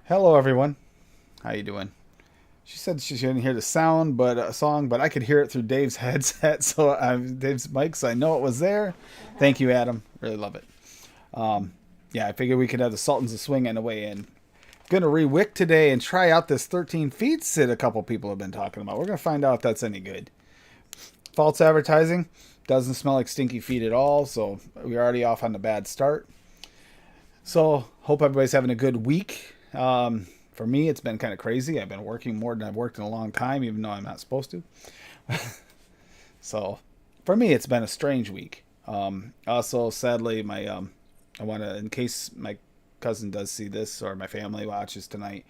Hello, everyone. How you doing? She said she didn't hear the sound, but a song, but I could hear it through Dave's headset, so Dave's mic, so I know it was there. Thank you, Adam. Really love it. Um, yeah, I figured we could have the Sultans of Swing on the way in. Gonna re-wick today and try out this 13 feet that a couple people have been talking about. We're gonna find out if that's any good. False advertising doesn't smell like stinky feet at all, so we're already off on the bad start. So hope everybody's having a good week. For me, it's been kind of crazy. I've been working more than I've worked in a long time, even though I'm not supposed to. So for me, it's been a strange week. Also, sadly, I want to, in case my cousin does see this or my family watches tonight,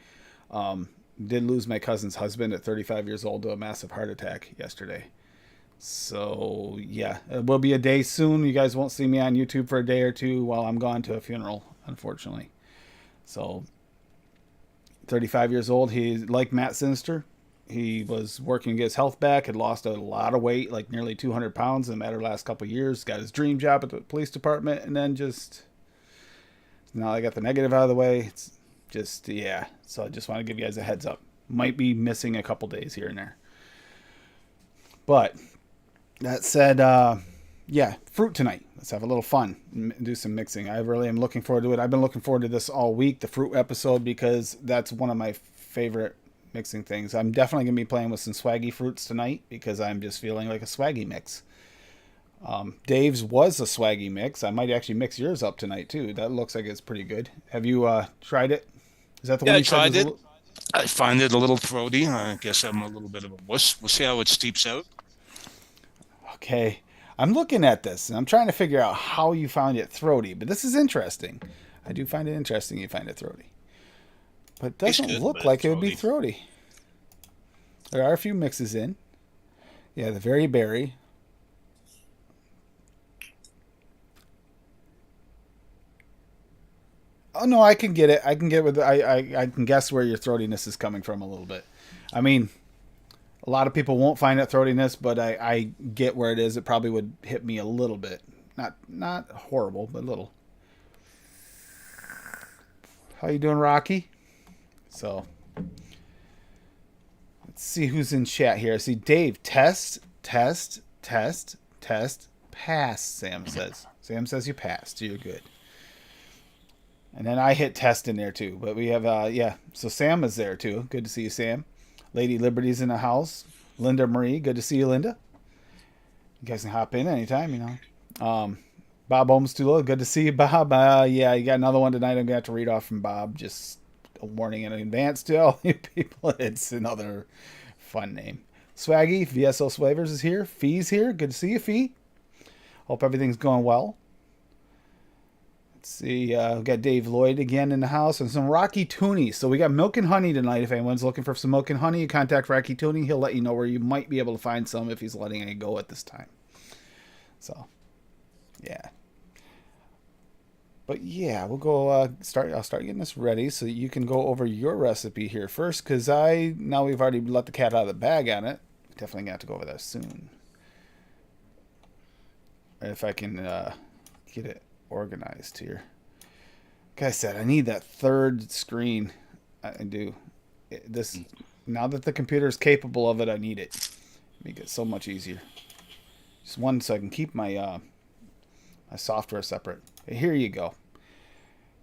um, did lose my cousin's husband at 35 years old to a massive heart attack yesterday. So yeah, it will be a day soon. You guys won't see me on YouTube for a day or two while I'm gone to a funeral, unfortunately. So 35 years old. He, like Matt Sinister, he was working to get his health back, had lost a lot of weight, like nearly 200 pounds in a matter of the last couple of years, got his dream job at the police department, and then just, now I got the negative out of the way. It's just, yeah. So I just want to give you guys a heads up. Might be missing a couple days here and there. But that said, yeah, fruit tonight. Let's have a little fun and do some mixing. I really am looking forward to it. I've been looking forward to this all week, the fruit episode, because that's one of my favorite mixing things. I'm definitely going to be playing with some swaggy fruits tonight because I'm just feeling like a swaggy mix. Dave's was a swaggy mix. I might actually mix yours up tonight too. That looks like it's pretty good. Have you tried it? Is that the Yeah, one I you said tried was a it. little? I find it a little throaty. I guess I'm a little bit of a wuss. We'll see how it steeps out. Okay. I'm looking at this and I'm trying to figure out how you found it throaty, but this is interesting. I do find it interesting you find it throaty. But it Tastes doesn't good, look but it's like it would be throaty. throaty. There are a few mixes in. Yeah, the very berry. Oh no, I can get it. I can get with I can guess where your throatiness is coming from a little bit. I mean, a lot of people won't find that throatiness, but I get where it is. It probably would hit me a little bit. Not horrible, but a little. How you doing, Rocky? So let's see who's in chat here. I see Dave. Test. Pass. Sam says. Sam says you passed. You're good. And then I hit test in there too. But we have yeah. So Sam is there too. Good to see you, Sam. Lady Liberty's in the house. Linda Marie. Good to see you, Linda. You guys can hop in anytime, you know. Bob Omstula. Good to see you, Bob. Yeah, you got another one tonight. I'm gonna have to read off from Bob. Just a warning in advance to all you people. It's another fun name. Swaggy VSO Slavers is here. Fee's here. Good to see you, Fee. Hope everything's going well. Let's see. We got Dave Lloyd again in the house and some Rocky Tooney. So we got Milk and Honey tonight. If anyone's looking for some Milk and Honey, contact Rocky Tooney. He'll let you know where you might be able to find some if he's letting it go at this time. So, yeah. But yeah, we'll go start. I'll start getting this ready so that you can go over your recipe here first, because now we've already let the cat out of the bag on it. Definitely gonna have to go over that soon. If I can get it organized here. Like I said, I need that third screen. I do. This now that the computer is capable of it, I need it. Make it so much easier. Just one so I can keep my software separate. Here you go.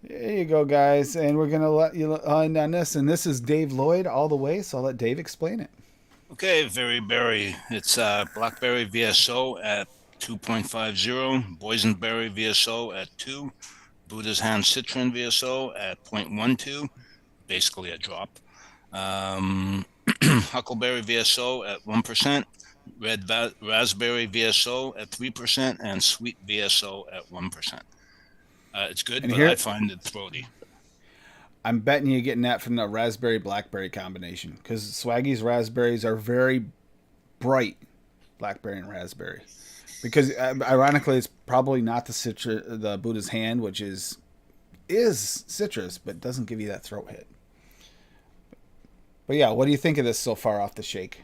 There you go, guys. And we're gonna let you on this. And this is Dave Lloyd all the way. So I'll let Dave explain it. Okay, very berry. It's blackberry VSO at 2.50, boysenberry VSO at 2, Buddha's hand citron VSO at 0.12, basically a drop. Huckleberry VSO at 1%, raspberry VSO at 3%, and sweet VSO at 1%. It's good, And but I here, find it throaty. I'm betting you're getting that from the raspberry blackberry combination because Swaggy's raspberries are very bright, blackberry and raspberry. Because ironically, it's probably not the Buddha's hand, which is citrus, but doesn't give you that throat hit. But yeah, what do you think of this so far off the shake?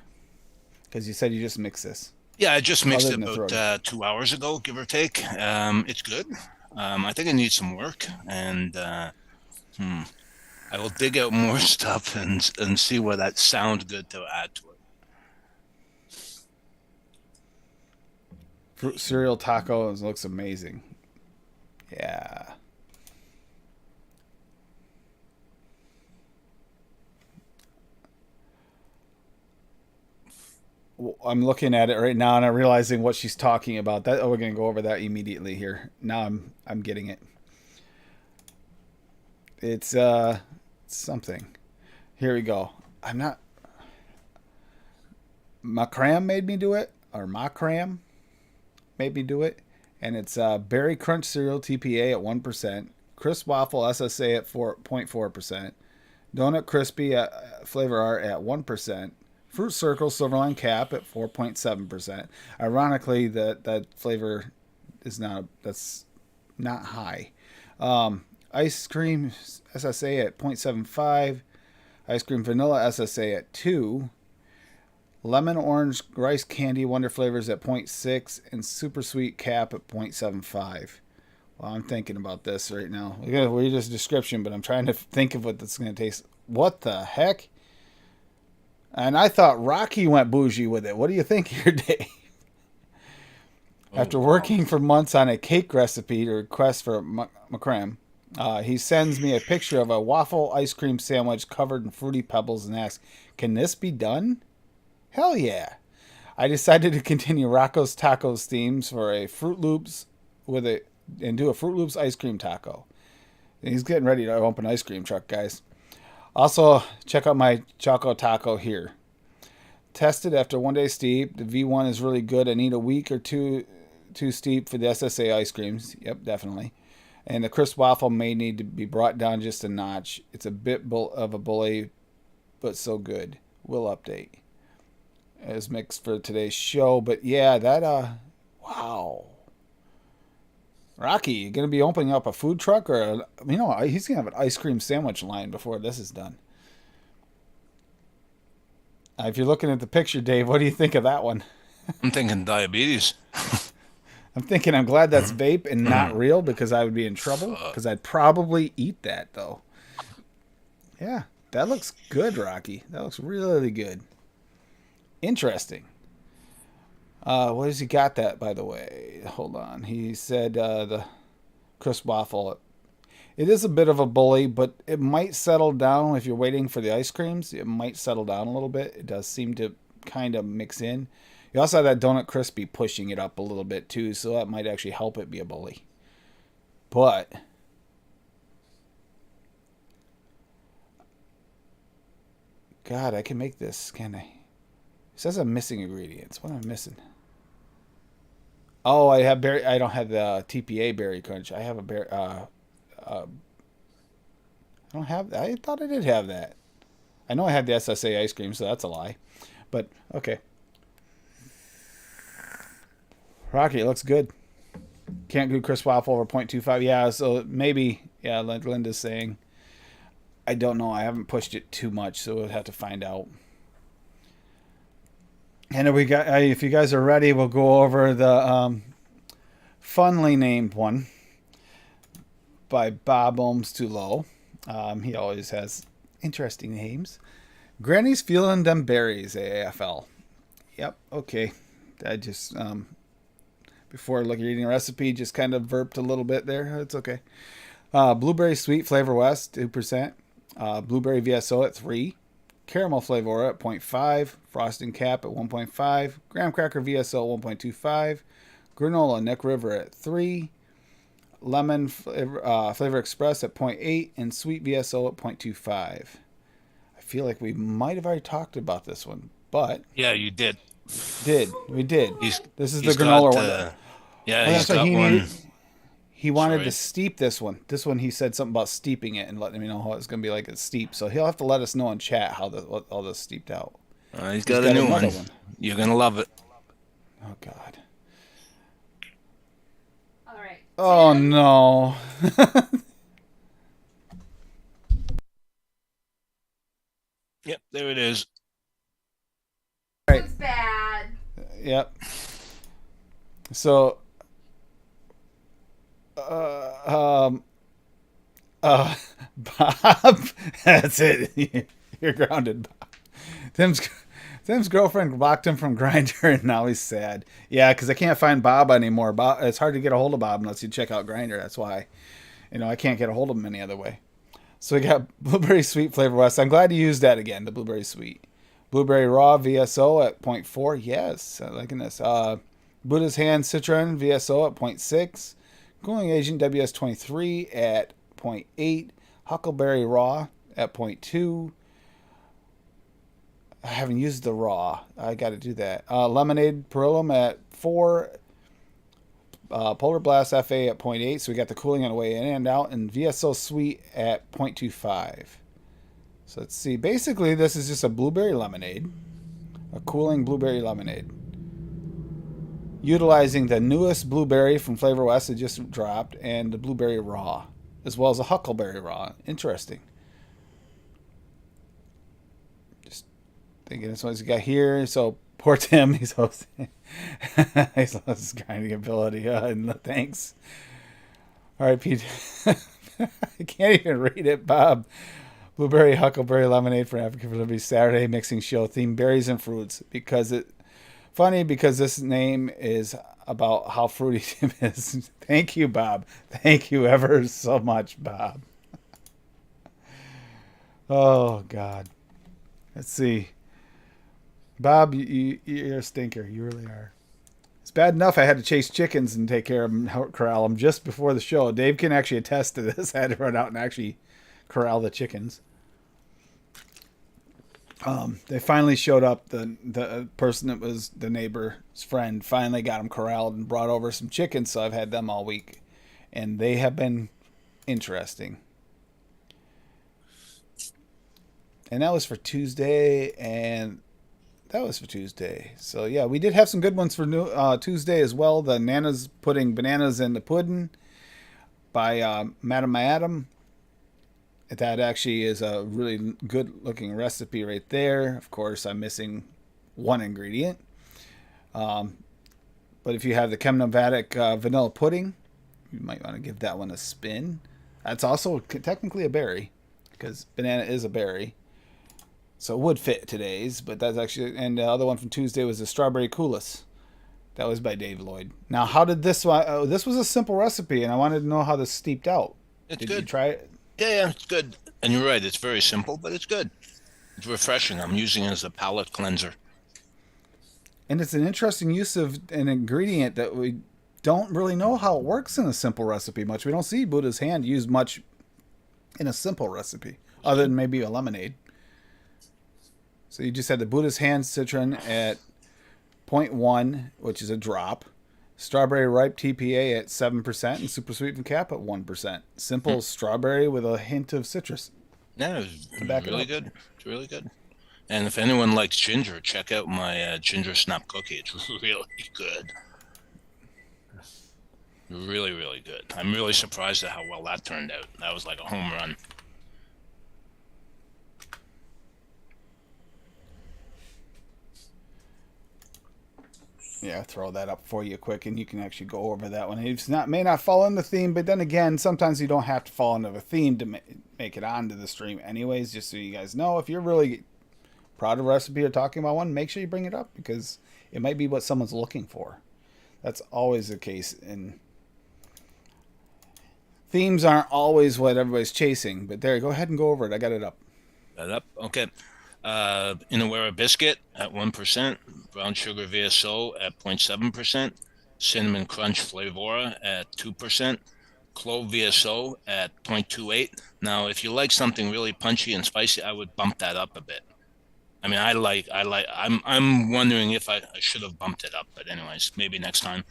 Because you said you just mixed this, Yeah, I just mixed other it than the about throaty. 2 hours ago, give or take. It's good. I think it needs some work, and hmm, I will dig out more stuff and see where that sounds good to add to it. Fruit cereal tacos looks amazing. Yeah. I'm looking at it right now and I'm realizing what she's talking about. That we're gonna go over that immediately here. Now I'm getting it. It's something. Here we go. I'm not. Macram made me do it, or Macram made me do it, and it's Berry Crunch cereal TPA at 1%, Crisp Waffle SSA at 4.4%, Donut Crispy Flavor Art at 1%, Fruit Circle Silverline Cap at 4.7%. Ironically, that flavor is that's not high. Ice cream SSA at 0.75, ice cream vanilla SSA at 2, lemon orange rice candy wonder flavors at 0.6, and super sweet cap at 0.75. Well, I'm thinking about this right now. We're going to read this description, but I'm trying to think of what this is going to taste. What the heck? And I thought Rocky went bougie with it. What do you think here, Dave? After working for months on a cake recipe to request for Macram, he sends me a picture of a waffle ice cream sandwich covered in fruity pebbles and asks, "Can this be done?" Hell yeah. I decided to continue Rocco's Tacos themes for a Fruit Loops and do a Fruit Loops ice cream taco. And he's getting ready to open an ice cream truck, guys. Also, check out my Choco Taco here. Tested after 1 day steep. The V1 is really good. I need a week or two too steep for the SSA ice creams. Yep, definitely. And the crisp waffle may need to be brought down just a notch. It's a bit of a bully, but so good. We'll update as mixed for today's show. But yeah, wow. Rocky, you gonna be opening up a food truck, or he's gonna have an ice cream sandwich line before this is done. If you're looking at the picture, Dave, what do you think of that one? I'm thinking diabetes. I'm glad that's vape and not real, because I would be in trouble, because I'd probably eat that though. Yeah, that looks good, Rocky. That looks really good. Interesting. What has he got that, by the way? Hold on. He said the crisp waffle. It is a bit of a bully, but it might settle down if you're waiting for the ice creams. It might settle down a little bit. It does seem to kind of mix in. You also have that Donut Crispy pushing it up a little bit too, so that might actually help it be a bully. But God, I can make this, can I? It says I'm missing ingredients. What am I missing? Oh, I don't have the TPA berry crunch. I have a berry. I don't have. I thought I did have that. I know I had the SSA ice cream, so that's a lie. But okay. Rocky, it looks good. Can't do crisp waffle over 0.25. Yeah, so maybe. Yeah, like Linda's saying. I don't know. I haven't pushed it too much, so we'll have to find out. And if you guys are ready, we'll go over the funly named one by Bob Ohms Too Low. He always has interesting names. Granny's Feeling Them Berries, AFL. Yep, okay. I just, before reading the recipe, just kind of burped a little bit there. It's okay. Blueberry Sweet Flavor West, 2%. Blueberry VSO at 3. Caramel Flavor at 0.5. Frosting Cap at 1.5. Graham Cracker VSO at 1.25. Granola Neck River at 3. Lemon Flavor Express at 0.8. And Sweet VSO at 0.25. I feel like we might have already talked about this one, but... Yeah, you did. We did. This is the granola one. Yeah, he's got one. He wanted to steep this one. This one, he said something about steeping it and letting me know how it's going to be like it's steep. So he'll have to let us know in chat how all this steeped out. He's got a new one. You're going to love it. Oh, God. All right. Oh, no. Yep, there it is. All right. It's bad. Yep. So... Bob, that's it. You're grounded, Bob. Tim's girlfriend blocked him from Grinder, and now he's sad. Yeah, because I can't find Bob anymore. Bob, it's hard to get a hold of Bob unless you check out Grinder. That's why, I can't get a hold of him any other way. So we got Blueberry Sweet Flavor West. I'm glad you used that again, the Blueberry Sweet. Blueberry Raw VSO at 0.4. Yes, I'm liking this. Buddha's Hand Citron VSO at 0.6. Cooling Agent WS23 at 0.8. Huckleberry Raw at 0.2. I haven't used the raw. I got to do that. Lemonade Perillum at 4. Polar Blast FA at 0.8. So we got the cooling on the way in and out. And VSO Sweet at 0.25. So let's see. Basically, this is just a blueberry lemonade. A cooling blueberry lemonade. Utilizing the newest blueberry from Flavor West that just dropped. And the blueberry raw. As well as a huckleberry raw. Interesting. Thinking this one's got here. So poor Tim, he's hosting. He's lost his grinding ability. Thanks. All right, Pete. I can't even read it, Bob. Blueberry Huckleberry Lemonade for African for Liberty Saturday mixing show theme berries and fruits because this name is about how fruity Tim is. Thank you, Bob. Thank you ever so much, Bob. Oh God. Let's see. Bob, you're a stinker. You really are. It's bad enough I had to chase chickens and take care of them, corral them just before the show. Dave can actually attest to this. I had to run out and actually corral the chickens. They finally showed up. The person that was the neighbor's friend finally got them corralled and brought over some chickens, so I've had them all week. And they have been interesting. And that was for Tuesday, So yeah, we did have some good ones for Tuesday as well. The Nana's putting bananas in the pudding by Madam Adam. That actually is a really good looking recipe right there. Of course, I'm missing one ingredient. But if you have the Chemnovatic vanilla pudding, you might want to give that one a spin. That's also technically a berry because banana is a berry. So it would fit today's, but that's actually, and the other one from Tuesday was the strawberry coulis. That was by Dave Lloyd. Now, how did this one? This was a simple recipe, and I wanted to know how this steeped out. It's Did good. you try it? Yeah, it's good. And you're right, it's very simple, but it's good. It's refreshing. I'm using it as a palate cleanser. And it's an interesting use of an ingredient that we don't really know how it works in a simple recipe much. We don't see Buddha's Hand used much in a simple recipe, other than maybe a lemonade. So you just had the Buddha's Hand Citron at 0.1, which is a drop. Strawberry Ripe TPA at 7% and Super Sweet and Cap at 1%. Simple strawberry with a hint of citrus. Yeah, it's really good. It's really good. And if anyone likes ginger, check out my ginger snap cookie. It's really good. Really, really good. I'm really surprised at how well that turned out. That was like a home run. Yeah, throw that up for you quick, and you can actually go over that one. It's may not fall in the theme, but then again, sometimes you don't have to fall into a theme to make it onto the stream, anyways. Just so you guys know, if you're really proud of a recipe or talking about one, make sure you bring it up because it might be what someone's looking for. That's always the case, and themes aren't always what everybody's chasing. But there, go ahead and go over it. I got it up. Okay. Inawera Biscuit at 1%, Brown Sugar VSO at 0.7%, Cinnamon Crunch Flavora at 2%, Clove VSO at 0.28. Now, if you like something really punchy and spicy, I would bump that up a bit. I mean, I'm wondering if I should have bumped it up, but anyways, maybe next time.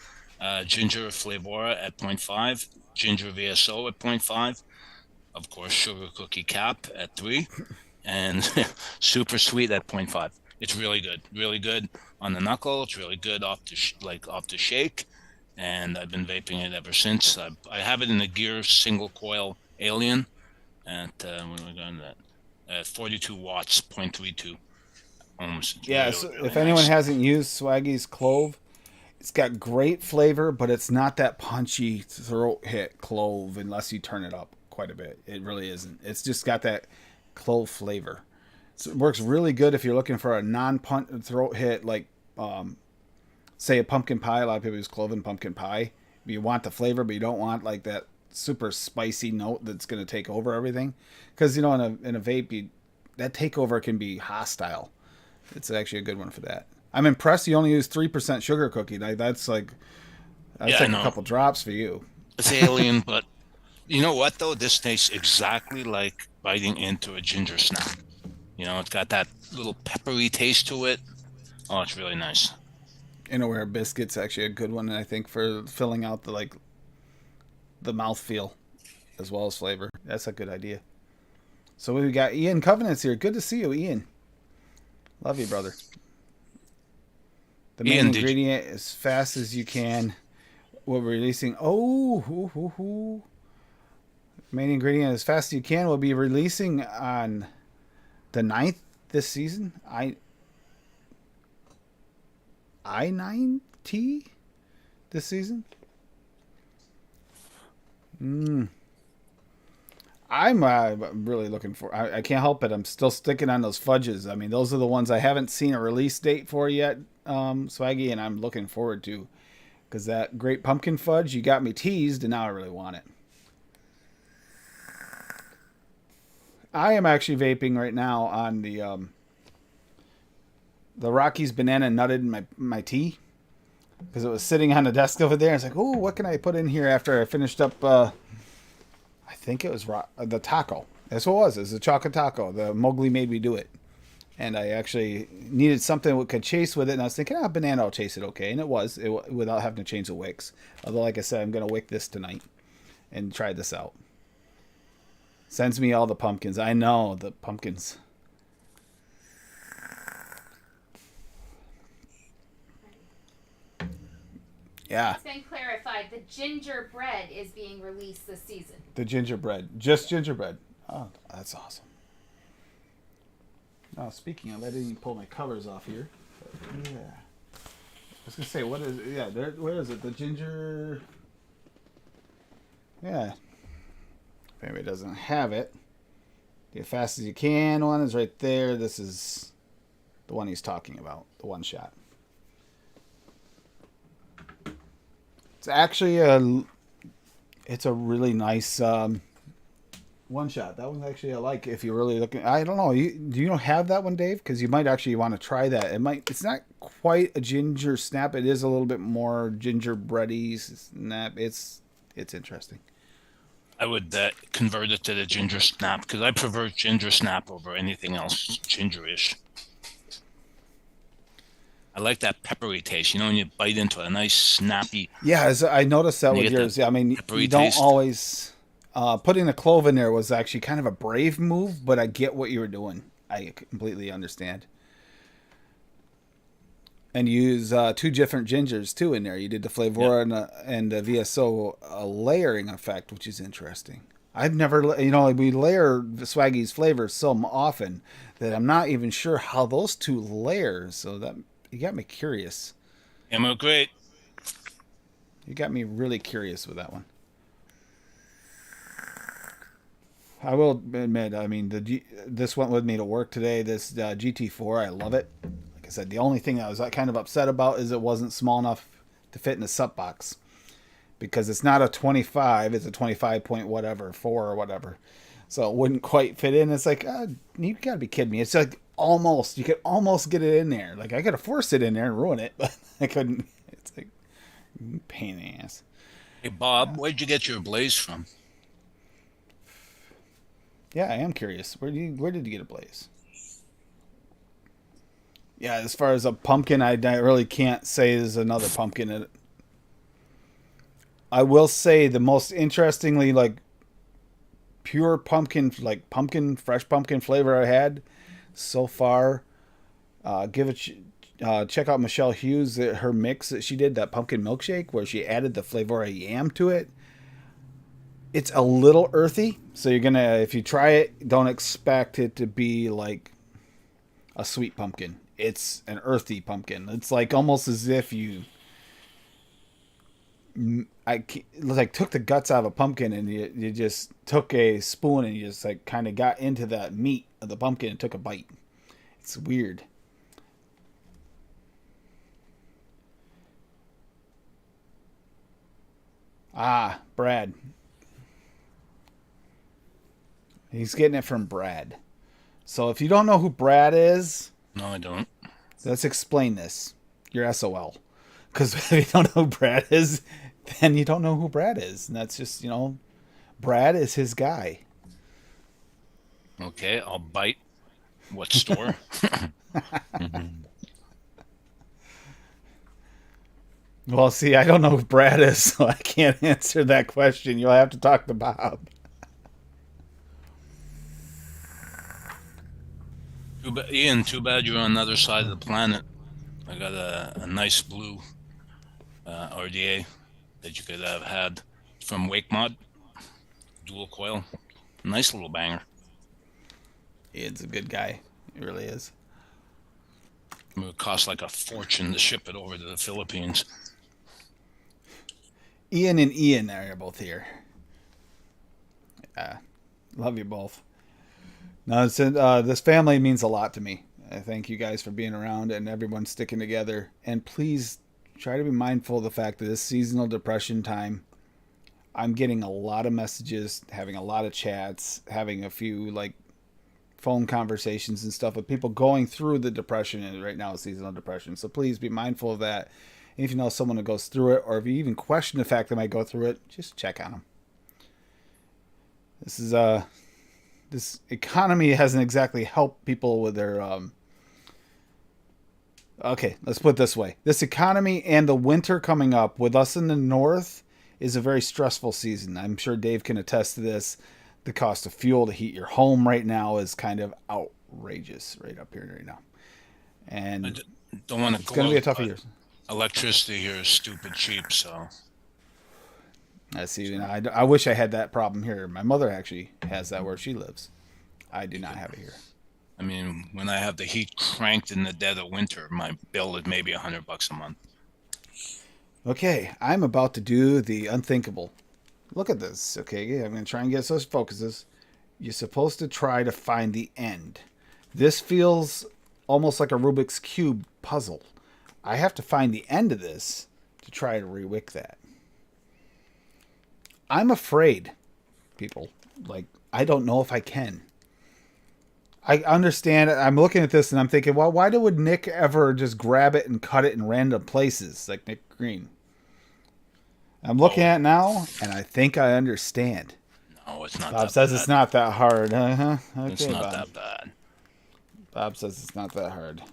Ginger Flavora at 0.5, Ginger VSO at 0.5, of course, Sugar Cookie Cap at 3. And Super Sweet at 0.5. It's really good on the knuckle. It's really good off the shake, and I've been vaping it ever since. I have it in the Gear single coil Alien at when we got that at 42 watts, 0.32 ohms. Yeah, really, so really if anyone hasn't used Swaggy's Clove, it's got great flavor, but it's not that punchy throat hit clove unless you turn it up. quite a bit. It really isn't. It's just got that clove flavor. So it works really good if you're looking for a non-throat hit, like say a pumpkin pie. A lot of people use clove in pumpkin pie. You want the flavor, but you don't want like that super spicy note that's going to take over everything. Because you know, in a vape, that takeover can be hostile. It's actually a good one for that. I'm impressed you only use 3% sugar cookie. That's like Yeah, I a know. couple drops for you. It's alien, but you know what though? This tastes exactly like biting into a ginger snap. You know, it's got that little peppery taste to it. Oh, it's really nice. Innerwear biscuit's actually a good one, I think, for filling out the mouth feel as well as flavor. That's a good idea. So we got Ian Covenants here. Good to see you, Ian. Love you, brother. The main Ian, did you, ingredient as fast as you can. We're releasing. Oh, main ingredient as fast as you can. Will be releasing on the 9th this season. I9T this season. I'm really looking for. I can't help it. I'm still sticking on those fudges. I mean, those are the ones I haven't seen a release date for yet, Swaggy, and I'm looking forward to. Because that great pumpkin fudge, you got me teased, and now I really want it. I am actually vaping right now on the Rockies banana nutted in my tea. Because it was sitting on the desk over there. I was like, oh, what can I put in here after I finished up... I think it was the taco. That's what it was. It was a chocolate taco. The Mowgli made me do it. And I actually needed something that could chase with it. And I was thinking, banana will chase it okay. And it was, without having to change the wicks. Although, like I said, I'm going to wick this tonight and try this out. Sends me all the pumpkins. I know, the pumpkins. Yeah. It's been clarified. The gingerbread is being released this season. The gingerbread. Just gingerbread. Oh, that's awesome. Now, speaking of, I didn't even pull my covers off here. But yeah. I was going to say, what is... Yeah, where is it? The ginger... Yeah. If anybody doesn't have it, the fast as you can one is right there. This is the one he's talking about. The one shot. It's actually it's a really nice one shot. That one actually I like. If you're really looking, I don't know. Do you have that one, Dave? Because you might actually want to try that. It's not quite a ginger snap. It is a little bit more gingerbready snap. It's interesting. I would convert it to the ginger snap because I prefer ginger snap over anything else gingerish. I like that peppery taste, you know, when you bite into a nice snappy. Yeah, I noticed that with yours. Yeah, I mean, you don't taste. always. Putting the clove in there was actually kind of a brave move, but I get what you were doing. I completely understand. And you use 2 different gingers too in there. You did the Flavora and the VSO layering effect, which is interesting. I've never, we layer Swaggy's flavors so often that I'm not even sure how those 2 layers. So that you got me curious. Ammo great. You got me really curious with that one. I will admit, I mean, this went with me to work today. This GT4, I love it. Like I said, the only thing I was kind of upset about is it wasn't small enough to fit in a sup box. Because it's not a 25, it's a 25 point whatever, 4 or whatever. So it wouldn't quite fit in. It's like, you gotta be kidding me. It's like you could almost get it in there. Like I gotta force it in there and ruin it, but I couldn't. It's like, pain in the ass. Hey, Bob, where'd you get your Blaze from? Yeah, I am curious. Where did you get a Blaze? Yeah, as far as a pumpkin, I really can't say there's another pumpkin in it. I will say the most interestingly, like, pure pumpkin, like fresh pumpkin flavor I had so far. Check out Michelle Hughes, her mix that she did, that pumpkin milkshake, where she added the Flavora yam to it. It's a little earthy, so if you try it, don't expect it to be like a sweet pumpkin. It's an earthy pumpkin. It's like almost as if you like took the guts out of a pumpkin, and you just took a spoon and you just like kind of got into that meat of the pumpkin and took a bite. It's weird. Ah, Brad. He's getting it from Brad. So if you don't know who Brad is, No, I don't. let's explain this. You're SOL. Because if you don't know who Brad is, then you don't know who Brad is. And that's just, Brad is his guy. Okay, I'll bite. What store? Well, see, I don't know who Brad is, so I can't answer that question. You'll have to talk to Bob. Ian, too bad you're on the other side of the planet. I got a nice blue RDA that you could have had from Wake Mod, dual coil. Nice little banger. Ian's a good guy. He really is. It would cost like a fortune to ship it over to the Philippines. Ian and Ian are both here. Love you both. No, this family means a lot to me. I thank you guys for being around and everyone sticking together. And please try to be mindful of the fact that this seasonal depression time, I'm getting a lot of messages, having a lot of chats, having a few like phone conversations and stuff with people going through the depression, and right now seasonal depression. So please be mindful of that. And if you know someone who goes through it, or if you even question the fact they might go through it, just check on them. This economy hasn't exactly helped people with their okay, let's put it this way. This economy and the winter coming up with us in the north is a very stressful season. I'm sure Dave can attest to this. The cost of fuel to heat your home right now is kind of outrageous right up here right now. And Don't want to it's go going to be a out, tough but year. Electricity here is stupid cheap, so I see. I wish I had that problem here. My mother actually has that where she lives. I do not have it here. I mean, when I have the heat cranked in the dead of winter, my bill is maybe $100 a month. Okay, I'm about to do the unthinkable. Look at this. Okay, I'm going to try and get those focuses. You're supposed to try to find the end. This feels almost like a Rubik's Cube puzzle. I have to find the end of this to try to rewick that. I'm afraid, people. Like, I don't know if I can. I understand it. I'm looking at this and I'm thinking, well, why would Nick ever just grab it and cut it in random places like Nick Green? I'm looking at it now and I think I understand. No, it's not Bob that says bad. it's not that hard. Uh-huh. Okay, It's not Bob. that bad. Bob says it's not that hard.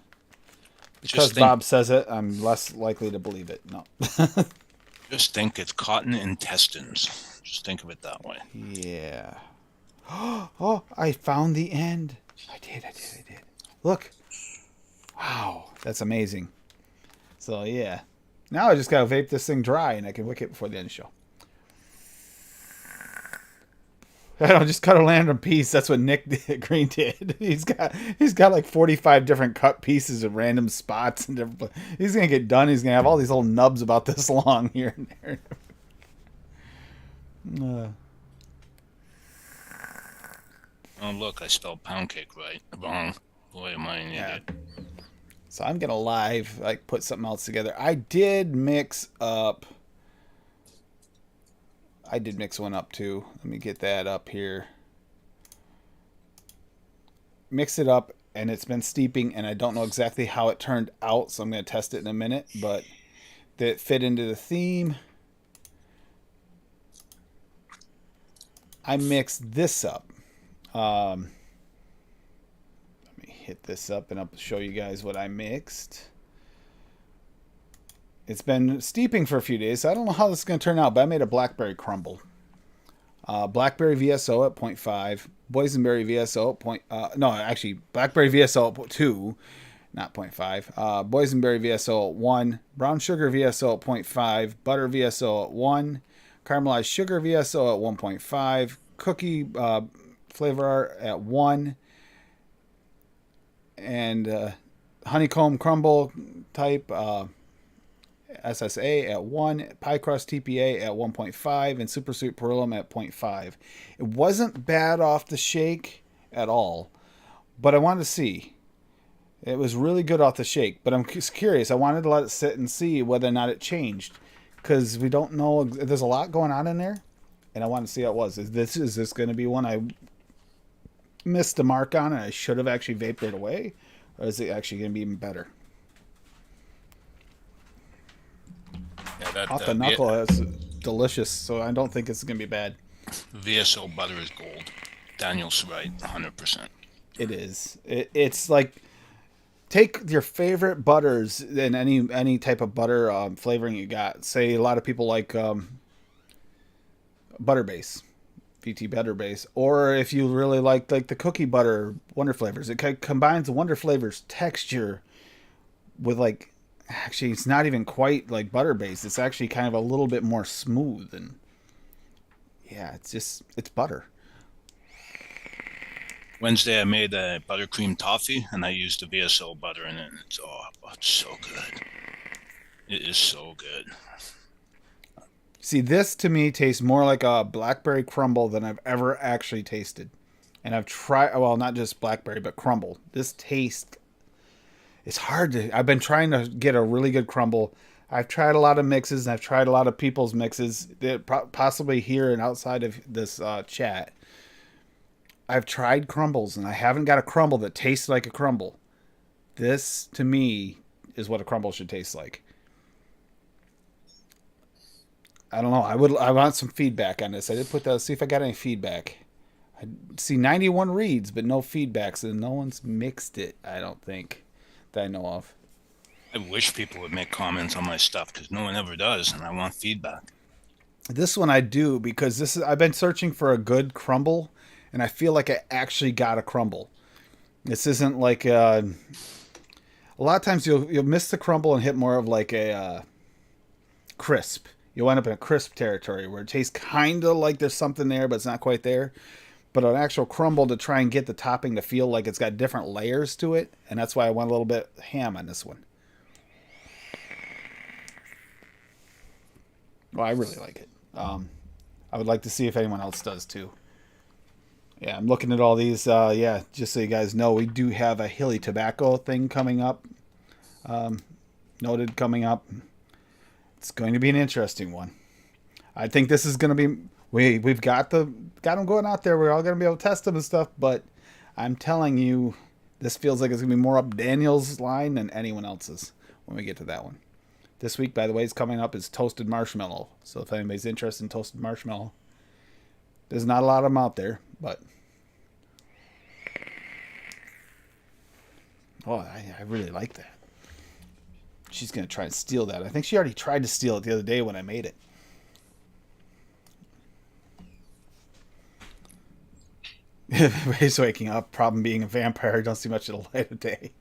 Because Just think, Bob says it, I'm less likely to believe it. No. just think it's cotton intestines. Just think of it that way. Yeah. Oh, I found the end. I did. Look. Wow, that's amazing. So, yeah. Now I just got to vape this thing dry and I can wick it before the end of the show. I don't just cut a random piece. That's what Nick Green did. He's got like 45 different cut pieces of random spots and different. He's gonna get done. He's gonna have all these little nubs about this long here and there. Oh, look, I spelled pound cake wrong. Boy, am I an idiot. So I'm gonna live like put something else together. I did mix one up too. Let me get that up here. Mix it up, and it's been steeping, and I don't know exactly how it turned out, so I'm going to test it in a minute, but that fit into the theme. I mixed this up. Let me hit this up, and I'll show you guys what I mixed. It's been steeping for a few days, so I don't know how this is going to turn out, but I made a blackberry crumble. Blackberry VSO at 0.5, boysenberry VSO at blackberry VSO at 2, not 0.5. Boysenberry VSO at 1, brown sugar VSO at 0.5, butter VSO at 1, caramelized sugar VSO at 1.5, cookie flavor at 1, and honeycomb crumble type SSA at 1, Pie Crust TPA at 1.5, and Super Sweet Perulum at 0.5. It wasn't bad off the shake at all, but I wanted to see. It was really good off the shake, but I'm just curious. I wanted to let it sit and see whether or not it changed, because we don't know. There's a lot going on in there, and I wanted to see how it was. Is this going to be one I missed the mark on and I should have actually vaped it away, or is it actually going to be even better? Yeah, that Off the knuckle, it's delicious, so I don't think it's going to be bad. VSO butter is gold. Daniel's right, 100%. It is. It's like, take your favorite butters and any type of butter flavoring you got. Say a lot of people like butter base, VT butter base, or if you really like the cookie butter Wonder Flavors, it combines the Wonder Flavors texture with like, actually it's not even quite like butter based. It's actually kind of a little bit more smooth, and yeah, it's butter. Wednesday, I made a buttercream toffee, and I used the VSO butter in it. It's so good. It is so good. See, this to me tastes more like a blackberry crumble than I've ever actually tasted. And I've tried, well, not just blackberry, but crumble. This taste, it's hard to, I've been trying to get a really good crumble. I've tried a lot of mixes, and I've tried a lot of people's mixes, that possibly here and outside of this chat. I've tried crumbles, and I haven't got a crumble that tastes like a crumble. This, to me, is what a crumble should taste like. I don't know. I want some feedback on this. I did put that. See if I got any feedback. I see 91 reads, but no feedback, so no one's mixed it. I don't think that I know of. I wish people would make comments on my stuff, because no one ever does, and I want feedback. This one I do, because I've been searching for a good crumble, and I feel like I actually got a crumble. This isn't like a lot of times you'll miss the crumble and hit more of like a crisp. You'll end up in a crisp territory where it tastes kind of like there's something there, but it's not quite there. But an actual crumble, to try and get the topping to feel like it's got different layers to it, and that's why I went a little bit ham on this one. Well, I really like it. I would like to see if anyone else does too. Yeah, I'm looking at all these. Yeah, just so you guys know, we do have a Hilly Tobacco thing coming up. Noted coming up. It's going to be an interesting one. I think this is going to be. We've got them going out there. We're all going to be able to test them and stuff. But I'm telling you, this feels like it's going to be more up Daniel's line than anyone else's when we get to that one. This week, by the way, is coming up is toasted marshmallow. So if anybody's interested in toasted marshmallow, there's not a lot of them out there, but I really like that. She's going to try and steal that. I think she already tried to steal it the other day when I made it. Everybody's waking up. Problem being a vampire. Don't see much of the light of day.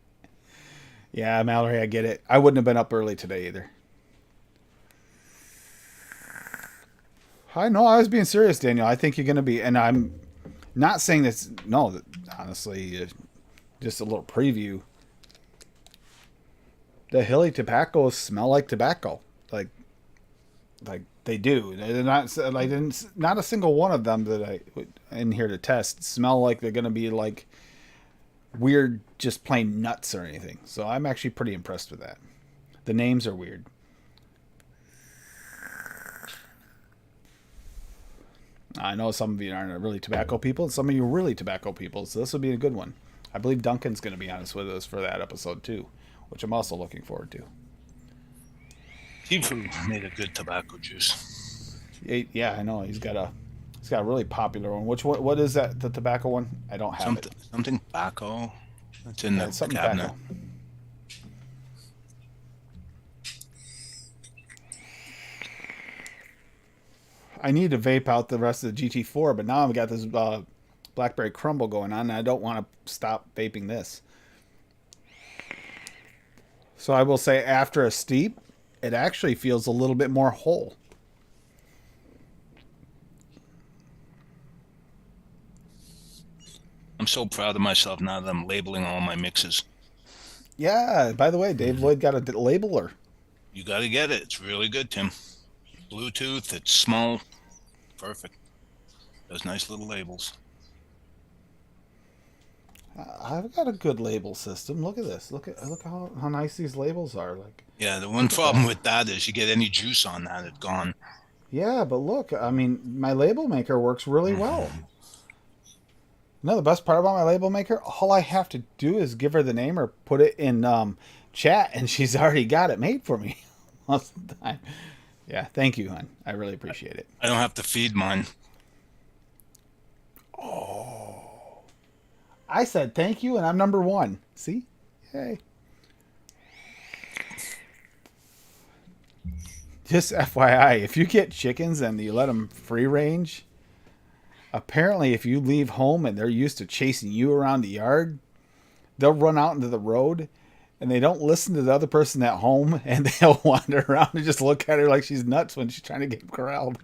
Yeah, Mallory, I get it. I wouldn't have been up early today either. I know, I was being serious, Daniel. I think you're going to be, and I'm not saying this, no, honestly, just a little preview. The Hilly Tobaccos smell like tobacco. Like they do. They're not like, not a single one of them that I in here to test smell like they're going to be like weird, just plain nuts or anything. So I'm actually pretty impressed with that. The names are weird. I know some of you aren't really tobacco people, and some of you are really tobacco people, so this will be a good one. I believe Duncan's going to be honest with us for that episode too, which I'm also looking forward to. Tifu made a good tobacco juice. Yeah, I know. He's got a really popular one. What is that, the tobacco one? I don't have it. Something tobacco. It's in the cabinet. Tobacco. I need to vape out the rest of the GT4, but now I've got this Blackberry Crumble going on, and I don't want to stop vaping this. So I will say, after a steep, it actually feels a little bit more whole. I'm so proud of myself now that I'm labeling all my mixes. Yeah, by the way, Dave Lloyd got a labeler. You got to get it. It's really good, Tim. Bluetooth. It's small. Perfect. Those nice little labels. I've got a good label system. Look at this. Look how nice these labels are. Like, Yeah, the one problem with that is you get any juice on that, it's gone. yeah, but look, I mean, my label maker works really well. No, the best part about my label maker, all I have to do is give her the name or put it in chat, and she's already got it made for me most of the time. Yeah, thank you, hon. I really appreciate it. I don't have to feed mine. Oh, I said thank you, and I'm number one. See? Yay. Just FYI, if you get chickens and you let them free range, apparently if you leave home and they're used to chasing you around the yard, they'll run out into the road and they don't listen to the other person at home and they'll wander around and just look at her like she's nuts when she's trying to get corralled.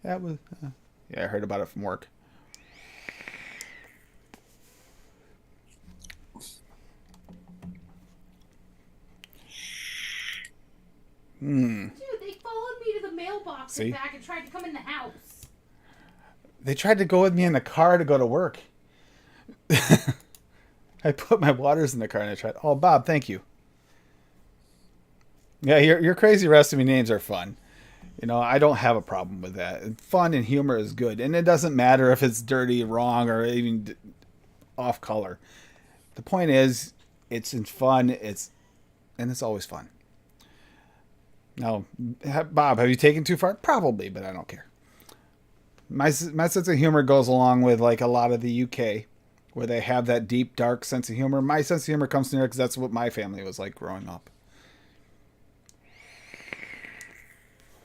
That was, yeah, I heard about it from work. Dude, they followed me to the mailbox See? and back and tried to come in the house. They tried to go with me in the car to go to work. I put my waters in the car and I tried. Oh, Bob, thank you. Yeah, your crazy recipe names are fun. You know, I don't have a problem with that. Fun and humor is good, and it doesn't matter if it's dirty, wrong, or even off color. The point is, it's in fun. It's always fun. Now, Bob, have you taken too far? Probably, but I don't care. My sense of humor goes along with like a lot of the UK, where they have that deep, dark sense of humor. My sense of humor comes from there because that's what my family was like growing up.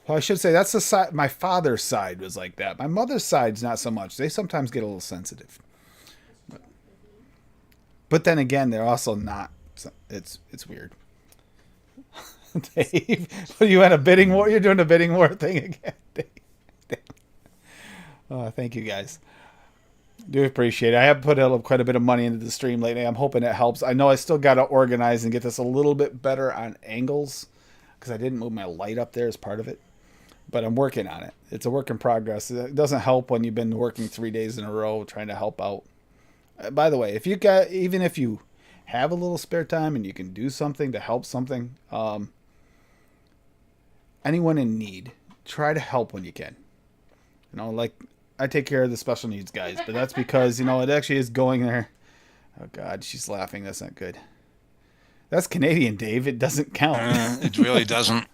Well, I should say that's the side. My father's side was like that. My mother's side's not so much. They sometimes get a little sensitive, but then again, they're also not. It's weird. Dave, what are you at a bidding war? You're doing a bidding war thing again. Dave. Oh, thank you guys. Do appreciate it. I have put quite a bit of money into the stream lately. I'm hoping it helps. I know I still got to organize and get this a little bit better on angles because I didn't move my light up there as part of it. But I'm working on it. It's a work in progress. It doesn't help when you've been working 3 days in a row trying to help out. By the way, even if you have a little spare time and you can do something to help something, anyone in need, try to help when you can. You know, like I take care of the special needs guys, but that's because, you know, it actually is going there. Oh God, she's laughing. That's not good. That's Canadian, Dave. It doesn't count. It really doesn't.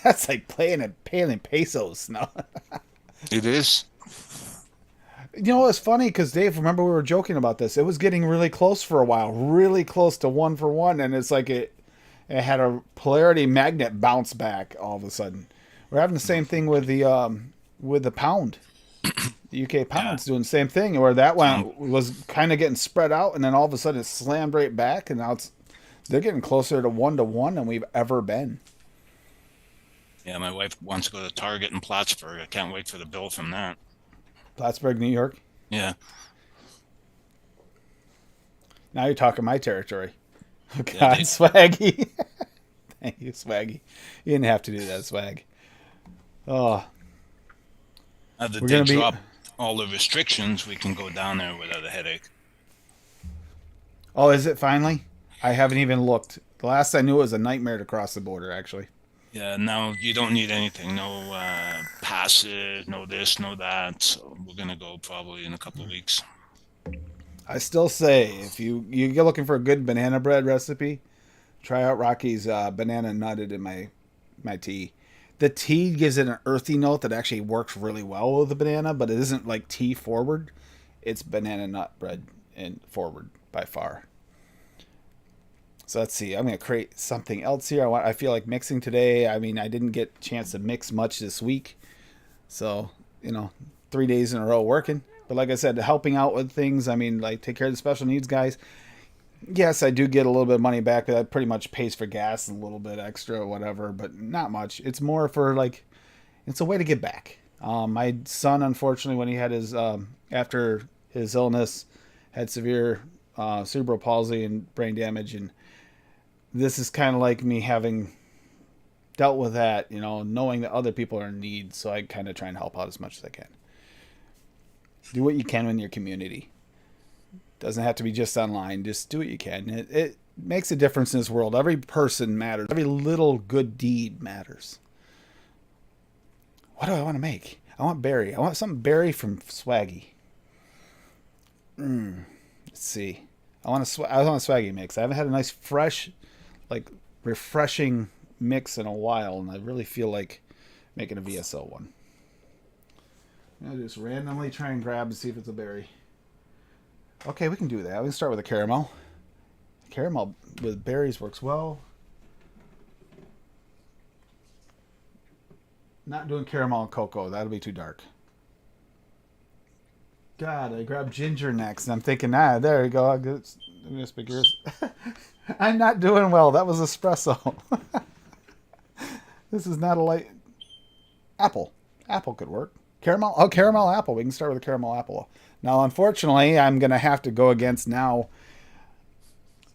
That's like paying pesos now. It is. You know, it's funny because Dave, remember we were joking about this. It was getting really close for a while, really close to 1 for 1, and it's like it had a polarity magnet bounce back all of a sudden. We're having the same thing with the pound. The UK pound's doing the same thing, where that one was kind of getting spread out, and then all of a sudden it slammed right back, and now they're getting closer to 1 than we've ever been. Yeah, my wife wants to go to Target in Plattsburgh. I can't wait for the bill from that. Plattsburgh, New York. Yeah. Now you're talking my territory. Oh, God, Yeah, Swaggy. Thank you, Swaggy. You didn't have to do that, Swag. Oh, Now that We're they gonna be- drop all the restrictions, we can go down there without a headache. oh, is it finally? I haven't even looked. The last I knew it was a nightmare to cross the border, actually. Yeah, now you don't need anything. No passes, no this, no that. So we're going to go probably in a couple of weeks. I still say, if you're looking for a good banana bread recipe, try out Rocky's banana nutted in my tea. The tea gives it an earthy note that actually works really well with the banana, but it isn't like tea forward. It's banana nut bread and forward by far. So let's see. I'm going to create something else here. I feel like mixing today. I mean, I didn't get a chance to mix much this week. So, 3 days in a row working. But like I said, helping out with things. I mean, like take care of the special needs guys. Yes, I do get a little bit of money back, but that pretty much pays for gas and a little bit extra or whatever, but not much. It's more for like, it's a way to give back. My son, unfortunately, when he had his, after his illness, had severe cerebral palsy and brain damage, and this is kind of like me having dealt with that, knowing that other people are in need. So I kind of try and help out as much as I can. Do what you can in your community. Doesn't have to be just online. Just do what you can. It makes a difference in this world. Every person matters. Every little good deed matters. What do I want to make? I want berry. I want something berry from Swaggy. Let's see. I want a Swaggy mix. I haven't had a nice, fresh, like refreshing mix in a while, and I really feel like making a VSO one. I'll just randomly try and grab to see if it's a berry. Okay, we can do that. We can start with a caramel. Caramel with berries works well. Not doing caramel and cocoa. That'll be too dark. God, I grabbed ginger next, and I'm thinking, there you go. I'm gonna speak yours. I'm not doing well. That was espresso. This is not a light. Apple. Apple could work. Caramel. Oh, caramel apple. We can start with a caramel apple. Now, unfortunately, I'm gonna have to go against now.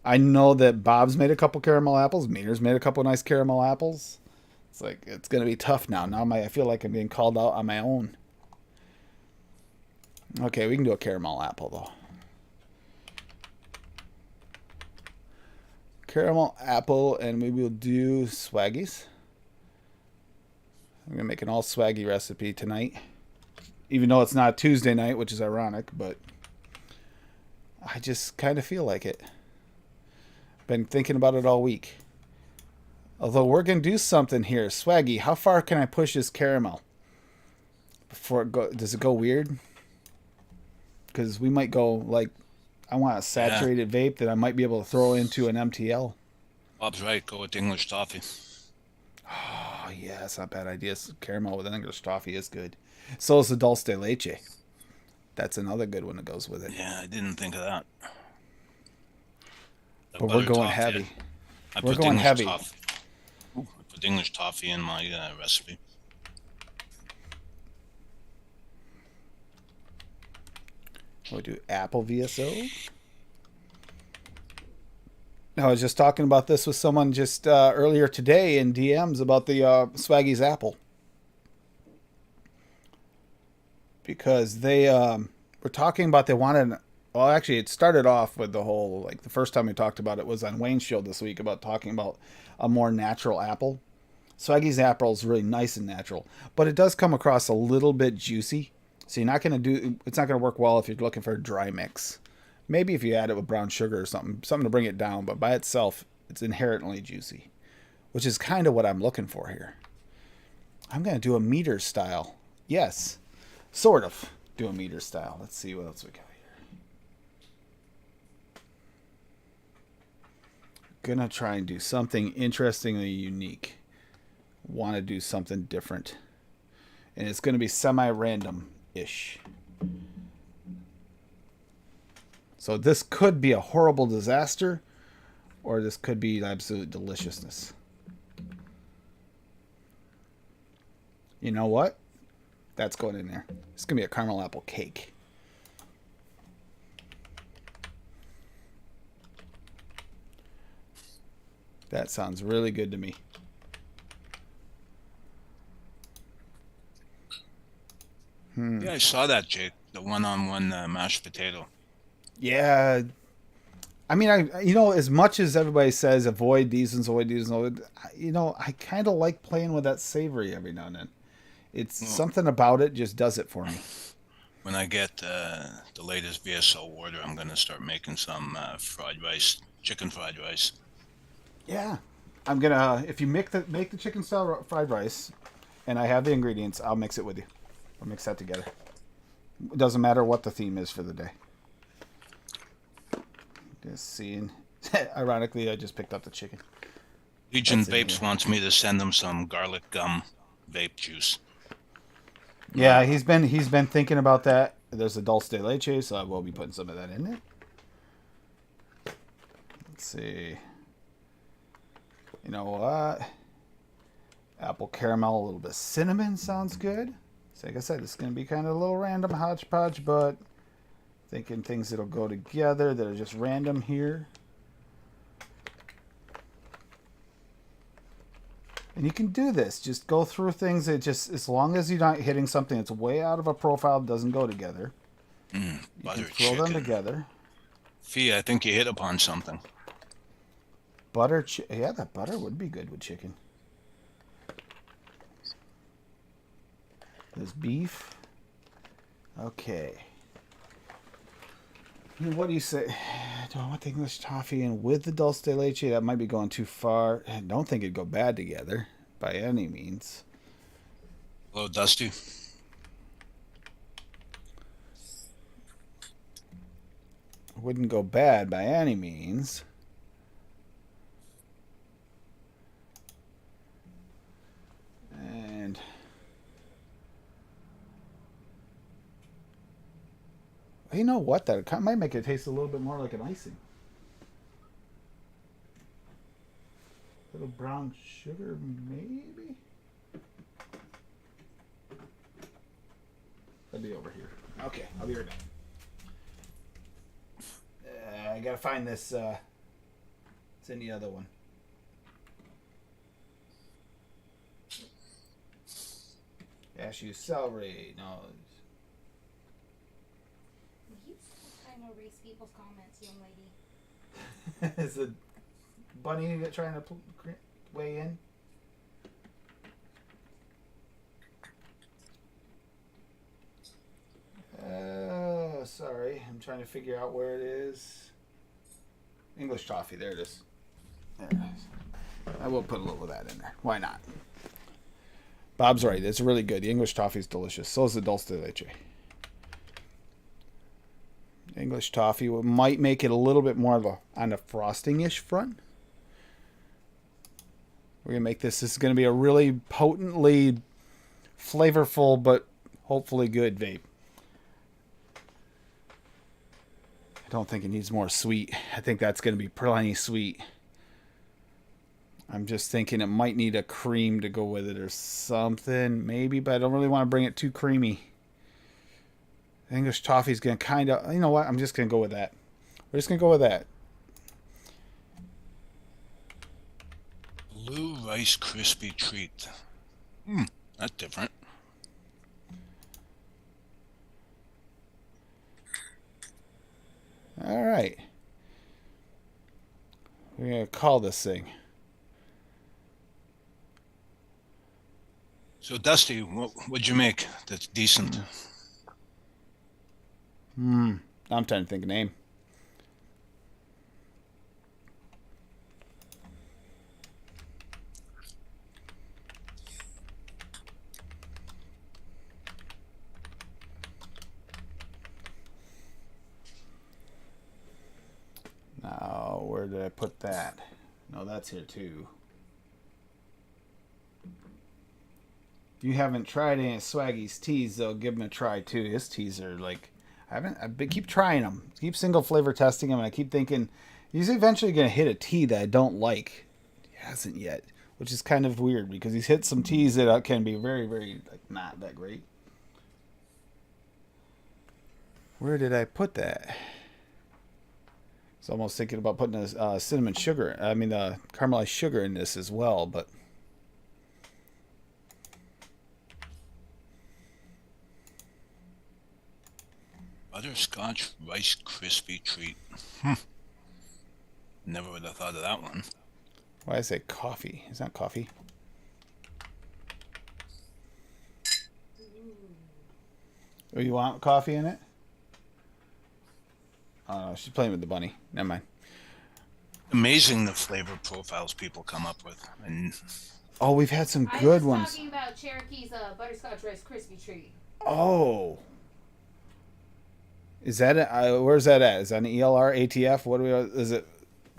I know that Bob's made a couple caramel apples. Meter's made a couple nice caramel apples. It's gonna be tough now. I feel like I'm being called out on my own. Okay, we can do a caramel apple though. Caramel apple, and we will do Swaggies. I'm gonna make an all Swaggy recipe tonight, even though it's not Tuesday night, which is ironic, but I just kind of feel like it. Been thinking about it all week. Although we're gonna do something here, Swaggy. How far can I push this caramel before it go? Does it go weird? Because we might go like, I want a saturated vape that I might be able to throw into an MTL. Bob's right. Go with English toffee. Oh yeah, that's not a bad idea. Caramel with English toffee is good. So is the dulce de leche. That's another good one that goes with it. Yeah, I didn't think of that. But we're going heavy. We're going heavy. I put English toffee in my recipe. We'll do apple VSO. I was just talking about this with someone just earlier today in DMs about the Swaggy's apple. Because they were talking about they wanted... Well, actually, it started off with the whole... Like, the first time we talked about it was on Wayne's show this week about talking about a more natural apple. Swaggy's apple is really nice and natural. But it does come across a little bit juicy. So you're not going to do... It's not going to work well if you're looking for a dry mix. Maybe if you add it with brown sugar or something to bring it down. But by itself, it's inherently juicy. Which is kind of what I'm looking for here. I'm going to do a meter style. Yes. Sort of do a meter style. Let's see what else we got here. Gonna try and do something interestingly unique. Want to do something different. And it's going to be semi-random-ish. So this could be a horrible disaster, or this could be absolute deliciousness. You know what? That's going in there. It's going to be a caramel apple cake. That sounds really good to me. Yeah, I saw that, Jake. The one-on-one mashed potato. Yeah. I mean, as much as everybody says avoid these and avoid these, I kind of like playing with that savory every now and then. It's something about it just does it for me. When I get the latest VSO order, I'm going to start making some fried rice, chicken fried rice. Yeah. I'm going to, if you make the chicken style fried rice and I have the ingredients, I'll mix it with you. We'll mix that together. It doesn't matter what the theme is for the day. Just seeing. Ironically, I just picked up the chicken. Legion Vapes wants me to send them some garlic gum vape juice. Yeah, he's been thinking about that. There's a dulce de leche, so I will be putting some of that in there. Let's see. You know what? Apple caramel, a little bit of cinnamon sounds good. So like I said, it's going to be kind of a little random hodgepodge, but thinking things that'll go together that are just random here. And you can do this. Just go through things. It just, as long as you're not hitting something that's way out of a profile, doesn't go together. You Butter can throw them chicken. together. Fee, I think you hit upon something. Yeah, that butter would be good with chicken. There's beef. Okay. What do you say? Do I want the English toffee in with the dulce de leche? That might be going too far. I don't think it'd go bad together by any means. Hello, Dusty. Wouldn't go bad by any means. And you know what? That might make it taste a little bit more like an icing. Little brown sugar, maybe? That'd be over here. Okay, I'll be right back. I gotta find this. It's in the other one. Cashew celery. No. You kind of read people's comments, young lady. Is the bunny trying to weigh in? Sorry. I'm trying to figure out where it is. English toffee. There it is. There it is. I will put a little of that in there. Why not? Bob's right. It's really good. The English toffee is delicious. So is the dulce de leche. English toffee might make it a little bit more on the frosting-ish front. We're going to make this. This is going to be a really potently flavorful, but hopefully good vape. I don't think it needs more sweet. I think that's going to be plenty sweet. I'm just thinking it might need a cream to go with it or something, maybe, but I don't really want to bring it too creamy. English toffee is going to kind of, you know what? I'm just going to go with that. We're just going to go with that. Blue Rice Krispie Treat. That's different. All right. We're going to call this thing. So, Dusty, what'd you make that's decent? I'm trying to think of a name. Now, where did I put that? No, that's here too. If you haven't tried any of Swaggy's teas, though, give them a try too. His teas are like, keep trying them. Keep single flavor testing them, and I keep thinking he's eventually going to hit a tea that I don't like. He hasn't yet, which is kind of weird because he's hit some teas that can be very, very like not that great. Where did I put that? I was almost thinking about putting a cinnamon sugar. I mean, caramelized sugar in this as well, but. Butterscotch Rice Krispie Treat. Never would have thought of that one. Why did I say coffee? It's not coffee. Oh, you want coffee in it? Oh, she's playing with the bunny. Never mind. Amazing the flavor profiles people come up with. And Oh, we've had some good I was ones. talking about Cherokee's Butterscotch Rice Krispie Treat. Oh. Is that where's that at? Is that an ELR, ATF? Is it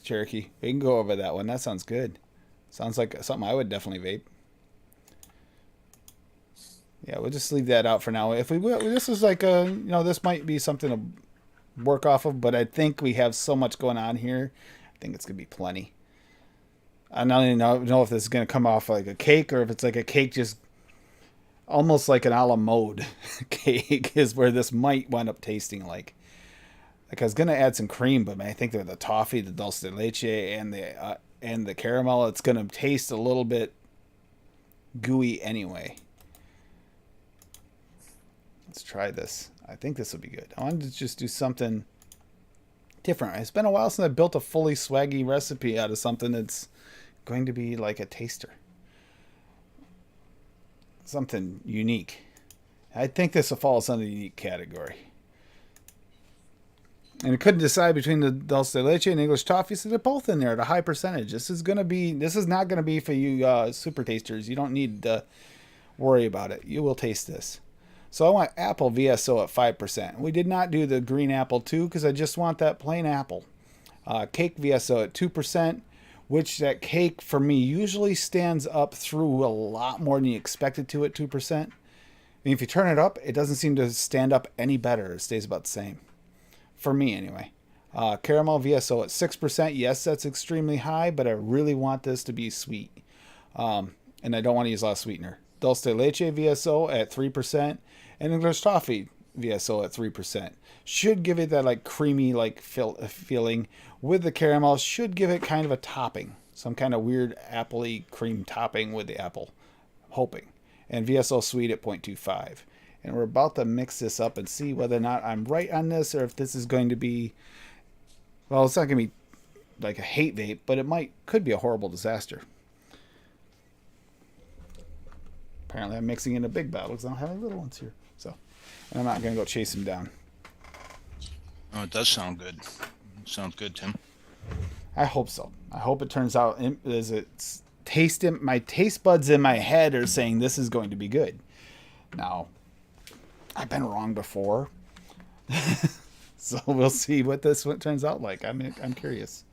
Cherokee? We can go over that one. That sounds good. Sounds like something I would definitely vape. Yeah, we'll just leave that out for now. If this is like this might be something to work off of, but I think we have so much going on here. I think it's gonna be plenty. I don't even know if this is gonna come off like a cake or if it's like a cake just almost like an a la mode cake is where this might wind up tasting like. Like I was gonna add some cream, but man, I think that the toffee, the dulce de leche, and the caramel, it's gonna taste a little bit gooey anyway. Let's try this. I think this will be good. I wanted to just do something different. It's been a while since I built a fully swaggy recipe out of something that's going to be like a taster. Something unique. I think this will fall under the unique category. And I couldn't decide between the dulce de leche and English toffee, so they're both in there at a high percentage. This is not gonna be for you super tasters. You don't need to worry about it. You will taste this. So I want apple VSO at 5%. We did not do the green apple 2 because I just want that plain apple. Cake VSO at 2%, which that cake for me usually stands up through a lot more than you expect it to at 2%. I mean, if you turn it up, it doesn't seem to stand up any better. It stays about the same. For me, anyway. Caramel VSO at 6%. Yes, that's extremely high, but I really want this to be sweet. And I don't want to use a lot of sweetener. Dulce de leche VSO at 3%. And English toffee VSO at 3%. Should give it that like creamy like feeling with the caramel. Should give it kind of a topping. Some kind of weird appley cream topping with the apple. Hoping. And VSO sweet at 0.25. And we're about to mix this up and see whether or not I'm right on this or if this is going to be, well, it's not going to be like a hate vape, but could be a horrible disaster. Apparently I'm mixing in a big bottle because I don't have any little ones here. So, and I'm not going to go chase them down. Oh, it does sound good. Sounds good, Tim. I hope so. I hope it turns out as it's my taste buds in my head are saying this is going to be good. Now, I've been wrong before. So we'll see what this one turns out like. I'm curious.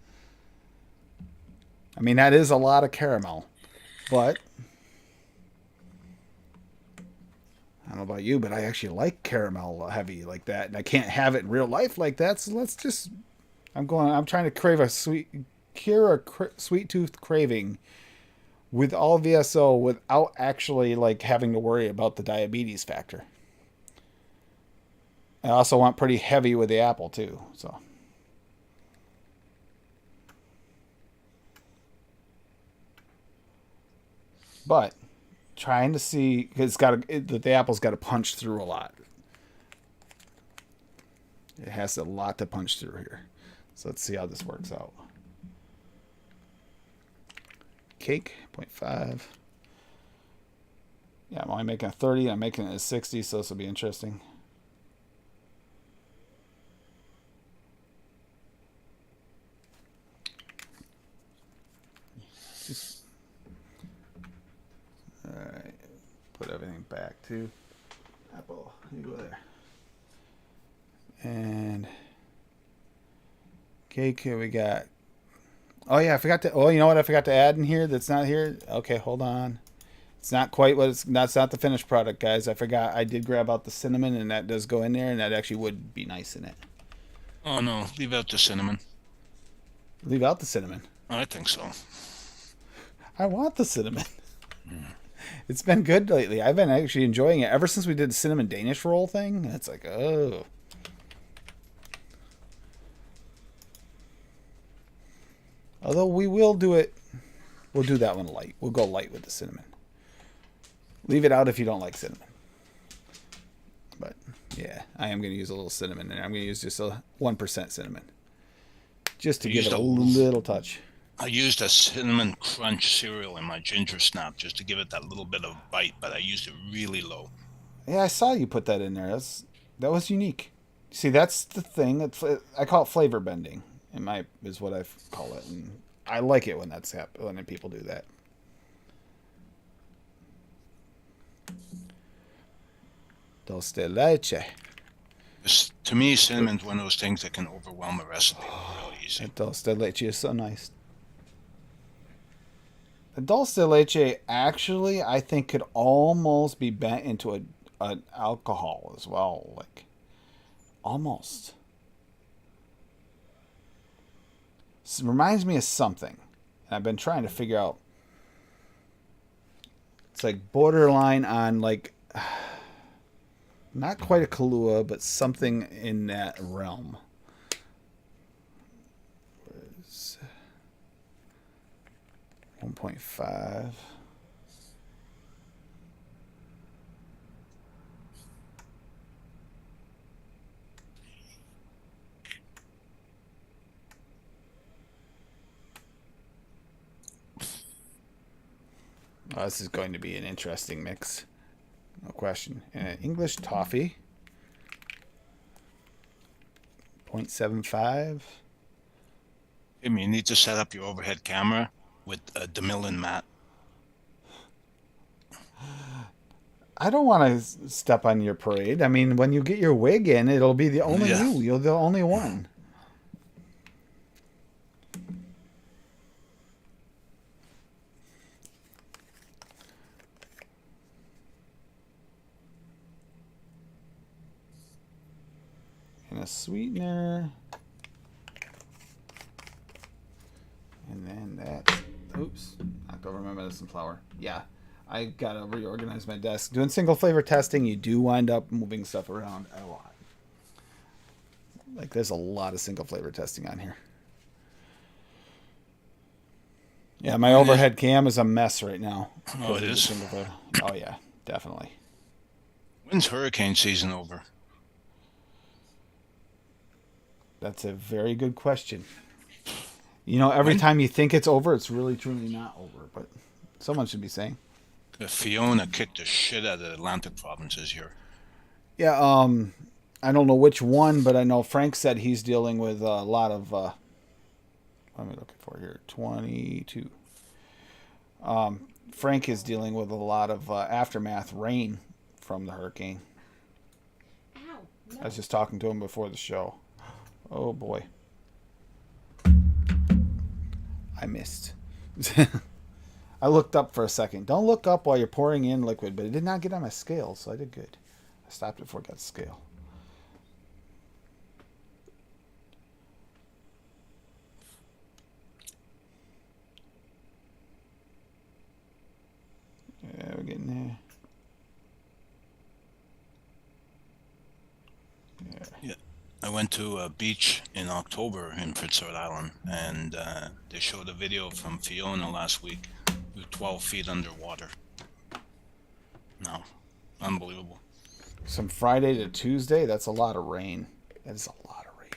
I mean, that is a lot of caramel, but I don't know about you, but I actually like caramel heavy like that, and I can't have it in real life like that. So let's just. I'm trying to cure a sweet tooth craving with all VSO without actually like having to worry about the diabetes factor. I also want pretty heavy with the apple too. So. But trying to see because the apple's got to punch through a lot. It has a lot to punch through here. So let's see how this works out. Cake 0.5. Yeah, I'm only making a 30. I'm making it a 60, so this will be interesting. Alright. Put everything back to apple. You go there. And cake, here we got. Oh yeah, I forgot to. Oh, you know what I forgot to add in here that's not here? Okay, hold on. It's not quite what it's. That's not the finished product, guys. I forgot. I did grab out the cinnamon, and that does go in there, and that actually would be nice in it. Oh no, leave out the cinnamon. Leave out the cinnamon. I think so. I want the cinnamon. It's been good lately. I've been actually enjoying it ever since we did the cinnamon Danish roll thing. It's like, oh. Although we will do it, we'll do that one light. We'll go light with the cinnamon. Leave it out if you don't like cinnamon. But yeah, I am going to use a little cinnamon there. I'm going to use just a 1% cinnamon. Just to give it a little touch. I used a cinnamon crunch cereal in my ginger snap just to give it that little bit of bite, but I used it really low. Yeah, I saw you put that in there. That was unique. See, that's the thing. I call it flavor bending. Is what I call it, and I like it when that's happening. When people do that. Dulce de leche. To me, cinnamon's one of those things that can overwhelm a recipe real easy. That dulce de leche is so nice. The dulce de leche actually, I think, could almost be bent into an alcohol as well, like almost. It reminds me of something. And I've been trying to figure out. It's like borderline on like not quite a Kahlua, but something in that realm. 1.5. Oh, this is going to be an interesting mix. No question. And English toffee. 0.75. Tim, you need to set up your overhead camera with a DeMillan mat. I don't want to step on your parade. I mean, when you get your wig in, it'll be the only Yeah. you. You're the only one. And a sweetener. And then that. Oops. I don't remember medicine flour. Yeah. I gotta reorganize my desk. Doing single flavor testing, you do wind up moving stuff around a lot. Like, there's a lot of single flavor testing on here. Yeah, my overhead cam is a mess right now. Oh, it is? Oh, yeah, definitely. When's hurricane season over? That's a very good question. You know, every time you think it's over, it's really, truly not over. But someone should be saying. Fiona kicked the shit out of the Atlantic provinces here. Yeah, I don't know which one, but I know Frank said he's dealing with a lot of. What am I looking for here? 22. Frank is dealing with a lot of aftermath rain from the hurricane. Ow. No. I was just talking to him before the show. Oh boy. I missed. I looked up for a second. Don't look up while you're pouring in liquid, but it did not get on my scale, so I did good. I stopped it before it got scale. Yeah, we're getting there. Yeah. I went to a beach in October in Prince Edward Island, and they showed a video from Fiona last week. We were 12 feet underwater. No, unbelievable. From Friday to Tuesday, that's a lot of rain. That is a lot of rain.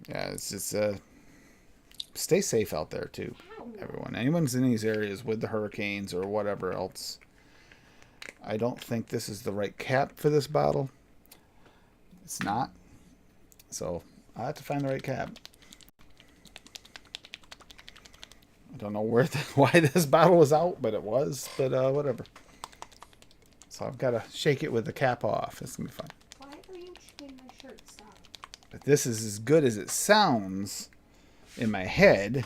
Yeah, it's just stay safe out there too, everyone. Anyone's in these areas with the hurricanes or whatever else. I don't think this is the right cap for this bottle. It's not. So I have to find the right cap. I don't know why this bottle was out, but it was. But whatever. So I've got to shake it with the cap off. It's going to be fun. Why are you shaking my shirt? Stop. But this is as good as it sounds in my head.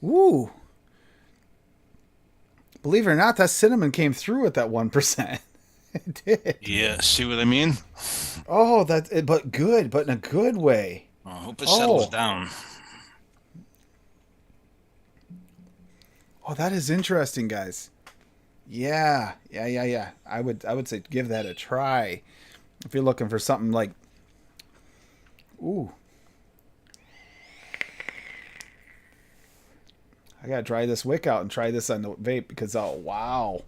Woo! Believe it or not, that cinnamon came through at that 1%. It did. Yeah, see what I mean? Oh, but good, but in a good way. I hope it settles Oh. down. Oh, that is interesting, guys. Yeah. I would say give that a try if you're looking for something like. Ooh. I gotta try this wick out and try this on the vape because oh wow.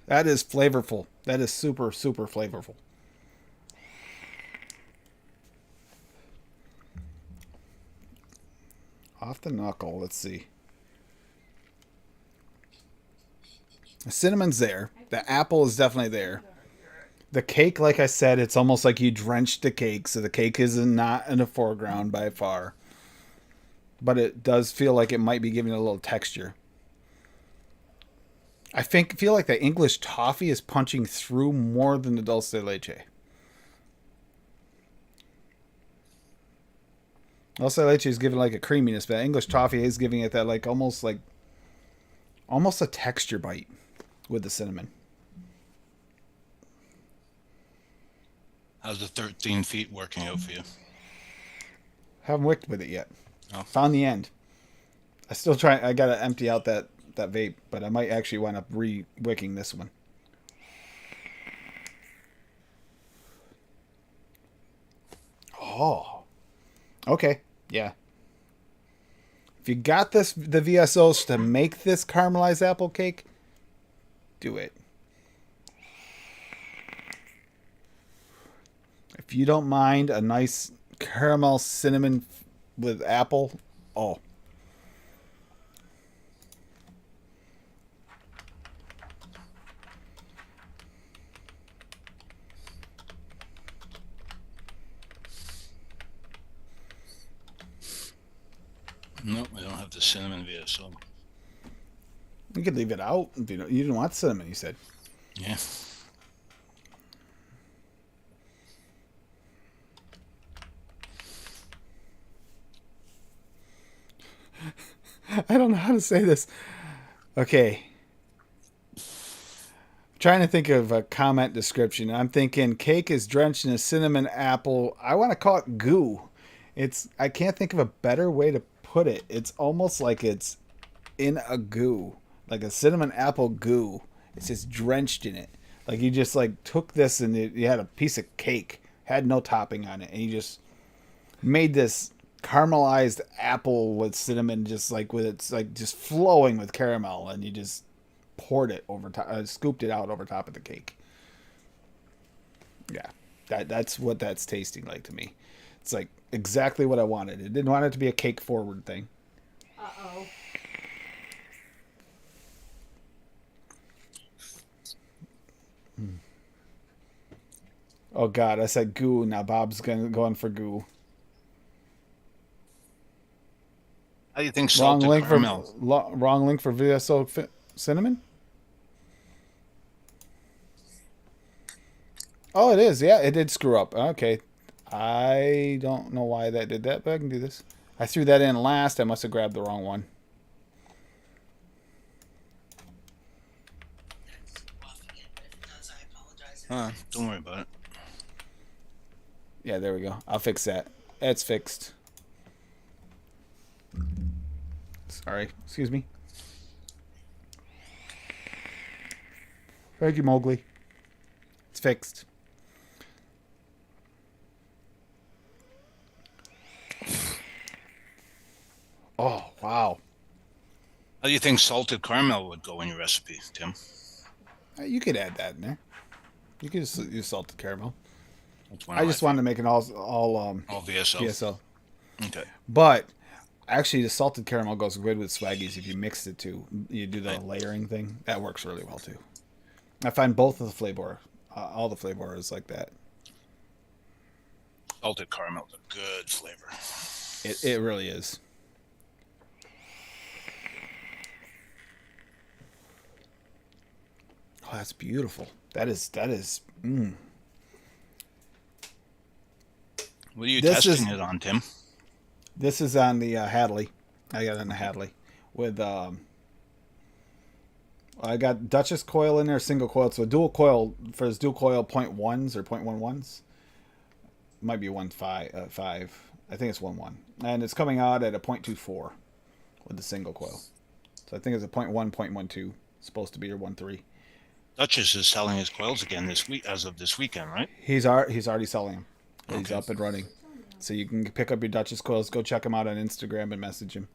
That is flavorful. That is super flavorful. Off the knuckle. Let's see. The cinnamon's there. The apple is definitely there. The cake, like I said, it's almost like you drenched the cake, so the cake is not in the foreground by far. But it does feel like it might be giving it a little texture. I feel like the English toffee is punching through more than the dulce de leche. Dulce de leche is giving like a creaminess, but English toffee is giving it that almost a texture bite with the cinnamon. How's the 13 feet working out for you? Haven't wicked with it yet. Oh. Found the end. I gotta empty out that vape, but I might actually wind up re-wicking this one. Oh. Okay. Yeah. If you got the VSOs to make this caramelized apple cake, do it. If you don't mind a nice caramel cinnamon with apple, oh. No, we don't have the cinnamon VSO. You could leave it out if you didn't want cinnamon. You said. Yeah. I don't know how to say this. Okay. Trying to think of a comment description. I'm thinking cake is drenched in a cinnamon apple. I want to call it goo. I can't think of a better way to put it. It's almost like it's in a goo, like a cinnamon apple goo. It's just drenched in it. Like you just like took this and you had a piece of cake, had no topping on it, and you just made this caramelized apple with cinnamon, just like with it's like just flowing with caramel, and you just poured it over top, scooped it out over top of the cake. Yeah, that's what that's tasting like to me. It's like exactly what I wanted. It didn't want it to be a cake forward thing. Uh-oh. Oh God, I said goo. Now Bob's going for goo. How do you think Wrong salted link caramel? for wrong link for VSO cinnamon. Oh, it is. Yeah, it did screw up. Okay, I don't know why that did that, but I can do this. I threw that in last. I must have grabbed the wrong one. Don't worry about it. Yeah, there we go. I'll fix that. It's fixed. Sorry. Excuse me. Thank you, Mowgli. It's fixed. Oh, wow. How do you think salted caramel would go in your recipe, Tim? You could add that in there. You could just use salted caramel. That's one I of just my wanted to make it all all VSO. VSO. Okay. But actually, the salted caramel goes good with Swaggies if you mix it too. You do the Right. layering thing. That works really well too. I find both of the flavor, all the flavor is like that. Salted caramel's a good flavor. It really is. Oh, that's beautiful. That is. What are you This testing is- it on, Tim? This is on the Hadley. I got it on the Hadley with I got Duchess coil in there, single coil. So a dual coil for his dual coil 0.1s or 0.11s. Might be 1.5. I think it's 1.1. And it's coming out at a 0.24 with the single coil. So I think it's a 0.1, 0.12. Supposed to be your 1.3. Duchess is selling his coils again this week, as of this weekend, right? He's already selling them. He's Okay. up and running. So you can pick up your Duchess coils. Go check him out on Instagram and message him.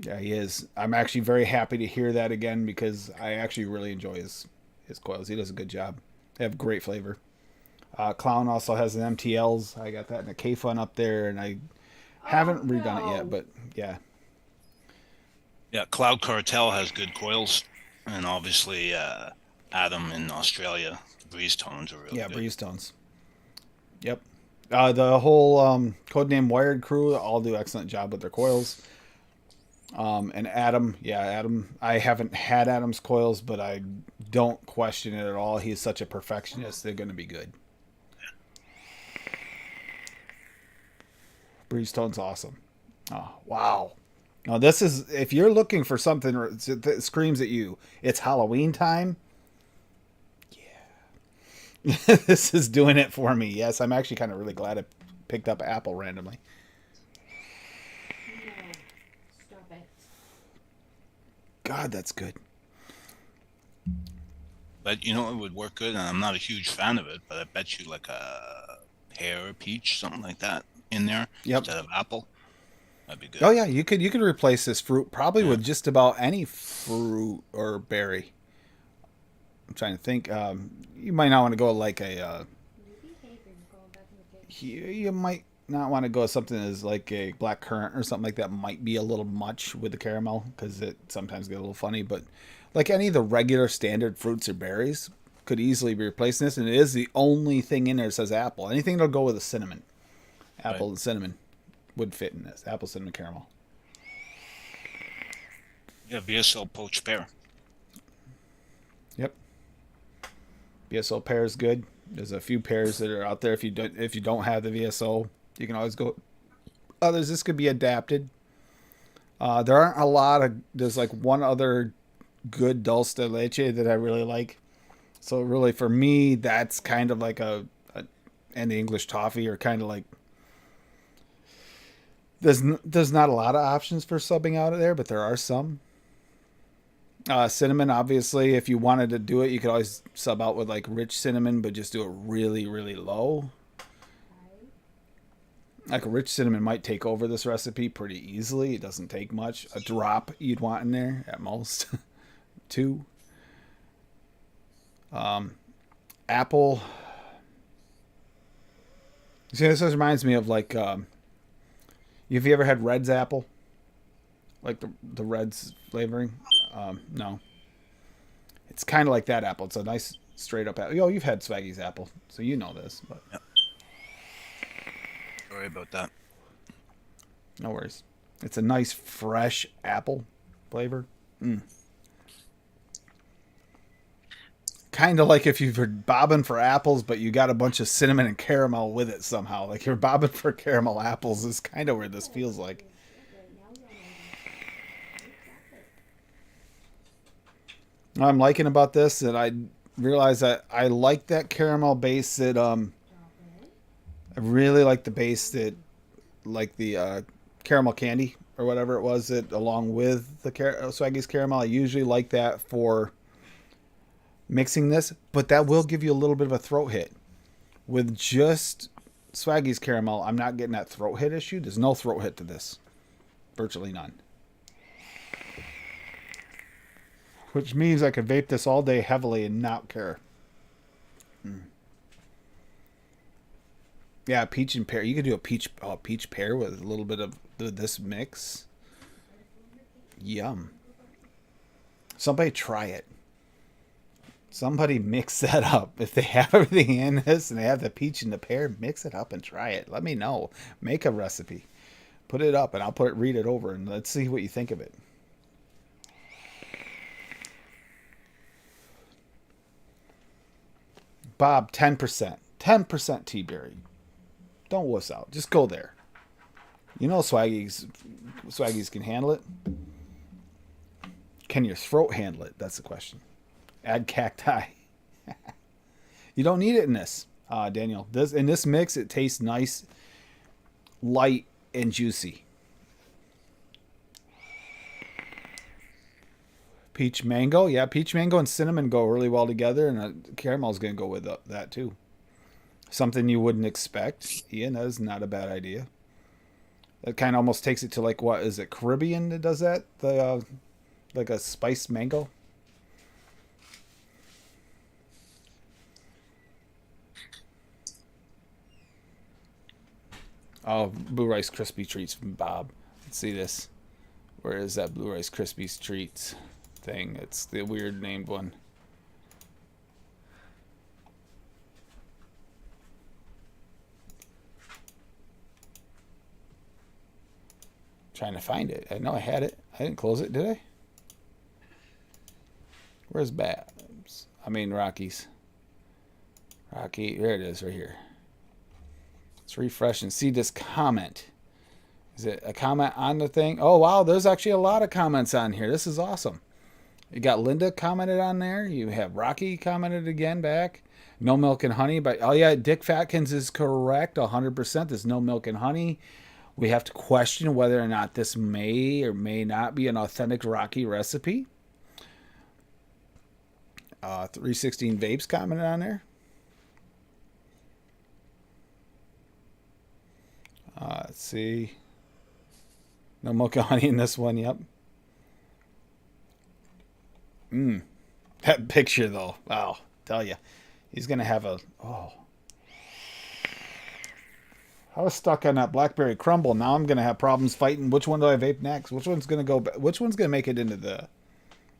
Yeah, he is. I'm actually very happy to hear that again because I actually really enjoy his coils. He does a good job. They have great flavor. Clown also has an MTLs. I got that in a K-Fun up there, and I haven't redone it yet, but yeah. Yeah, Cloud Cartel has good coils, and obviously Adam in Australia, Breeze Tones are really Yeah, good. Breeze Tones. Yep. The whole Codename Wired crew all do excellent job with their coils. And Adam, I haven't had Adam's coils, but I don't question it at all. He's such a perfectionist. They're going to be good. Breeze Tone's awesome. Oh, wow. Now, this is, if you're looking for something that screams at you, it's Halloween time. Yeah. This is doing it for me. Yes, I'm actually kind of really glad I picked up Apple randomly. No. Stop it. God, that's good. But you know it would work good, and I'm not a huge fan of it, but I bet you like a pear or peach, something like that, in there Yep. instead of apple. That'd be good. Oh yeah, you could replace this fruit probably Yeah. with just about any fruit or berry. I'm trying to think. You might not want to go like a. You behavior, you're going back in the cage. You might not want to go something as like a black currant or something like that. Might be a little much with the caramel because it sometimes get a little funny. But like any of the regular standard fruits or berries could easily be replacing this, and it is the only thing in there that says apple. Anything that'll go with a cinnamon, Right. apple and cinnamon would fit in this. Apple, cinnamon, caramel. Yeah, VSO poached pear. Yep. VSO pear is good. There's a few pears that are out there. If you don't have the VSO, you can always go others. This could be adapted. There aren't a lot of. There's like one other good dulce de leche that I really like. So really, for me, that's kind of like and the English toffee are kind of like. There's not a lot of options for subbing out of there, but there are some. Cinnamon, obviously, if you wanted to do it, you could always sub out with like rich cinnamon, but just do it really, really low. Right? Like a rich cinnamon might take over this recipe pretty easily. It doesn't take much. A drop you'd want in there at most. Two. Apple. See, this reminds me of like, have you ever had Red's apple? Like the Red's flavoring? No. It's kind of like that apple. It's a nice straight up apple. Yo, you've had Swaggy's apple, so you know this, but Yep. Sorry about that. no worries. It's a nice fresh apple flavor. Kind of like if you're bobbing for apples, but you got a bunch of cinnamon and caramel with it somehow. Like you're bobbing for caramel apples is kind of where this feels like. Right now, you're on What I'm liking about this, and I realize that I like that caramel base that chocolate. I really like the base that like the caramel candy or whatever it was that along with the Swaggy's caramel. I usually like that for mixing this, but that will give you a little bit of a throat hit. With just Swaggy's caramel, I'm not getting that throat hit issue. There's no throat hit to this. Virtually none. Which means I could vape this all day heavily and not care. Yeah, peach and pear. You could do a peach pear with a little bit of this mix. Yum. Somebody try it. Somebody mix that up. If they have everything in this and they have the peach and the pear, mix it up and try it. Let me know. Make a recipe. Put it up and I'll read it over and let's see what you think of it. Bob, 10%. 10% tea berry. Don't wuss out. Just go there. You know Swaggies can handle it. Can your throat handle it? That's the question. Add cacti. You don't need it in this, Daniel. In this mix, it tastes nice, light, and juicy. Peach mango, yeah, peach mango and cinnamon go really well together, and caramel's gonna go with that too. Something you wouldn't expect, Ian. That is not a bad idea. That kind of almost takes it to like what is it, Caribbean that does that? The like a spiced mango. Oh, Blue Rice Krispie treats from Bob. Let's see this. Where is that Blue Rice Krispies treats thing? It's the weird named one. Trying to find it. I know I had it. I didn't close it, did I? Where's Babs? I mean Rockies. Rocky, there it is, right here. Let's refresh and see this comment. Is it a comment on the thing? Oh wow, there's actually a lot of comments on here. This is awesome. You got Linda commented on there. You have Rocky commented again back. No milk and honey, but oh yeah, Dick Fatkins is correct, 100%. There's no milk and honey. We have to question whether or not this may or may not be an authentic Rocky recipe. 316 Vapes commented on there. Let's see. No mocha honey in this one. Yep. That picture though. Wow. Tell you, he's gonna have a. Oh. I was stuck on that blackberry crumble. Now I'm gonna have problems fighting. Which one do I vape next? Which one's gonna go? Which one's gonna make it into the,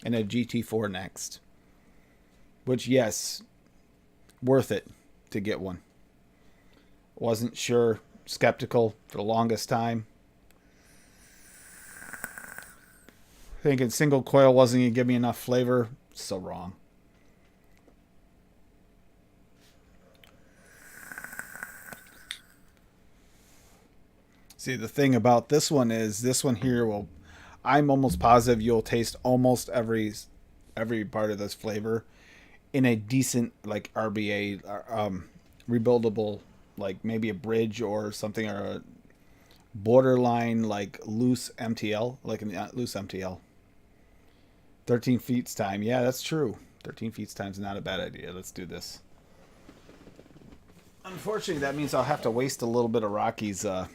in a GT4 next? Which, yes, worth it to get one. Wasn't sure, skeptical for the longest time. Thinking single coil wasn't gonna give me enough flavor. So wrong. See, the thing about this one is this one here will, I'm almost positive you'll taste almost every part of this flavor in a decent like RBA rebuildable, like maybe a bridge or something, or a borderline like loose MTL, like a loose MTL. 13 feet time. Yeah, that's true. 13 feet time is not a bad idea. Let's do this. Unfortunately, that means I'll have to waste a little bit of Rocky's, the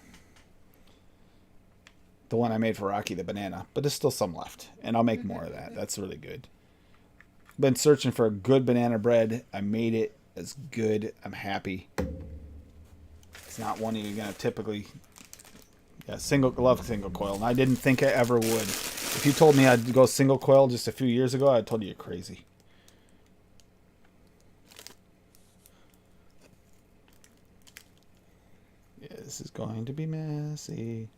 one I made for Rocky, the banana. But there's still some left. And I'll make more of that. That's really good. Been searching for a good banana bread. I made it. It's good. I'm happy. It's not one you're going to typically... Yeah, love single coil. And I didn't think I ever would. If you told me I'd go single coil just a few years ago, I told you you're crazy. Yeah, this is going to be messy.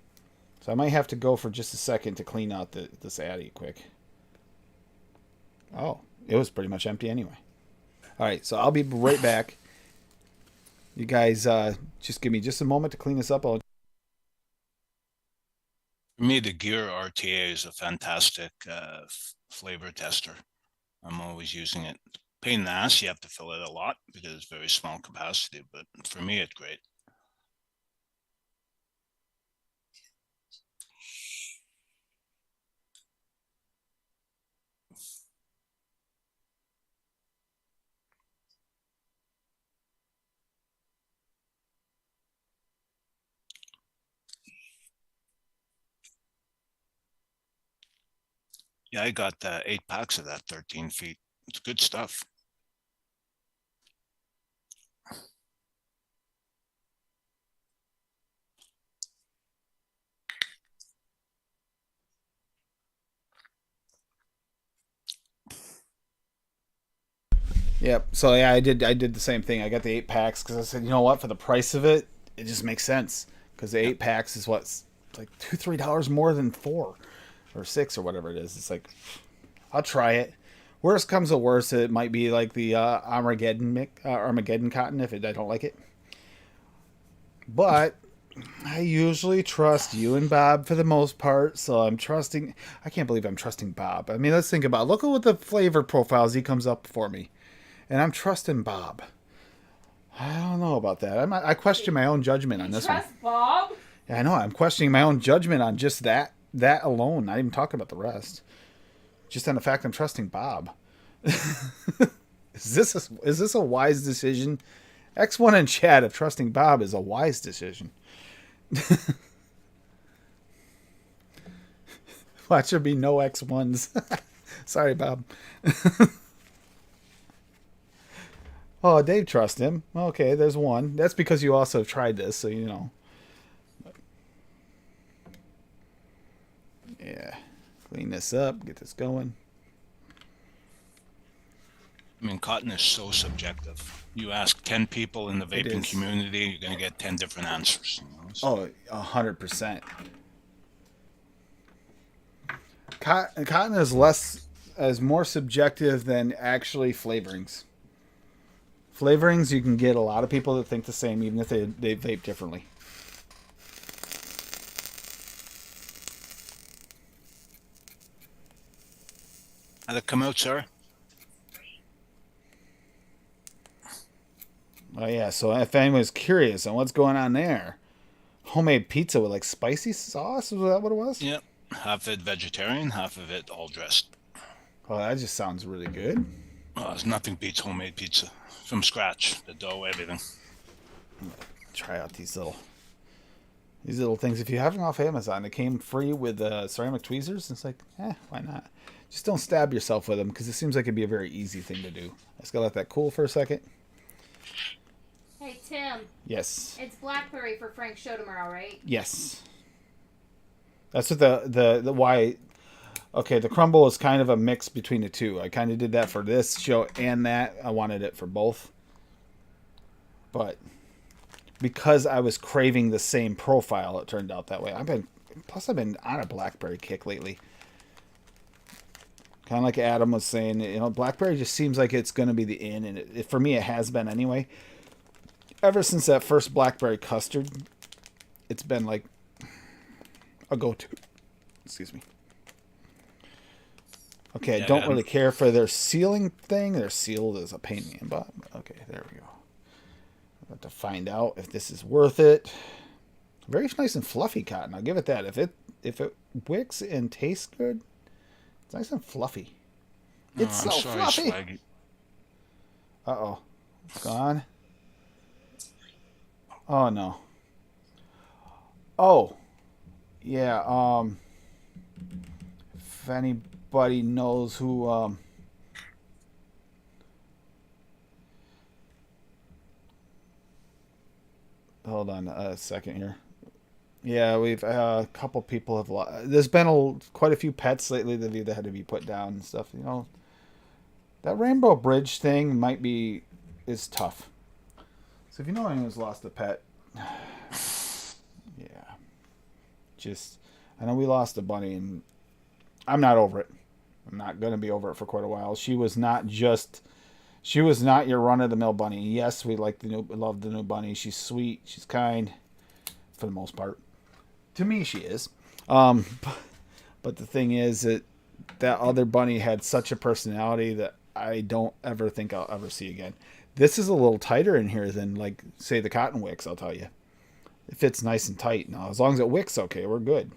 So I might have to go for just a second to clean out this Addy quick. Oh, it was pretty much empty anyway. All right, so I'll be right back. You guys just give me just a moment to clean this up. For me, the Gear RTA is a fantastic flavor tester. I'm always using it. Pain in the ass, you have to fill it a lot because it's very small capacity, but for me, it's great. Yeah, I got 8 packs of that 13 feet. It's good stuff. Yep. So yeah, I did the same thing. I got the 8 packs because I said, you know what, for the price of it, it just makes sense. Because the 8 packs is what's like $2-3 more than 4 or 6 or whatever it is. It's like, I'll try it. Worst comes to worst, it might be like the Armageddon cotton if I don't like it. But I usually trust you and Bob for the most part, so I'm trusting. I can't believe I'm trusting Bob. I mean, let's think about it. Look at what the flavor profiles he comes up for me. And I'm trusting Bob. I don't know about that. I question my own judgment on this one. Trust Bob? Yeah, I know. I'm questioning my own judgment on just that alone. Not even talking about the rest. Just on the fact I'm trusting Bob. Is this a wise decision? X1 and Chad of trusting Bob is a wise decision. Watch there be no X1s. Sorry, Bob. Oh, Dave trusts him. Okay, there's one. That's because you also have tried this, so you know. Yeah. Clean this up. Get this going. I mean, cotton is so subjective. You ask 10 people in the vaping community, you're going to get 10 different answers. You know? So. Oh, 100%. Cotton is more subjective than actually flavorings. Flavorings, you can get a lot of people that think the same, even if they vape differently. How'd it come out, sir? Oh yeah, so if anyone's curious on what's going on there, homemade pizza with like spicy sauce, was that what it was? Yep. Half of it vegetarian, half of it all dressed. Oh, that just sounds really good. Nothing beats homemade pizza. From scratch. The dough, everything. Try out these little... These little things, if you have them off Amazon, they came free with ceramic tweezers. It's like, why not? Just don't stab yourself with them because it seems like it'd be a very easy thing to do. I just gotta let that cool for a second. Hey, Tim. Yes. It's Blackberry for Frank's show tomorrow, right? Yes. That's what the why. Okay, the crumble is kind of a mix between the two. I kind of did that for this show and that. I wanted it for both. But because I was craving the same profile, it turned out that way. I've been on a Blackberry kick lately. Kind of like Adam was saying, Blackberry just seems like it's going to be the in, and for me, it has been anyway. Ever since that first Blackberry custard, it's been like a go-to. Excuse me. Okay, Yeah, I don't really care for their sealing thing. Their seal is a pain in the butt. Okay, there we go. I have to find out if this is worth it. Very nice and fluffy cotton. I'll give it that. If it wicks and tastes good, it's nice and fluffy. It's I'm so sorry, fluffy. Swaggy. Uh-oh. It's gone. Oh, no. Oh. Yeah, if anybody knows who, hold on a second here. Yeah, we've a couple people have there's been quite a few pets lately that either had to be put down and stuff. That Rainbow Bridge thing is tough. So if you know anyone who's lost a pet, yeah, I know we lost a bunny, and I'm not over it. I'm not gonna be over it for quite a while. She was not your run of the mill bunny. Yes, we love the new bunny. She's sweet. She's kind, for the most part. To me, she is. But the thing is that other bunny had such a personality that I don't ever think I'll ever see again. This is a little tighter in here than, like, say, the cotton wicks, I'll tell you. It fits nice and tight. Now, as long as it wicks okay, we're good.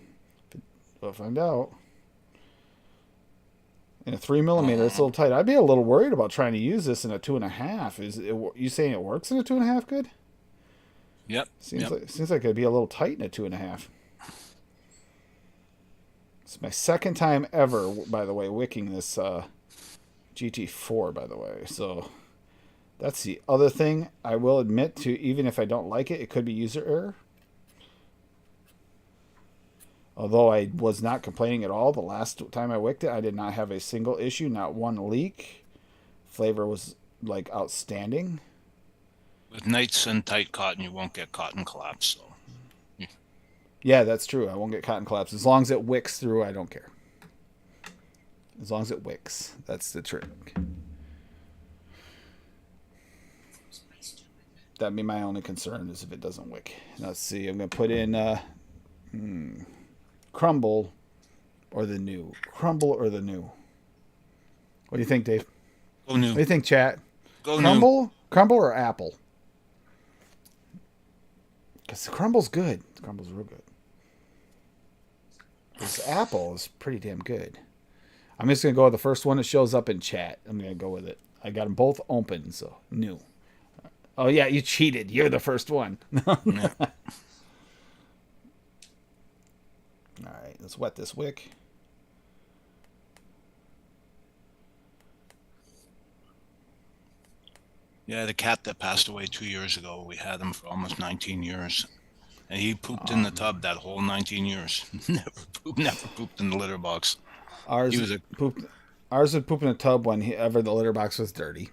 We'll find out. In a 3mm, it's a little tight. I'd be a little worried about trying to use this in a 2.5. You saying it works in a 2.5 good? Yep. Seems like it'd be a little tight in a 2.5. It's my second time ever, by the way, wicking this GT4, by the way. So that's the other thing. I will admit to, even if I don't like it, it could be user error. Although I was not complaining at all the last time I wicked it, I did not have a single issue, not one leak. Flavor was, like, outstanding. With nice and tight cotton, you won't get cotton collapse. So. Yeah, that's true. I won't get cotton collapse. As long as it wicks through, I don't care. As long as it wicks. That's the trick. That'd be my only concern, is if it doesn't wick. Now, let's see. I'm going to put in crumble or the new. Crumble or the new. What do you think, Dave? Go new. What do you think, chat? Go Crumble? New. Crumble or apple? Because the crumble's good. The crumble's real good. This apple is pretty damn good. I'm just going to go with the first one that shows up in chat. I'm going to go with it. I got them both open, so new. Oh, yeah, you cheated. You're the first one. All right, let's wet this wick. Yeah, the cat that passed away 2 years ago, we had him for almost 19 years. And he pooped in the tub that whole 19 years. Never pooped in the litter box. Ours would poop in a tub whenever the litter box was dirty.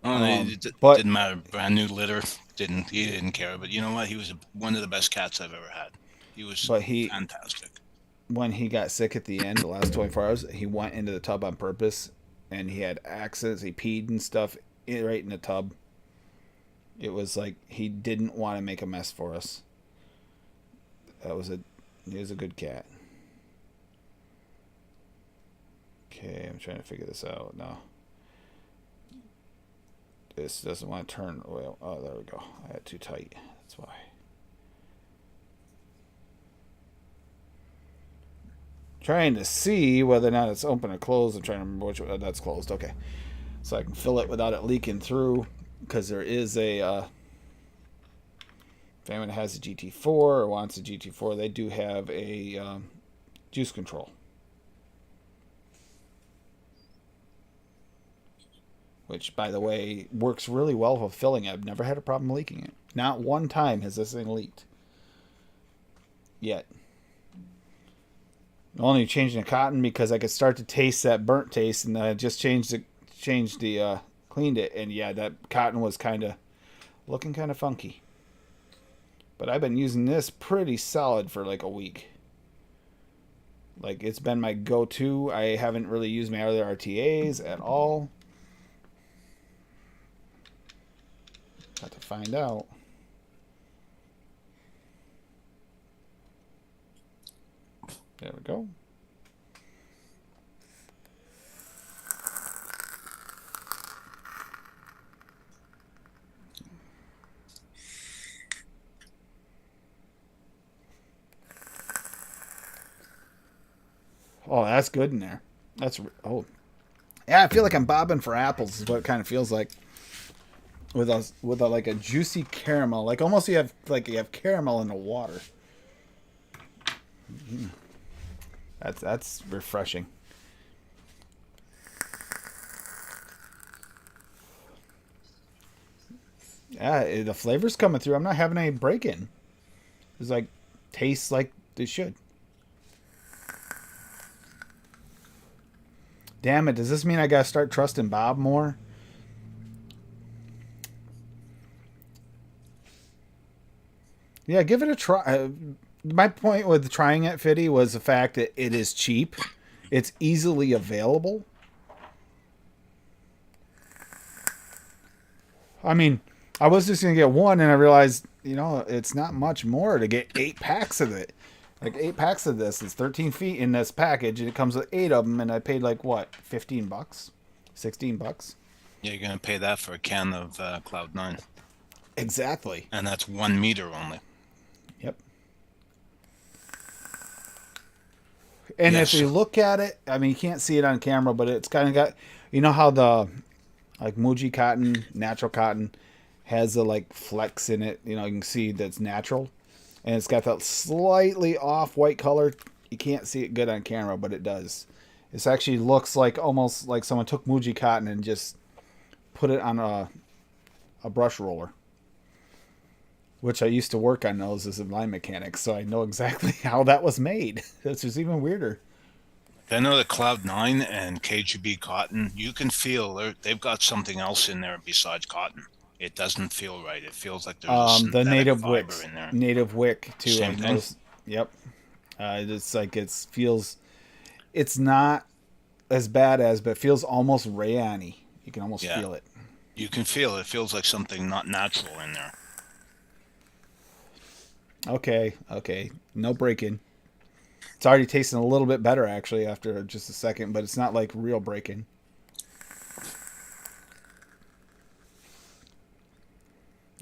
It didn't matter. Brand new litter. He didn't care. But you know what? He was one of the best cats I've ever had. He was fantastic. When he got sick at the end, the last 24 hours, he went into the tub on purpose, and he had accidents. He peed and stuff right in the tub. It was like he didn't want to make a mess for us. He was a good cat. Okay, I'm trying to figure this out now. This doesn't want to turn. Well, oh, there we go. I had it too tight. That's why. Trying to see whether or not it's open or closed. I'm trying to remember which one. That's closed. Okay. So I can fill it without it leaking through, because there is a If anyone has a GT4 or wants a GT4, they do have a juice control. Which, by the way, works really well for filling. I've never had a problem leaking it. Not one time has this thing leaked. Yet. Only changing the cotton because I could start to taste that burnt taste, and I just cleaned it, and yeah, that cotton was kind of looking kind of funky. But I've been using this pretty solid for like a week. Like, it's been my go-to. I haven't really used my other RTAs at all. Got to find out. There we go. Oh, that's good in there. Oh, yeah. I feel like I'm bobbing for apples. Is what it kind of feels like. With like a juicy caramel, like almost you have caramel in the water. That's refreshing. Yeah, the flavor's coming through. I'm not having any break in. It's like tastes like they should. Damn it! Does this mean I gotta start trusting Bob more? Yeah, give it a try. My point with trying it, Fiddy, was the fact that it is cheap. It's easily available. I mean, I was just going to get one, and I realized, it's not much more to get 8 packs of it. Like, 8 packs of this. It's 13 feet in this package, and it comes with 8 of them, and I paid like, what, $15? $16? Yeah, you're going to pay that for a can of Cloud9. Exactly. And that's 1 meter only. Yep. And Yes. if you look at it, I mean, you can't see it on camera, but it's kind of got, how the, like, Muji cotton, natural cotton, has the, like, flecks in it. You can see that's natural. And it's got that slightly off white color. You can't see it good on camera, but it does. This actually looks like almost like someone took Muji cotton and just put it on a brush roller. Which I used to work on those as a line mechanic, so I know exactly how that was made. That's just even weirder. I know that Cloud9 and KGB cotton, you can feel they've got something else in there besides cotton. It doesn't feel right. It feels like there's a The synthetic native fiber wick, in there. native wick too. Same thing? Yep. It's like it's not as bad as, but it feels almost rayon-y. You can almost feel it. You can feel it. It feels like something not natural in there. Okay. No break-in. It's already tasting a little bit better, actually, after just a second, but it's not like real break-in.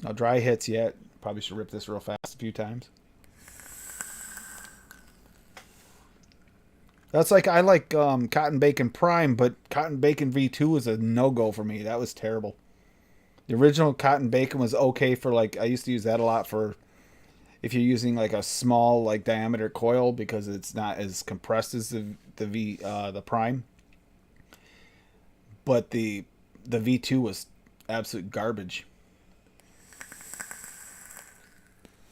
No dry hits yet. Probably should rip this real fast a few times. That's like, I like Cotton Bacon Prime, but Cotton Bacon V2 was a no-go for me. That was terrible. The original Cotton Bacon was okay for, like, I used to use that a lot for if you're using like a small like diameter coil because it's not as compressed as the Prime. But the V2 was absolute garbage.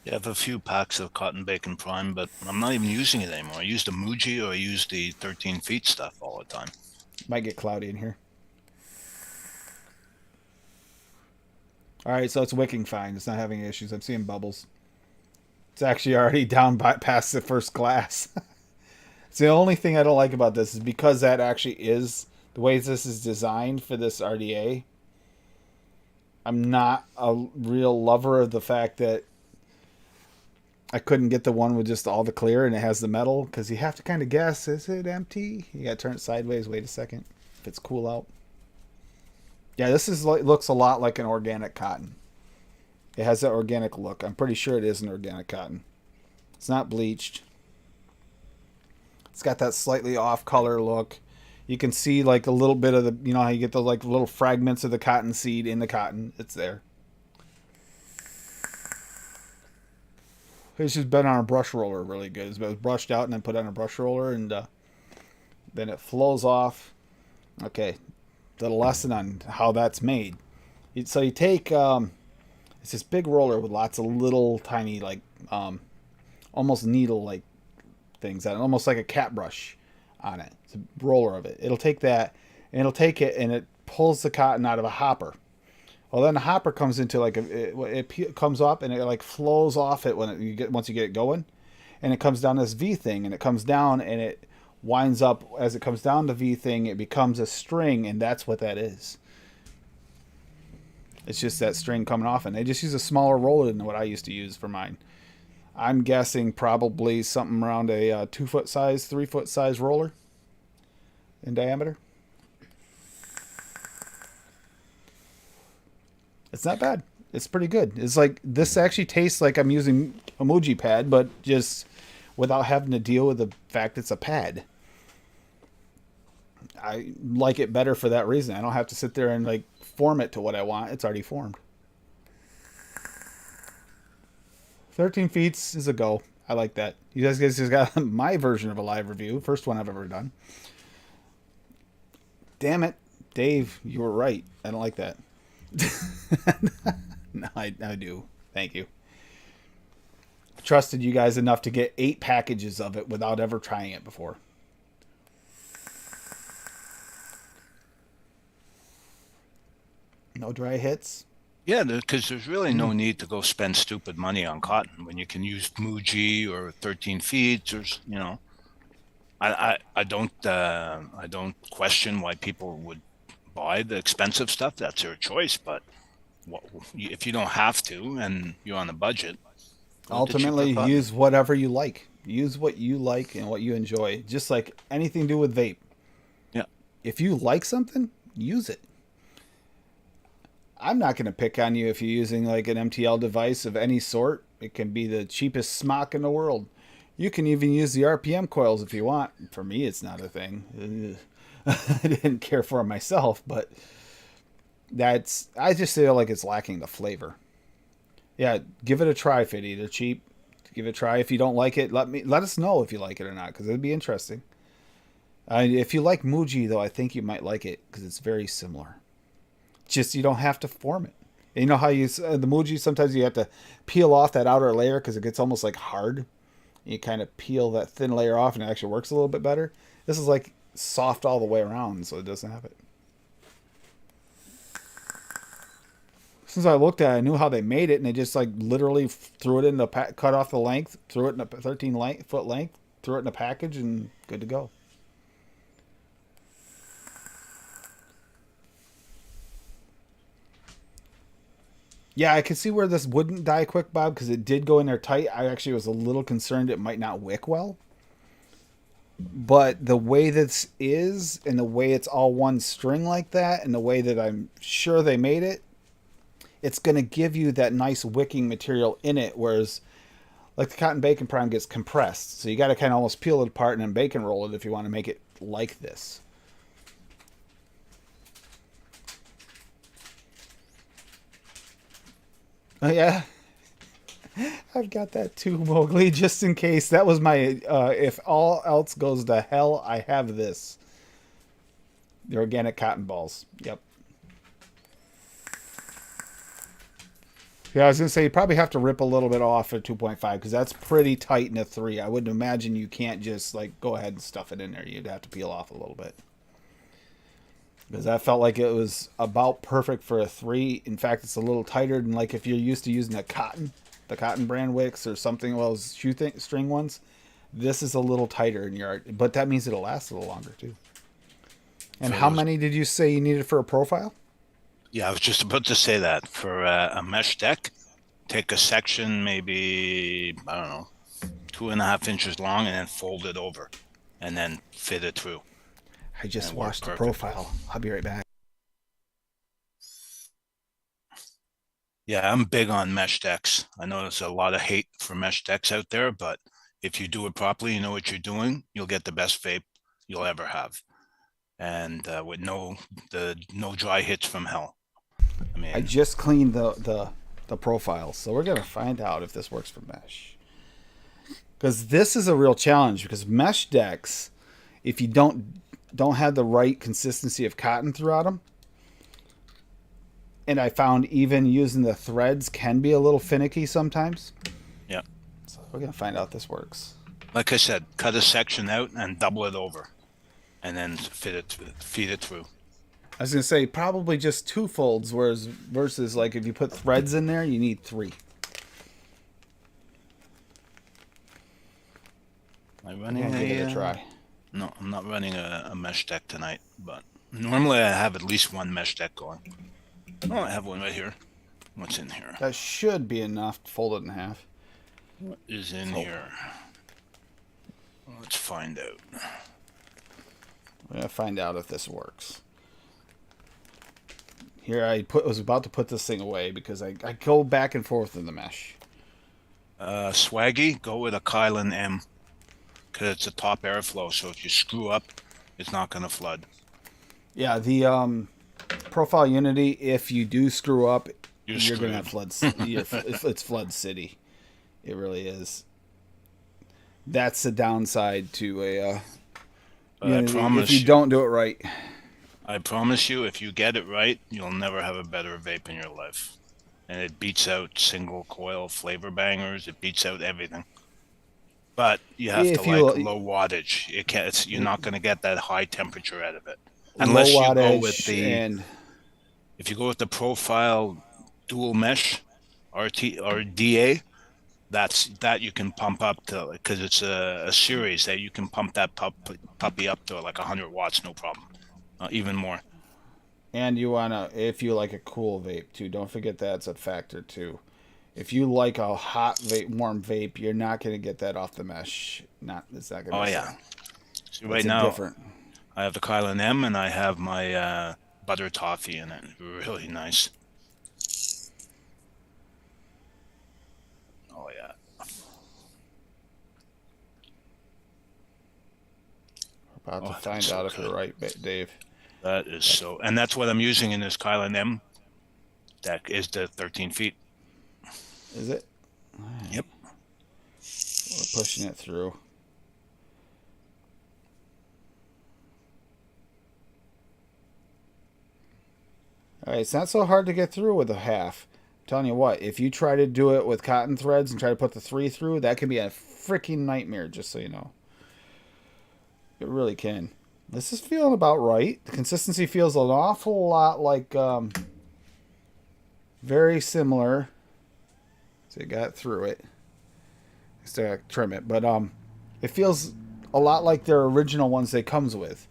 I have a few packs of Cotton Bacon Prime, but I'm not even using it anymore. I use the Muji or I use the 13 feet stuff all the time. Might get cloudy in here. All right, so it's wicking fine. It's not having issues. I'm seeing bubbles. It's actually already down past the first glass. It's the only thing I don't like about this is because that actually is the way this is designed for this RDA. I'm not a real lover of the fact that I couldn't get the one with just all the clear and it has the metal because you have to kind of guess, is it empty? You got to turn it sideways. Wait a second. If it's cool out. Yeah, this looks a lot like an organic cotton. It has that organic look. I'm pretty sure it is an organic cotton. It's not bleached. It's got that slightly off color look. You can see like a little bit of the, how you get the like little fragments of the cotton seed in the cotton. It's there. It's just been on a brush roller really good. It's been brushed out and then put on a brush roller, and then it flows off. Okay, the lesson on how that's made. So you take it's this big roller with lots of little tiny like almost needle like things on it, almost like a cat brush on it. It's a roller of it. It'll take that and it'll take it and it pulls the cotton out of a hopper. Well, then the hopper comes into like it comes up and it like flows off it once you get it going, and it comes down this V thing and it comes down and it winds up as it comes down the V thing. It becomes a string, and that's what that is. It's just that string coming off, and they just use a smaller roller than what I used to use for mine. I'm guessing probably something around a 2-foot size, 3-foot size roller in diameter. It's not bad. It's pretty good. It's like this actually tastes like I'm using a Muji pad, but just without having to deal with the fact it's a pad. I like it better for that reason. I don't have to sit there and like form it to what I want. It's already formed. 13 feet is a go. I like that. You guys just got my version of a live review. First one I've ever done. Damn it. Dave, you were right. I don't like that. No, I do. Thank you. Trusted you guys enough to get 8 packages of it without ever trying it before. No dry hits. Yeah, because there's really no need to go spend stupid money on cotton when you can use Muji or 13 feet, or I don't question why people would buy the expensive stuff. That's their choice, but if you don't have to and you're on a budget, ultimately use whatever you like. Use what you like and what you enjoy. Just like anything to do with vape. Yeah. If you like something, use it. I'm not going to pick on you if you're using like an MTL device of any sort. It can be the cheapest smock in the world. You can even use the RPM coils if you want. For me, it's not a thing. I didn't care for it myself, but I just feel like it's lacking the flavor. Yeah, give it a try, Fiddy. They're cheap. Give it a try. If you don't like it, let us know if you like it or not, because it'd be interesting. If you like Muji, though, I think you might like it because it's very similar. Just you don't have to form it. And you know how the Muji, sometimes you have to peel off that outer layer because it gets almost like hard. You kind of peel that thin layer off and it actually works a little bit better. This is like soft all the way around, so it doesn't have it. Since I looked at it, I knew how they made it, and they just like literally threw it in the cut off the length, threw it in a 13-foot length, threw it in a package, and good to go. Yeah, I could see where this wouldn't die quick, Bob, because it did go in there tight. I actually was a little concerned it might not wick well. But the way this is, and the way it's all one string like that, and the way that I'm sure they made it, it's going to give you that nice wicking material in it, whereas like the cotton bacon prime gets compressed. So you got to kind of almost peel it apart and then bacon roll it if you want to make it like this. Oh, yeah. I've got that too, Mowgli, just in case. That was my, if all else goes to hell, I have this. The organic cotton balls. Yep. Yeah, I was going to say, you probably have to rip a little bit off at 2.5, because that's pretty tight in a 3. I wouldn't imagine you can't just, like, go ahead and stuff it in there. You'd have to peel off a little bit. Because I felt like it was about perfect for a 3. In fact, it's a little tighter than like if you're used to using the cotton brand wicks or something, well, those string ones. This is a little tighter in your art, but that means it'll last a little longer too. And how many did you say you needed for a profile? Yeah, I was just about to say that. For a mesh deck, take a section, maybe, I don't know, 2.5 inches long, and then fold it over and then fit it through. I just watched the profile. I'll be right back. Yeah, I'm big on mesh decks. I know there's a lot of hate for mesh decks out there, but if you do it properly, you know what you're doing, you'll get the best vape you'll ever have. And with no dry hits from hell. I mean, I just cleaned the profile, so we're gonna find out if this works for mesh. Because this is a real challenge. Because mesh decks, if you don't have the right consistency of cotton throughout them, and I found even using the threads can be a little finicky sometimes. Yeah. So we're gonna find out if this works. Like I said, cut a section out and double it over, and then feed it through. I was gonna say probably just 2 folds, whereas versus like if you put threads in there, you need 3. Am I I'm running gonna give it a try. No, I'm not running a mesh deck tonight, but normally I have at least one mesh deck going. Oh, I have one right here. What's in here? That should be enough to fold it in half. What is in here? Let's find out. We're gonna find out if this works. Here was about to put this thing away because I go back and forth in the mesh. Swaggy, go with a Kylan M, because it's a top airflow, so if you screw up, it's not going to flood. Yeah, the Profile Unity, if you do screw up, you're gonna have floods. It's flood city. It really is. That's the downside to a Unity, if you don't do it right. I promise you, if you get it right, you'll never have a better vape in your life. And it beats out single coil flavor bangers. It beats out everything. But you have to like low wattage. You're not going to get that high temperature out of it unless you go with the. If you go with the Profile dual mesh RT or DA, that you can pump up to, because it's a series that you can pump that puppy up to like 100 watts, no problem. Even more. And you wanna, if you like a cool vape too, don't forget that's a factor too. If you like a hot vape, warm vape, you're not gonna get that off the mesh. It's not gonna. Oh yeah. So right now, I have the Kylan M and I have my butter toffee in it. Really nice. Oh yeah. We're about to find out if you're right, Dave. That is so, and that's what I'm using in this Kylan M deck is the 13 feet. Is it? Right. Yep. We're pushing it through. All right, it's not so hard to get through with a half. I'm telling you what, if you try to do it with cotton threads and try to put the 3 through, that can be a freaking nightmare, just so you know. It really can. This is feeling about right. The consistency feels an awful lot like very similar. So you got through it. Still got to trim it, but it feels a lot like their original ones they comes with,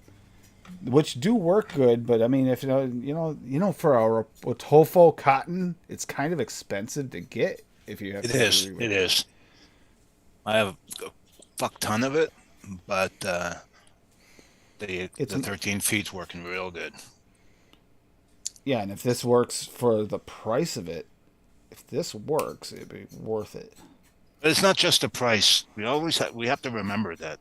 which do work good. But I mean, if you know, for a Tofo cotton, it's kind of expensive to get. If you have it is. I have a fuck ton of it, but. The 13 feet's working real good. Yeah, and if this works for the price of it, if this works, it'd be worth it. But it's not just the price. We have to remember that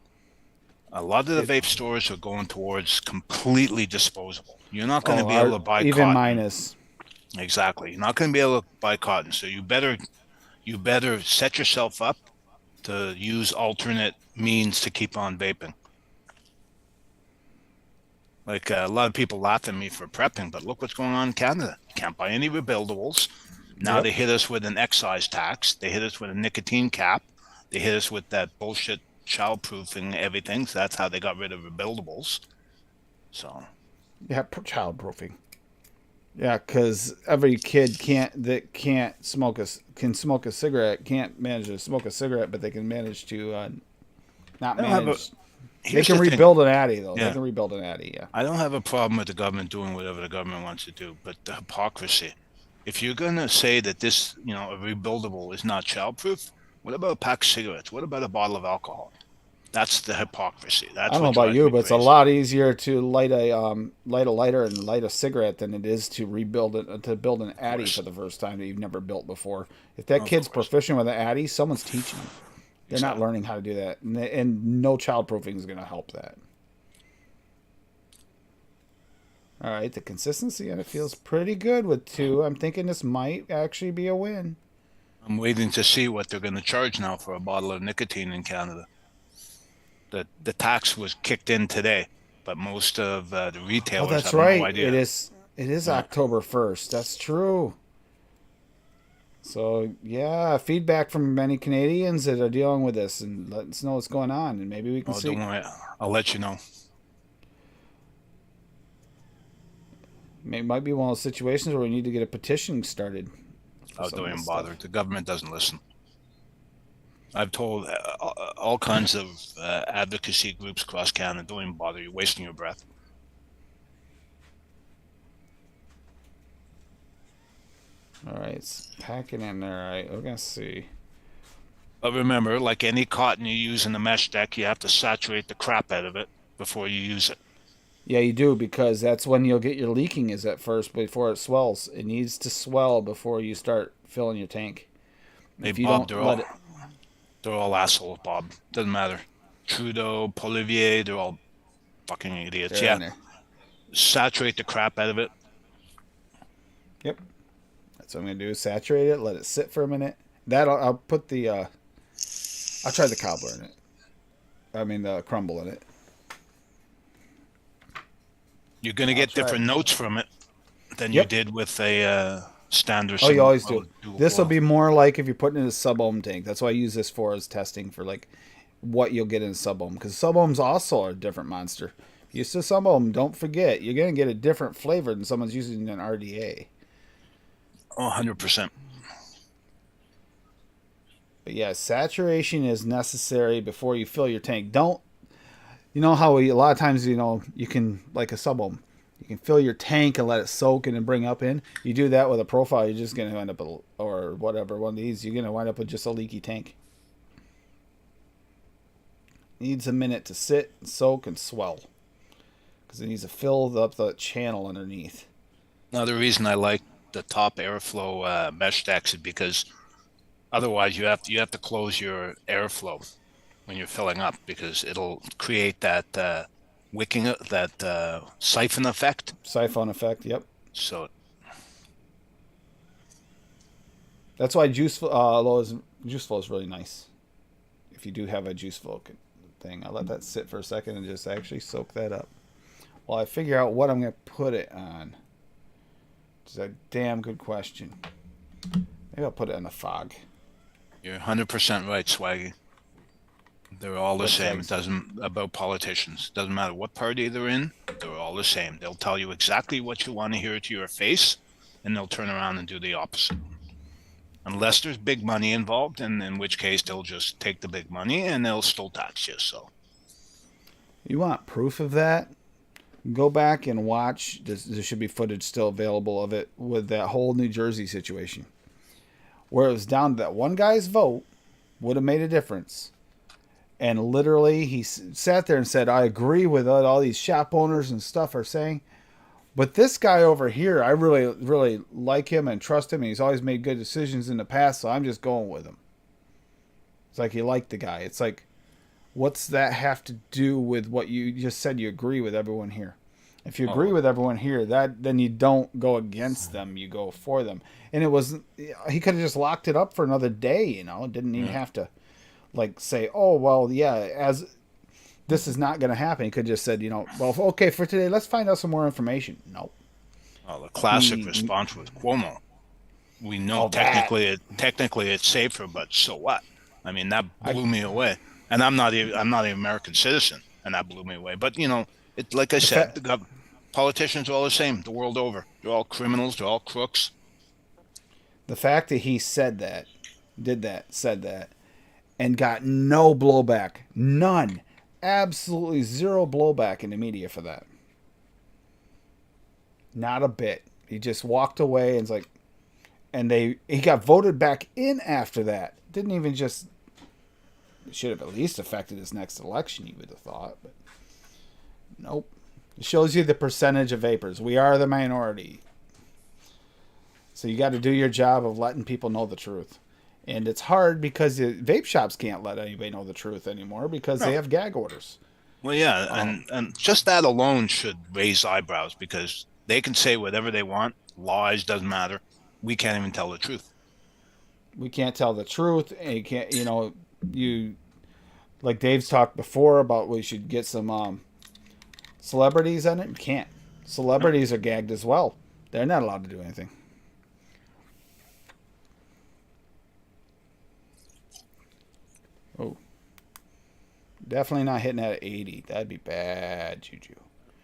a lot of the vape stores are going towards completely disposable. You're not going to be able to buy even cotton. Minus. Exactly. You're not going to be able to buy cotton. So you better set yourself up to use alternate means to keep on vaping. Like a lot of people laugh at me for prepping, but look what's going on in Canada. You can't buy any rebuildables. Now They hit us with an excise tax. They hit us with a nicotine cap. They hit us with that bullshit childproofing everything. So that's how they got rid of rebuildables. So. Yeah, childproofing. Yeah, because every kid can smoke a cigarette, can't manage to smoke a cigarette, but they can manage to not manage. They can rebuild an Addy, though. Yeah. They can rebuild an Addy, yeah. I don't have a problem with the government doing whatever the government wants to do, but the hypocrisy. If you're going to say that this, a rebuildable is not childproof, what about a pack of cigarettes? What about a bottle of alcohol? That's the hypocrisy. That's I don't know about you, but it's a lot easier to light a lighter and light a cigarette than it is to build an Addy for the first time that you've never built before. If that kid's proficient with an Addy, someone's teaching them. They're not learning how to do that, and no childproofing is going to help that. All right, the consistency and it feels pretty good with 2. I'm thinking this might actually be a win. I'm waiting to see what they're going to charge now for a bottle of nicotine in Canada. The tax was kicked in today, but most of the Oh, retailers that's have no right. It idea. is. It is Yeah. October 1st. That's true. So yeah, feedback from many Canadians that are dealing with this, and let us know what's going on, and maybe we can Oh, don't see. worry. I'll let you know. It might be one of those situations where we need to get a petition started for I some don't of even this bother. stuff. The government doesn't listen. I've told all kinds of advocacy groups across Canada, don't even bother. You're wasting your breath. All right, it's packing in there. All right, we're gonna see. But remember, like any cotton you use in the mesh deck, you have to saturate the crap out of it before you use it. Yeah, you do because that's when you'll get your leaking is at first before it swells. It needs to swell before you start filling your tank. Hey, If you Bob, don't let it, they're all assholes, Bob. Doesn't matter. Trudeau, Polivier, they're all fucking idiots. they're in Yeah, there. saturate the crap out of it. Yep, that's what I'm gonna do. Saturate it, let it sit for a minute. That I'll put the I'll try the cobbler in it. I mean the crumble in it. You're gonna I'll get try it. different notes from it than you Yep. did with a standard Oh, you single always well, do. dual This will coil. be more like if you're putting in a sub ohm tank. That's why I use this for as testing for like what you'll get in sub ohm because sub ohms also are a different monster. Use the sub ohm. Don't forget, you're gonna get a different flavor than someone's using an RDA. Oh, 100%. But yeah, saturation is necessary before you fill your tank. Don't you know how a lot of times you can like a sub ohm. You can fill your tank and let it soak and then bring up in. You do that with a profile, you're just gonna end up or whatever one of these. You're gonna wind up with just a leaky tank. Needs a minute to sit and soak and swell because it needs to fill up the channel underneath. Another reason I like the top airflow mesh decks is because otherwise you have to close your airflow when you're filling up because it'll create that wicking that siphon effect. Siphon effect. Yep. So That's why juice flow is really nice. If you do have a juice flow thing, I'll let that sit for a second and just actually soak that up. While I figure out what I'm going to put it on. It's a damn good question. Maybe I'll put it in the fog. you're 100% right, Swaggy. They're all the What same. It segs? doesn't about politicians. It doesn't matter what party they're in. They're all the same. They'll tell you exactly what you want to hear to your face, and they'll turn around and do the opposite. Unless there's big money involved, and in which case they'll just take the big money and they'll still tax you. So You want proof of that? Go back and watch. There should be footage still available of it with that whole New Jersey situation. Where it was down to that one guy's vote would have made a difference. And literally, he sat there and said, I agree with what all these shop owners and stuff are saying. But this guy over here, I really, really like him and trust him. And he's always made good decisions in the past, so I'm just going with him. It's like he liked the guy. It's like, what's that have to do with what you just said you agree with everyone here? If you agree oh, with everyone here, that then you don't go against them, you go for them. And it was he could have just locked it up for another day, didn't even yeah. have to like say, "Oh, well, yeah, as this is not going to happen." He could have just said, "Well, okay, for today, let's find out some more information." No. Well, the classic He response was Cuomo. We know all that. technically it's safer, but so what? I mean, that I blew me away. And I'm not an American citizen, and that blew me away. But it like I the said, fa- politicians are all the same the world over. They're all criminals. They're all crooks. the fact that he said that, did that, said that and got no blowback. None. Absolutely zero blowback in the media for that. Not a bit. He just walked away and was like, and he got voted back in after that. Didn't even just, it should have at least affected his next election, you would have thought, but nope. It shows you the percentage of vapors. We are the minority. So you got to do your job of letting people know the truth. And it's hard because the vape shops can't let anybody know the truth anymore because they No. have gag orders. Well, yeah, Um, and just that alone should raise eyebrows because they can say whatever they want. Lies doesn't matter. We can't even tell the truth. we can't tell the truth, and you can't, you like Dave's talked before about we should get some celebrities in it. You can't. Celebrities are gagged as well. They're not allowed to do anything. Oh, definitely not hitting that at 80. That'd be bad juju.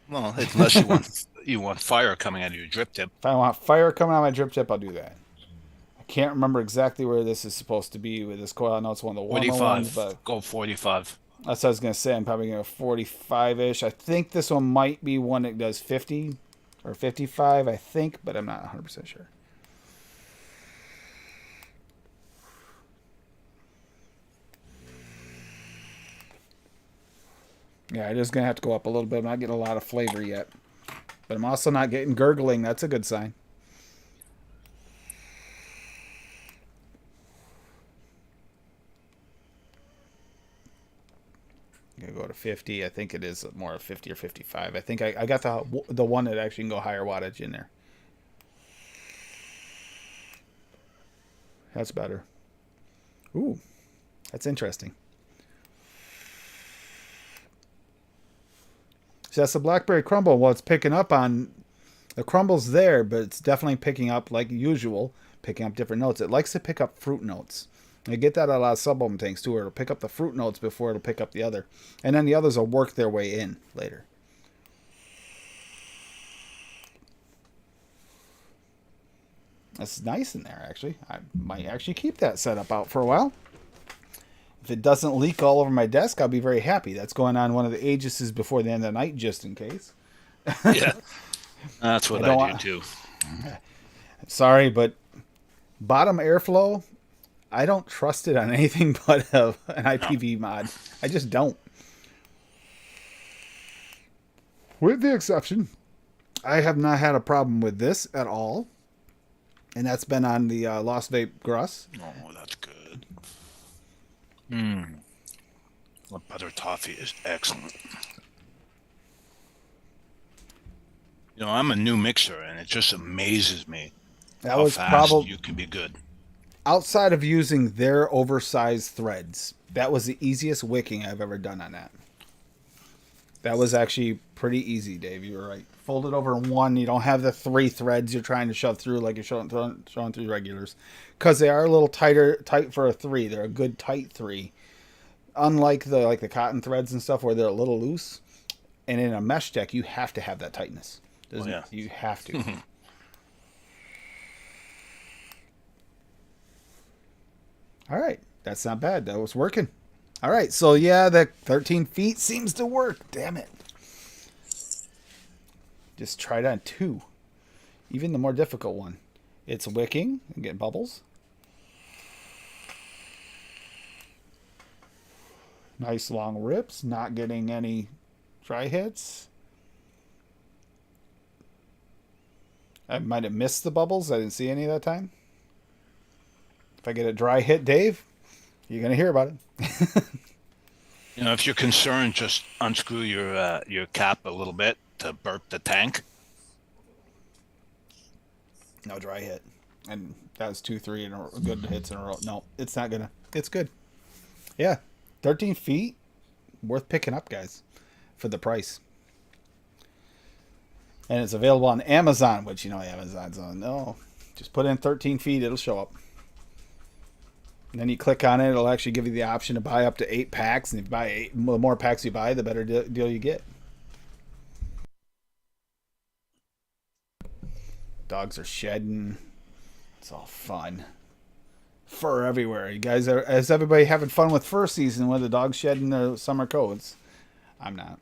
Well, unless you want fire coming out of your drip tip. If I want fire coming out of my drip tip, I'll do that. I can't remember exactly where this is supposed to be with this coil. I know it's one of the warmer 45. ones, but Go 45. that's what I was going to say. I'm probably going to 45-ish. I think this one might be one that does 50 or 55, I think, but I'm not 100% sure. Yeah, it is going to have to go up a little bit. I'm not getting a lot of flavor yet. But I'm also not getting gurgling. That's a good sign. I'm going to go to 50. I think it is more of 50 or 55. I think I got the one that actually can go higher wattage in there. That's better. Ooh, that's interesting. So that's the blackberry crumble. Well, it's picking up on the crumble's there, but it's definitely picking up, like usual, picking up different notes. It likes to pick up fruit notes. I get that at a lot of sub-ohm tanks too, where it'll pick up the fruit notes before it'll pick up the other. And then the others will work their way in later. That's nice in there, actually. I might actually keep that setup out for a while. If it doesn't leak all over my desk, I'll be very happy. That's going on one of the Aegises before the end of the night, just in case. Yeah, that's what I do too. Sorry, but bottom airflow, I don't trust it on anything but an IPV mod. I just don't. With the exception, I have not had a problem with this at all. And that's been on the Lost Vape Gruss. Oh, that's good. The butter toffee is excellent. I'm a new mixer, and it just amazes me how fast you can be good. Outside of using their oversized threads, that was the easiest wicking I've ever done on that. That was actually pretty easy, Dave. You were right. Fold it over in one. You don't have the 3 threads you're trying to shove through like you're showing through regulars. Because they are a little tight for a 3. They're a good tight 3. Unlike the cotton threads and stuff where they're a little loose. And in a mesh deck, you have to have that tightness. Yeah. You have to. All right. That's not bad. That was working. All right. So, yeah, that 13 feet seems to work. Damn it. Just try it on 2. Even the more difficult one. It's wicking and getting bubbles. Nice long rips. Not getting any dry hits. I might have missed the bubbles. I didn't see any that time. If I get a dry hit, Dave, you're going to hear about it. If you're concerned, just unscrew your cap a little bit to burp the tank. No dry hit. And that was 2-3 in a good hits in a row. No, it's not gonna. It's good. Yeah, 13 feet, worth picking up, guys, for the price. And it's available on Amazon, which Amazon's on. No, just put in 13 feet, it'll show up. And then you click on it, it'll actually give you the option to buy up to 8 packs. And if you buy 8, the more packs you buy, the better deal you get. Dogs are shedding. It's all fun. Fur everywhere. You guys is everybody having fun with fur season with the dogs shedding their summer coats? I'm not.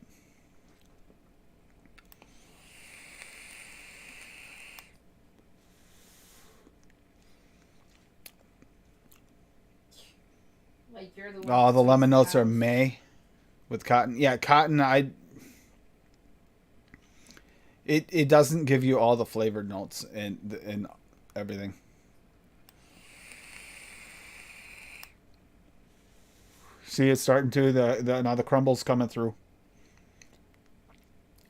Like you're the one. Oh, the lemon notes are house. May with cotton. Yeah, cotton. It doesn't give you all the flavored notes and everything. See, it's starting to now the crumble's coming through.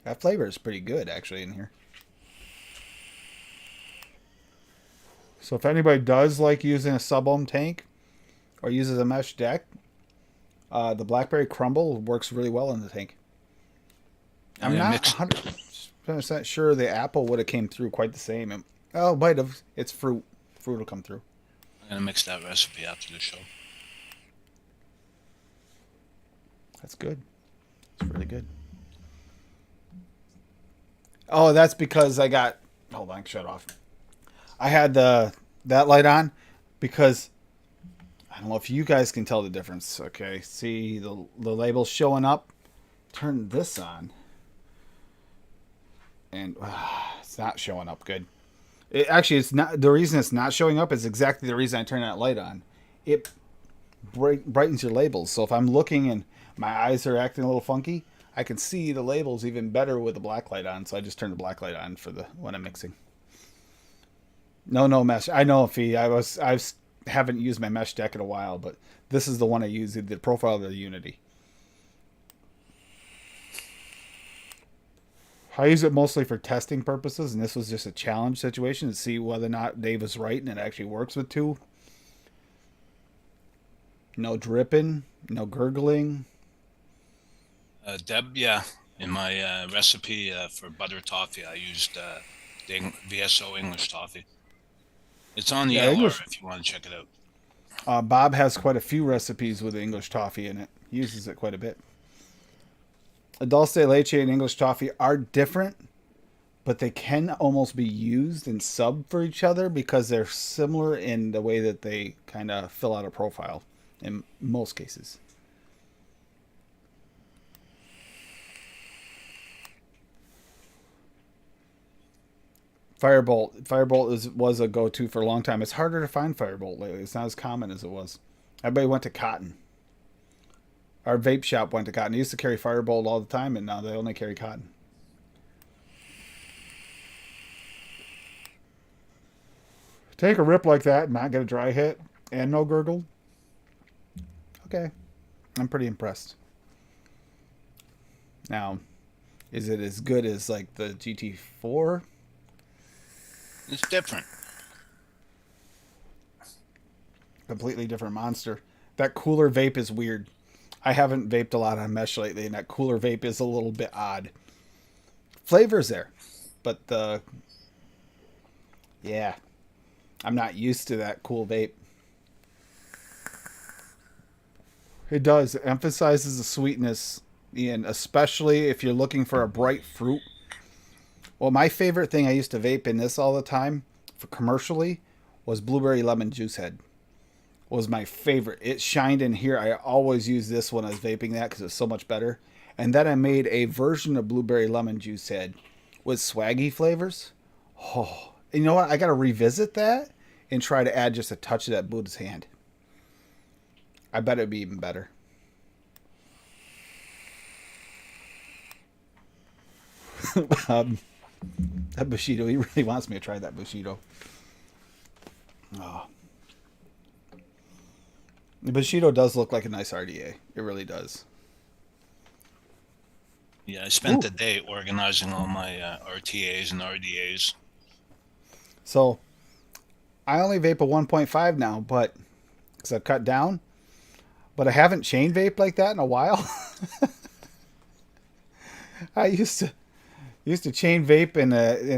That flavor is pretty good actually in here. So if anybody does like using a sub-ohm tank or uses a mesh deck, the Blackberry Crumble works really well in the tank. I'm gonna not mix. 100% sure the apple would have came through quite the same. Oh, might have. It's fruit. Fruit will come through. I'm gonna mix that recipe after the show. That's good. It's really good. Oh, that's because I got. Hold on, shut off. I had that light on because I don't know if you guys can tell the difference. Okay, see the label showing up. Turn this on, and it's not showing up good. Actually, it's not. The reason it's not showing up is exactly the reason I turn that light on. It brightens your labels. So if I'm looking and my eyes are acting a little funky, I can see the labels even better with the black light on. So I just turn the black light on for the when I'm mixing. No mesh. I know, Fee. I haven't used my mesh deck in a while, but this is the one I use. The profile of the Unity. I use it mostly for testing purposes, and this was just a challenge situation to see whether or not Dave was right and it actually works with two. No dripping, no gurgling. Deb, yeah, in my recipe for butter toffee, I used the VSO English toffee. It's on the Yeah, LR English. if you want to check it out. Bob has quite a few recipes with English toffee in it. He uses it quite a bit. Dulce de leche and English toffee are different, but they can almost be used and sub for each other because they're similar in the way that they kind of fill out a profile in most cases. Firebolt was a go-to for a long time. It's harder to find Firebolt lately. It's not as common as it was. Everybody went to Cotton. Our vape shop went to Cotton. They used to carry Firebolt all the time, and now they only carry Cotton. Take a rip like that and not get a dry hit and no gurgle. Okay. I'm pretty impressed. Now, is it as good as like the GT4? It's different. Completely different monster. That cooler vape is weird. I haven't vaped a lot on mesh lately, and that cooler vape is a little bit odd. Flavor's there, but yeah, I'm not used to that cool vape. It does. It emphasizes the sweetness, and especially if you're looking for a bright fruit. Well, my favorite thing I used to vape in this all the time for commercially was blueberry lemon juice head. Was my favorite. It shined in here. I always use this when I was vaping that because it's so much better. And then I made a version of blueberry lemon juice head with swaggy flavors. Oh, and you know what? I got to revisit that and try to add just a touch of that Buddha's hand. I bet it'd be even better. That Bushido, he really wants me to try that Bushido. Oh. The Bushido does look like a nice RDA. It really does. Yeah, I spent the day organizing all my RTAs and RDAs. So, I only vape a 1.5 now, but because I've cut down. But I haven't chain vaped like that in a while. I used to chain vape in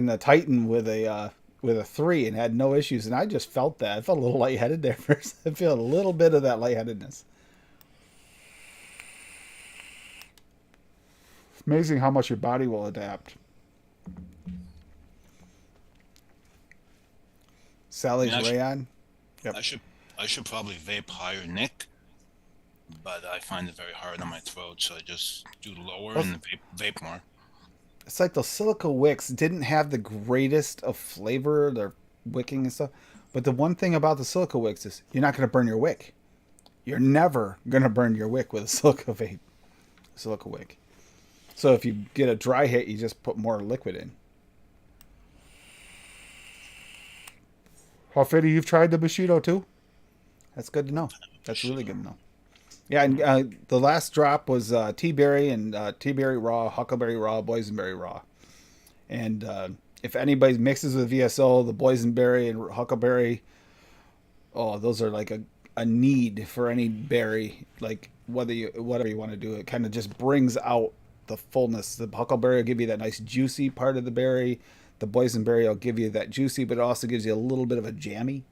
a Titan with a 3 and had no issues, and I just felt that. I felt a little lightheaded there first. I feel a little bit of that lightheadedness. It's amazing how much your body will adapt. Sally's Yeah, Rayon. Yep. I should probably vape higher Nick, but I find it very hard on my throat, so I just do lower and vape more. It's like those silica wicks didn't have the greatest of flavor, their wicking and stuff. But the one thing about the silica wicks is you're not going to burn your wick. You're never going to burn your wick with a silica wick. So if you get a dry hit, you just put more liquid in. Fitty, you've tried the Bushido too? That's good to know. That's really good to know. Yeah, and the last drop was Tea Berry and Tea Berry Raw, Huckleberry Raw, Boysenberry Raw. And if anybody mixes with VSO, the boysenberry and huckleberry, oh, those are like a need for any berry. Like whatever you want to do, it kind of just brings out the fullness. The huckleberry will give you that nice juicy part of the berry. The boysenberry will give you that juicy, but it also gives you a little bit of a jammy.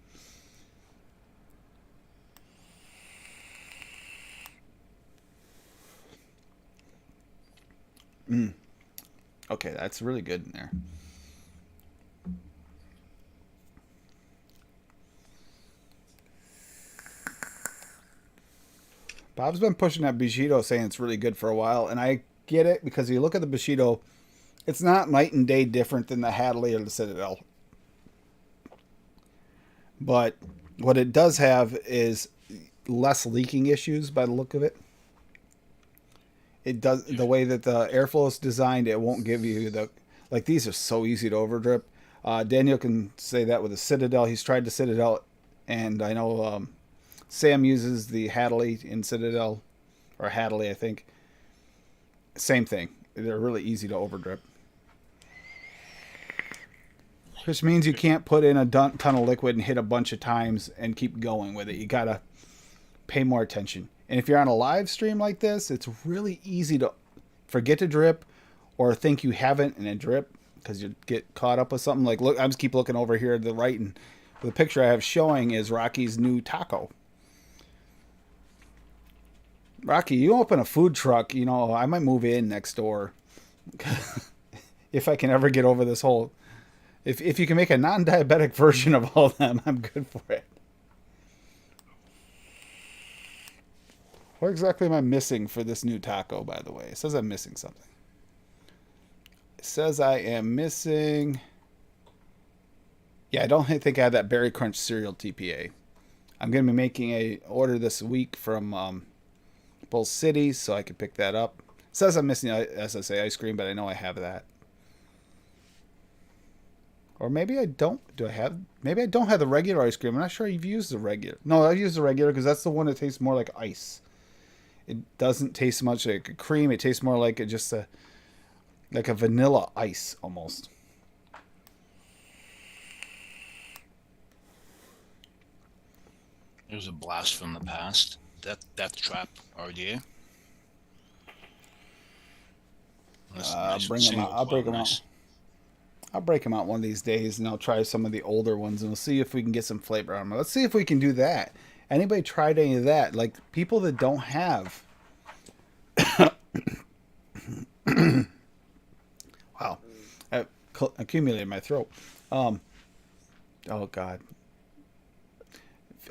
Okay, that's really good in there. Bob's been pushing that Bushido, saying it's really good for a while, and I get it because you look at the Bushido, it's not night and day different than the Hadley or the Citadel. But what it does have is less leaking issues by the look of it. It does the way that the airflow is designed. It won't give you the like these are so easy to overdrip. Daniel can say that with the Citadel. He's tried the Citadel, and I know Sam uses the Hadley in Citadel, or Hadley, I think. Same thing. They're really easy to overdrip. Which means you can't put in a ton of liquid and hit a bunch of times and keep going with it. You gotta pay more attention. And if you're on a live stream like this, it's really easy to forget to drip or think you haven't and then drip because you get caught up with something. Like, look, I just keep looking over here to the right, and the picture I have showing is Rocky's new taco. Rocky, you open a food truck, you know, I might move in next door if I can ever get over this whole. If you can make a non-diabetic version of all of them, I'm good for it. What exactly am I missing for this new taco, by the way? It says I'm missing something. It says I am missing... Yeah, I don't think I have that Berry Crunch cereal TPA. I'm going to be making a order this week from Bull City, so I can pick that up. It says I'm missing SSA ice cream, but I know I have that. Or maybe I don't. Maybe I don't have the regular ice cream. I'm not sure you've used the regular. No, I've used the regular because that's the one that tastes more like ice. It doesn't taste much like a cream. It tastes more like like a vanilla ice almost. There's a blast from the past. Death Trap RDA. Bring them out. I'll break them out. I'll break them out one of these days, and I'll try some of the older ones, and we'll see if we can get some flavor on them. Let's see if we can do that. Anybody tried any of that? Like, people that don't have... Wow. I accumulated my throat. Oh, God.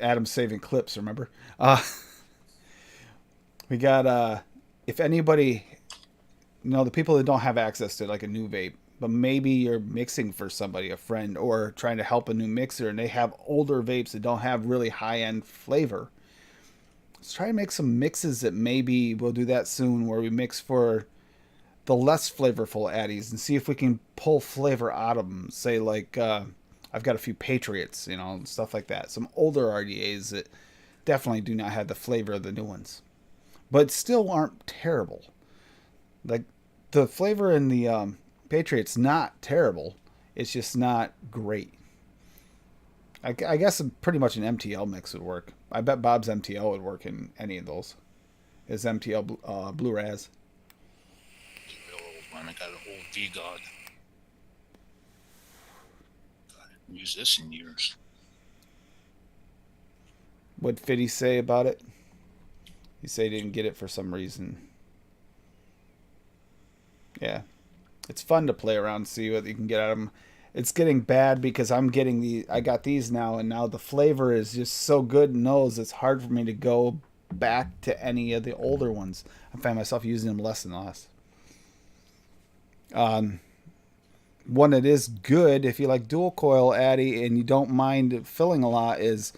Adam's saving clips, remember? We got, if anybody... the people that don't have access to, like, a new vape, but maybe you're mixing for somebody, a friend, or trying to help a new mixer, and they have older vapes that don't have really high-end flavor. Let's try to make some mixes that maybe we'll do that soon, where we mix for the less flavorful addies and see if we can pull flavor out of them. Say, like, I've got a few Patriots, stuff like that. Some older RDAs that definitely do not have the flavor of the new ones, but still aren't terrible. Like, the flavor in the... Patriot's not terrible. It's just not great. I guess pretty much an MTL mix would work. I bet Bob's MTL would work in any of those. His MTL Blue Raz. The real old one. I got an old V-God. I haven't used this in years. What'd Fitty say about it? He said he didn't get it for some reason. Yeah. It's fun to play around and see what you can get out of them. It's getting bad because I got these now, and now the flavor is just so good in those, it's hard for me to go back to any of the older ones. I find myself using them less and less. One that is good, if you like dual coil Addy and you don't mind filling a lot, is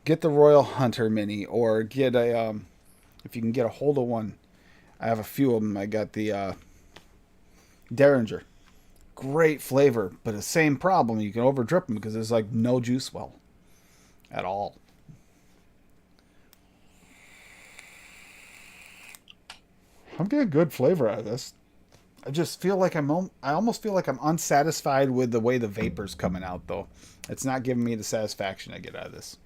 get the Royal Hunter Mini, or get a, if you can get a hold of one. I have a few of them. I got the Derringer. Great flavor, but the same problem. You can over drip them because there's like no juice well at all. I'm getting good flavor out of this. I just feel like I almost feel like I'm unsatisfied with the way the vapor's coming out, though. It's not giving me the satisfaction I get out of this.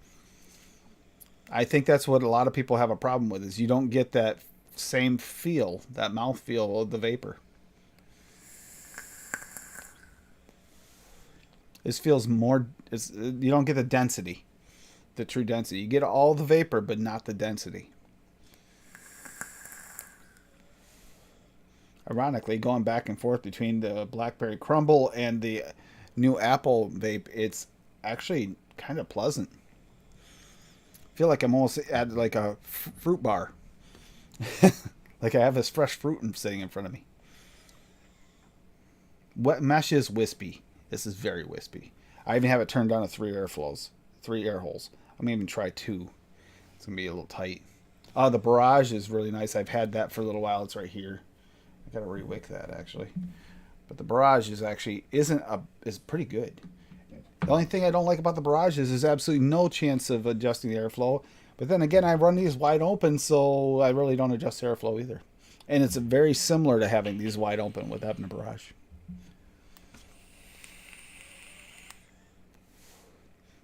I think that's what a lot of people have a problem with, is you don't get that same feel, that mouth feel of the vapor. This feels more. You don't get the density, the true density. You get all the vapor, but not the density. Ironically, going back and forth between the BlackBerry Crumble and the new Apple vape, it's actually kind of pleasant. I feel like I'm almost at like a fruit bar. Like I have this fresh fruit sitting in front of me. Wet mesh is wispy. This is very wispy. I even have it turned down to 3 air holes. I'm gonna even try 2. It's gonna be a little tight. The Barrage is really nice. I've had that for a little while. It's right here. I gotta re-wick that actually. But the Barrage is pretty good. The only thing I don't like about the Barrage is there's absolutely no chance of adjusting the airflow. But then again, I run these wide open, so I really don't adjust airflow either. And it's very similar to having these wide open with having a Barrage.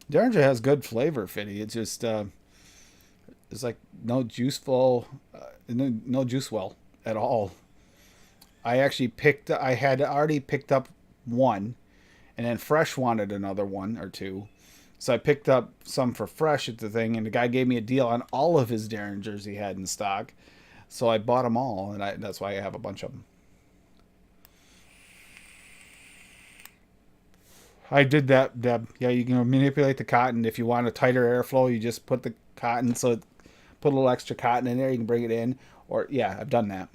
Derringer has good flavor, Fitty. It's just it's like no juice flow, no juice well at all. I had already picked up one, and then Fresh wanted another one or two. So I picked up some for Fresh at the thing, and the guy gave me a deal on all of his Derringers he had in stock. So I bought them all, and that's why I have a bunch of them. I did that, Deb. Yeah, you can manipulate the cotton. If you want a tighter airflow, you just put the cotton, put a little extra cotton in there. You can bring it in. Or, yeah, I've done that.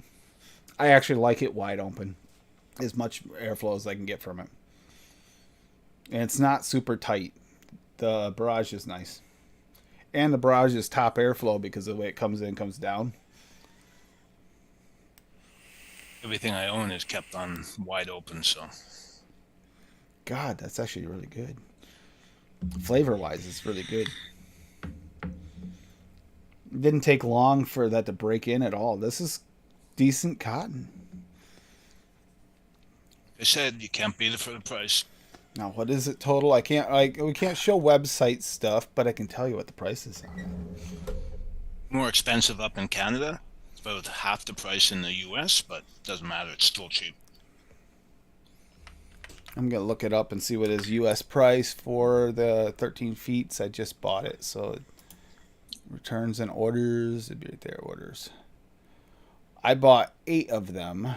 I actually like it wide open. As much airflow as I can get from it. And it's not super tight. The Barrage is nice. And the Barrage is top airflow because of the way it comes in, comes down. Everything I own is kept on wide open, so. God, that's actually really good. Flavor-wise, it's really good. It didn't take long for that to break in at all. This is decent cotton. I said you can't beat it for the price. Now, what is it total? We can't show website stuff, but I can tell you what the price is on it. More expensive up in Canada. It's about half the price in the US, but doesn't matter. It's still cheap. I'm going to look it up and see what is US price for the 13 feet. I just bought it, so returns and orders. It'd be right there, orders. I bought 8 of them.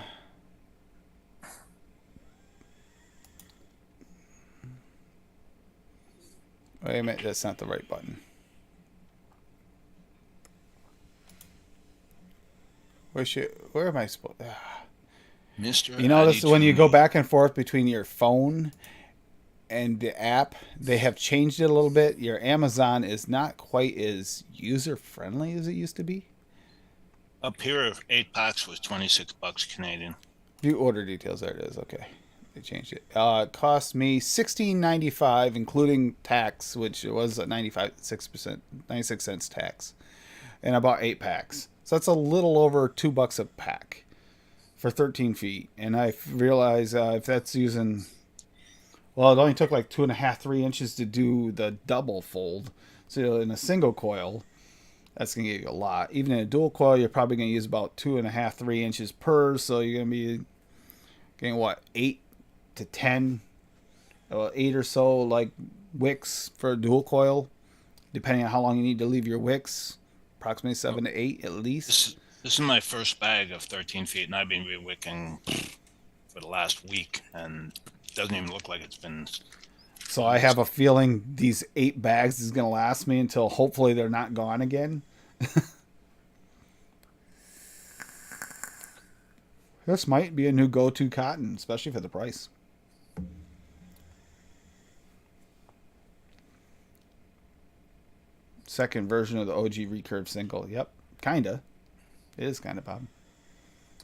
Wait a minute, that's not the right button. Where am I supposed to... Mr. You notice when you go back and forth between your phone and the app, they have changed it a little bit. Your Amazon is not quite as user-friendly as it used to be. Up here, 8 packs was $26 Canadian. View order details. There it is. Okay. They changed it. It cost me $16.95, including tax, which was at 96 cents tax. And I bought 8 packs. So that's a little over $2 a pack for 13 feet. And I realize if that's using, well, it only took like 2.5, 3 inches to do the double fold. So in a single coil, that's going to give you a lot. Even in a dual coil, you're probably going to use about 2.5, 3 inches per. So you're going to be getting what, 8 to 10, 8 or so like wicks for a dual coil, depending on how long you need to leave your wicks. Approximately 7 to 8 at least. This is my first bag of 13 feet, and I've been re-wicking for the last week, and it doesn't even look like it's been. So I have a feeling these 8 bags is going to last me until hopefully they're not gone again. This might be a new go-to cotton, especially for the price. Second version of the OG recurve single. Yep, kinda. It is kind of Bob.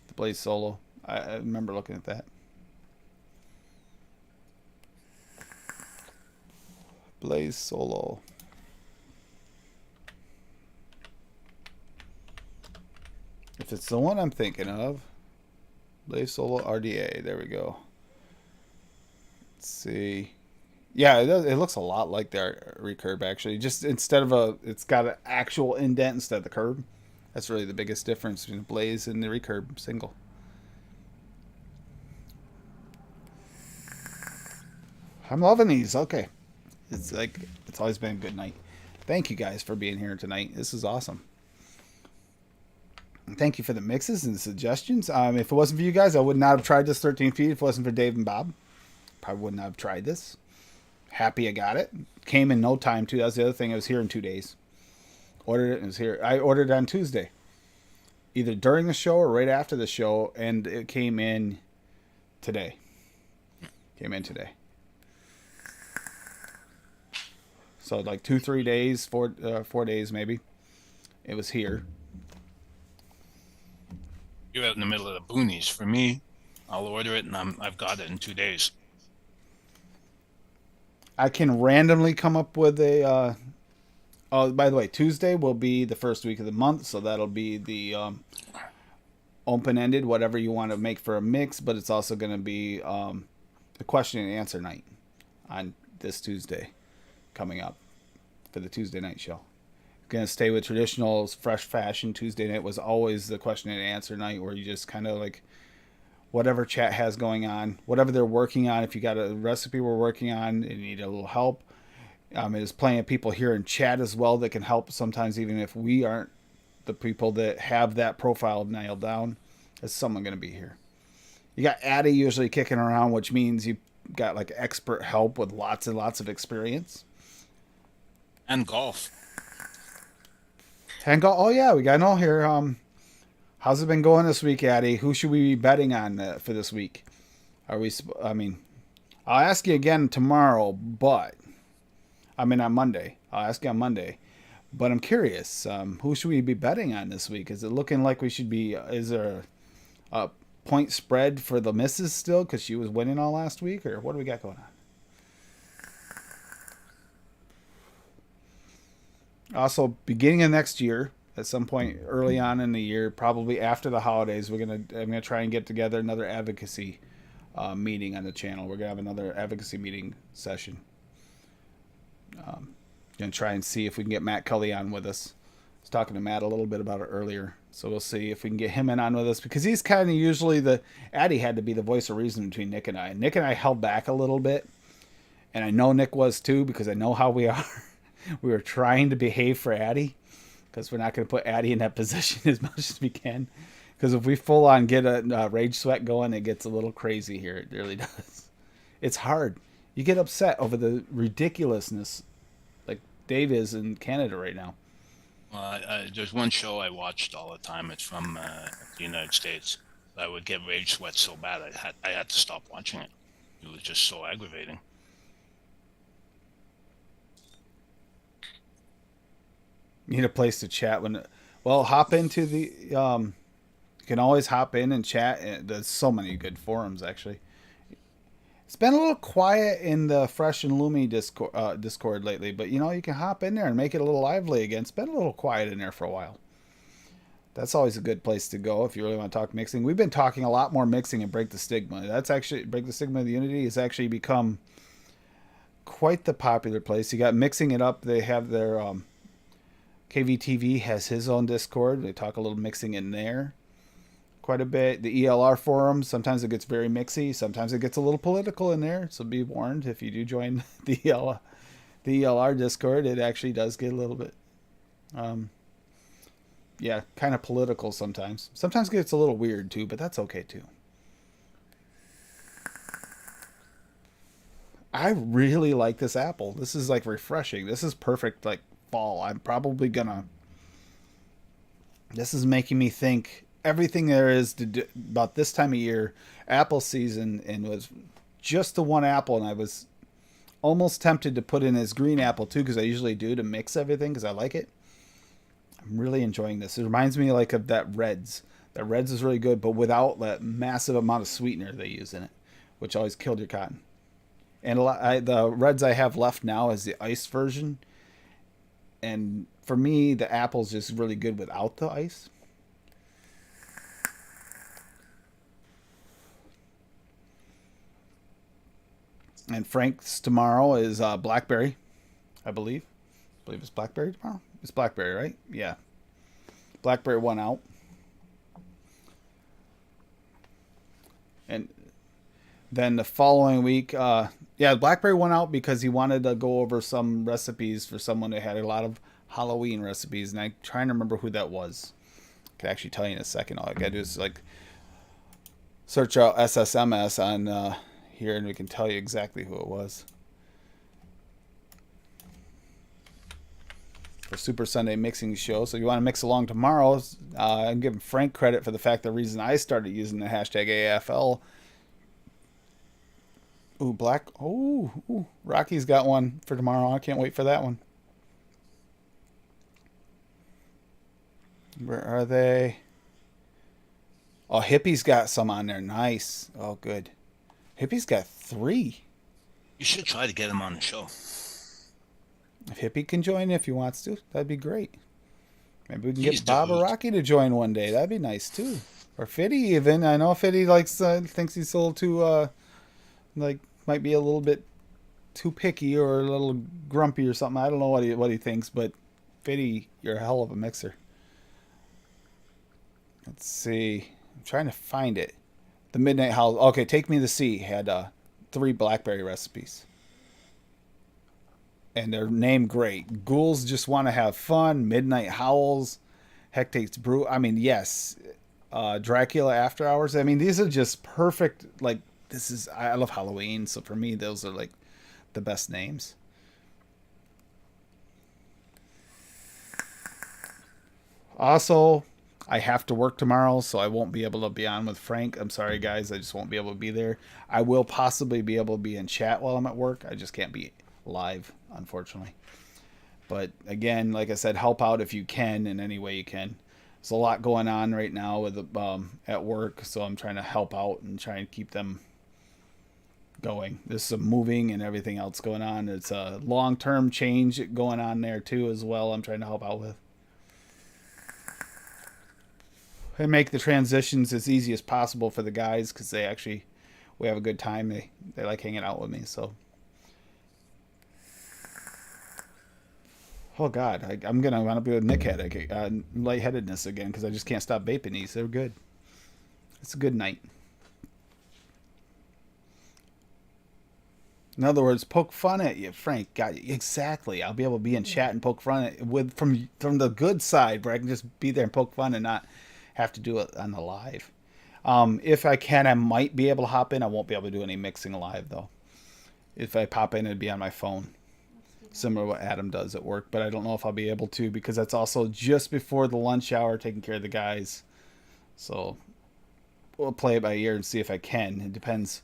The Blaze Solo. I remember looking at that. Blaze Solo. If it's the one I'm thinking of, Blaze Solo RDA. There we go. Let's see. Yeah, it does. It looks a lot like the recurve actually. Just instead of it's got an actual indent instead of the curb. That's really the biggest difference between the Blaze and the recurve single. I'm loving these. Okay, it's like it's always been a good night. Thank you guys for being here tonight. This is awesome. Thank you for the mixes and the suggestions. If it wasn't for you guys, I would not have tried this 13 feet. If it wasn't for Dave and Bob, probably would not have tried this. Happy I got it. Came in no time too. That's the other thing. It was here in 2 days. Ordered it and it was here. I ordered it on Tuesday, either during the show or right after the show, and it came in today. So like 2-3 days, 4 days maybe. It was here. You're out in the middle of the boonies. For me, I'll order it and I've got it in 2 days. I can randomly come up with a. Oh, by the way, Tuesday will be the first week of the month, so that'll be the open-ended, whatever you want to make for a mix. But it's also going to be the question and answer night on this Tuesday coming up for the Tuesday night show. Going to stay with traditional fresh fashion. Tuesday night was always the question and answer night, where you just kind of like whatever chat has going on, whatever they're working on. If you got a recipe we're working on and you need a little help, there's plenty of people here in chat as well that can help sometimes, even if we aren't the people that have that profile nailed down. There's someone going to be here. You got Addie usually kicking around, which means you got like expert help with lots and lots of experience. And golf. Oh yeah, we got an all here. How's it been going this week, Addie? Who should we be betting on for this week? Are we? I mean, I'll ask you again tomorrow, but on Monday. I'll ask you on Monday, but I'm curious. Who should we be betting on this week? Is it looking like we should be? Is there a point spread for the missus still because she was winning all last week, or what do we got going on? Also, beginning of next year, at some point early on in the year, probably after the holidays, I'm gonna try and get together another advocacy meeting on the channel. We're gonna have another advocacy meeting session. Gonna try and see if we can get Matt Cully on with us. I was talking to Matt a little bit about it earlier, so we'll see if we can get him on with us, because he's kind of usually Addie had to be the voice of reason between Nick and I. Nick and I held back a little bit, and I know Nick was too, because I know how we are. We were trying to behave for Addie, because we're not going to put Addie in that position as much as we can. Because if we full on get a rage sweat going, it gets a little crazy here. It really does. It's hard. You get upset over the ridiculousness, like Dave is in Canada right now. Well, there's one show I watched all the time. It's from the United States. I would get rage sweat so bad I had to stop watching it. It was just so aggravating. Need a place to chat hop into the you can always hop in and chat. There's so many good forums actually. It's been a little quiet in the Fresh and Lumi Discord lately, but you can hop in there and make it a little lively again. It's been a little quiet in there for a while. That's always a good place to go if you really want to talk mixing. We've been talking a lot more mixing and Break the Stigma. That's actually Break the Stigma of the Unity has actually become quite the popular place. You got Mixing It Up. They have their KVTV has his own Discord. They talk a little mixing in there quite a bit. The ELR forum, sometimes it gets very mixy. Sometimes it gets a little political in there. So be warned if you do join the ELR Discord, it actually does get a little bit, kind of political sometimes. Sometimes it gets a little weird too, but that's okay too. I really like this apple. This is like refreshing. This is perfect, like fall. I'm probably gonna. This is making me think everything there is to do about this time of year, apple season, and was just the one apple, and I was almost tempted to put in his green apple too, because I usually do to mix everything because I like it. I'm really enjoying this. It reminds me like of that Reds. That Reds is really good, but without that massive amount of sweetener they use in it, which always killed your cotton. And the Reds I have left now is the ice version. And for me, the apple's just really good without the ice. And Frank's tomorrow is blackberry, I believe. I believe it's blackberry tomorrow. It's blackberry, right? Yeah. Blackberry won out. And then the following week, yeah, Blackberry went out because he wanted to go over some recipes for someone that had a lot of Halloween recipes, and I'm trying to remember who that was. I could actually tell you in a second. All I gotta do is like search out SSMS on here, and we can tell you exactly who it was. For Super Sunday Mixing Show. So you want to mix along tomorrow, I'm giving Frank credit for the fact the reason I started using the hashtag AFL. Ooh, black. Ooh, Rocky's got one for tomorrow. I can't wait for that one. Where are they? Oh, Hippie's got some on there. Nice. Oh, good. Hippie's got 3. You should try to get him on the show. If Hippie can join if he wants to, that'd be great. Maybe we can He's get Bob or dude. Rocky to join one day. That'd be nice too. Or Fitty even. I know Fitty likes thinks he's a little too like might be a little bit too picky or a little grumpy or something. I don't know what he thinks, but Fitty, you're a hell of a mixer. Let's see. I'm trying to find it. The Midnight Howl. Okay, Take Me to Sea had 3 blackberry recipes. And they're named great. Ghouls Just Want to Have Fun, Midnight Howls, Hectate's Brew. I mean, yes. Dracula After Hours. I mean, these are just perfect. Like, this is, I love Halloween. So for me, those are like the best names. Also, I have to work tomorrow, so I won't be able to be on with Frank. I'm sorry, guys. I just won't be able to be there. I will possibly be able to be in chat while I'm at work. I just can't be live, unfortunately. But again, like I said, help out if you can in any way you can. There's a lot going on right now with at work, so I'm trying to help out and try and keep them going. There's some moving and everything else going on. It's a long-term change going on there too as well. I'm trying to help out with. And make the transitions as easy as possible for the guys because we have a good time. They like hanging out with me. So, oh God, I'm gonna want to be with Nick headache, lightheadedness again because I just can't stop vaping these. They're good. It's a good night. In other words, poke fun at you, Frank. Got you. Exactly. I'll be able to be in chat and poke fun at with from the good side, where I can just be there and poke fun and not have to do it on the live. If I can, I might be able to hop in. I won't be able to do any mixing live though. If I pop in, it'd be on my phone, similar to what Adam does at work. But I don't know if I'll be able to because that's also just before the lunch hour, taking care of the guys. So we'll play it by ear and see if I can. It depends.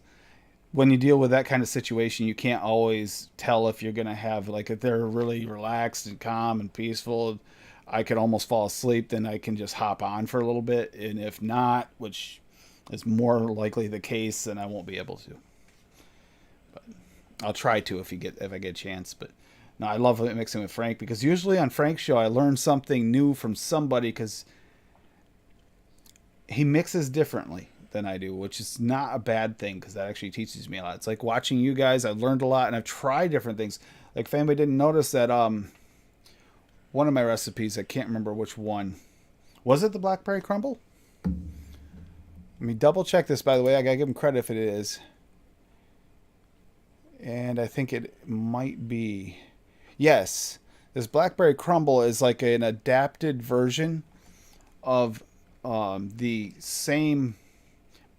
When you deal with that kind of situation, you can't always tell if you're going to have, like, if they're really relaxed and calm and peaceful, I could almost fall asleep, then I can just hop on for a little bit. And if not, which is more likely the case, then I won't be able to. But I'll try to if I get a chance. But no, I love mixing with Frank because usually on Frank's show, I learn something new from somebody because he mixes differently than I do, which is not a bad thing because that actually teaches me a lot. It's like watching you guys. I've learned a lot and I've tried different things. Like if anybody didn't notice that one of my recipes, I can't remember which one. Was it the blackberry crumble? Let me double check this, by the way. I gotta give him credit if it is. And I think it might be. Yes. This blackberry crumble is like an adapted version of the same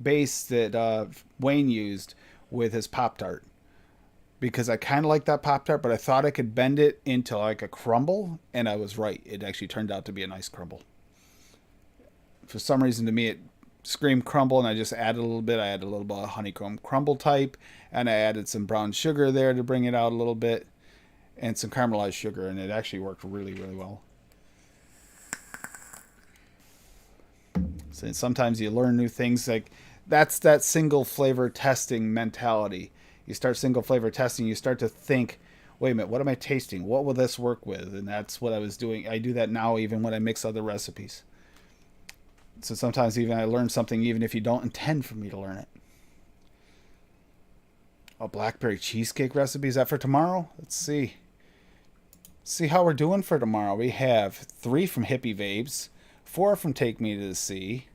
base that Wayne used with his Pop-Tart. Because I kind of like that Pop-Tart, but I thought I could bend it into like a crumble, and I was right. It actually turned out to be a nice crumble. For some reason, to me, it screamed crumble, and I just added a little bit. I added a little bit of honeycomb crumble type, and I added some brown sugar there to bring it out a little bit, and some caramelized sugar, and it actually worked really, really well. So sometimes you learn new things. Like that's that single flavor testing mentality. You start single flavor testing, you start to think, wait a minute, what am I tasting? What will this work with? And that's what I was doing. I do that now even when I mix other recipes. So sometimes even I learn something even if you don't intend for me to learn it. A blackberry cheesecake recipe. Is that for tomorrow? Let's see. See how we're doing for tomorrow. We have 3 from Hippie Vapes, 4 from Take Me to the Sea.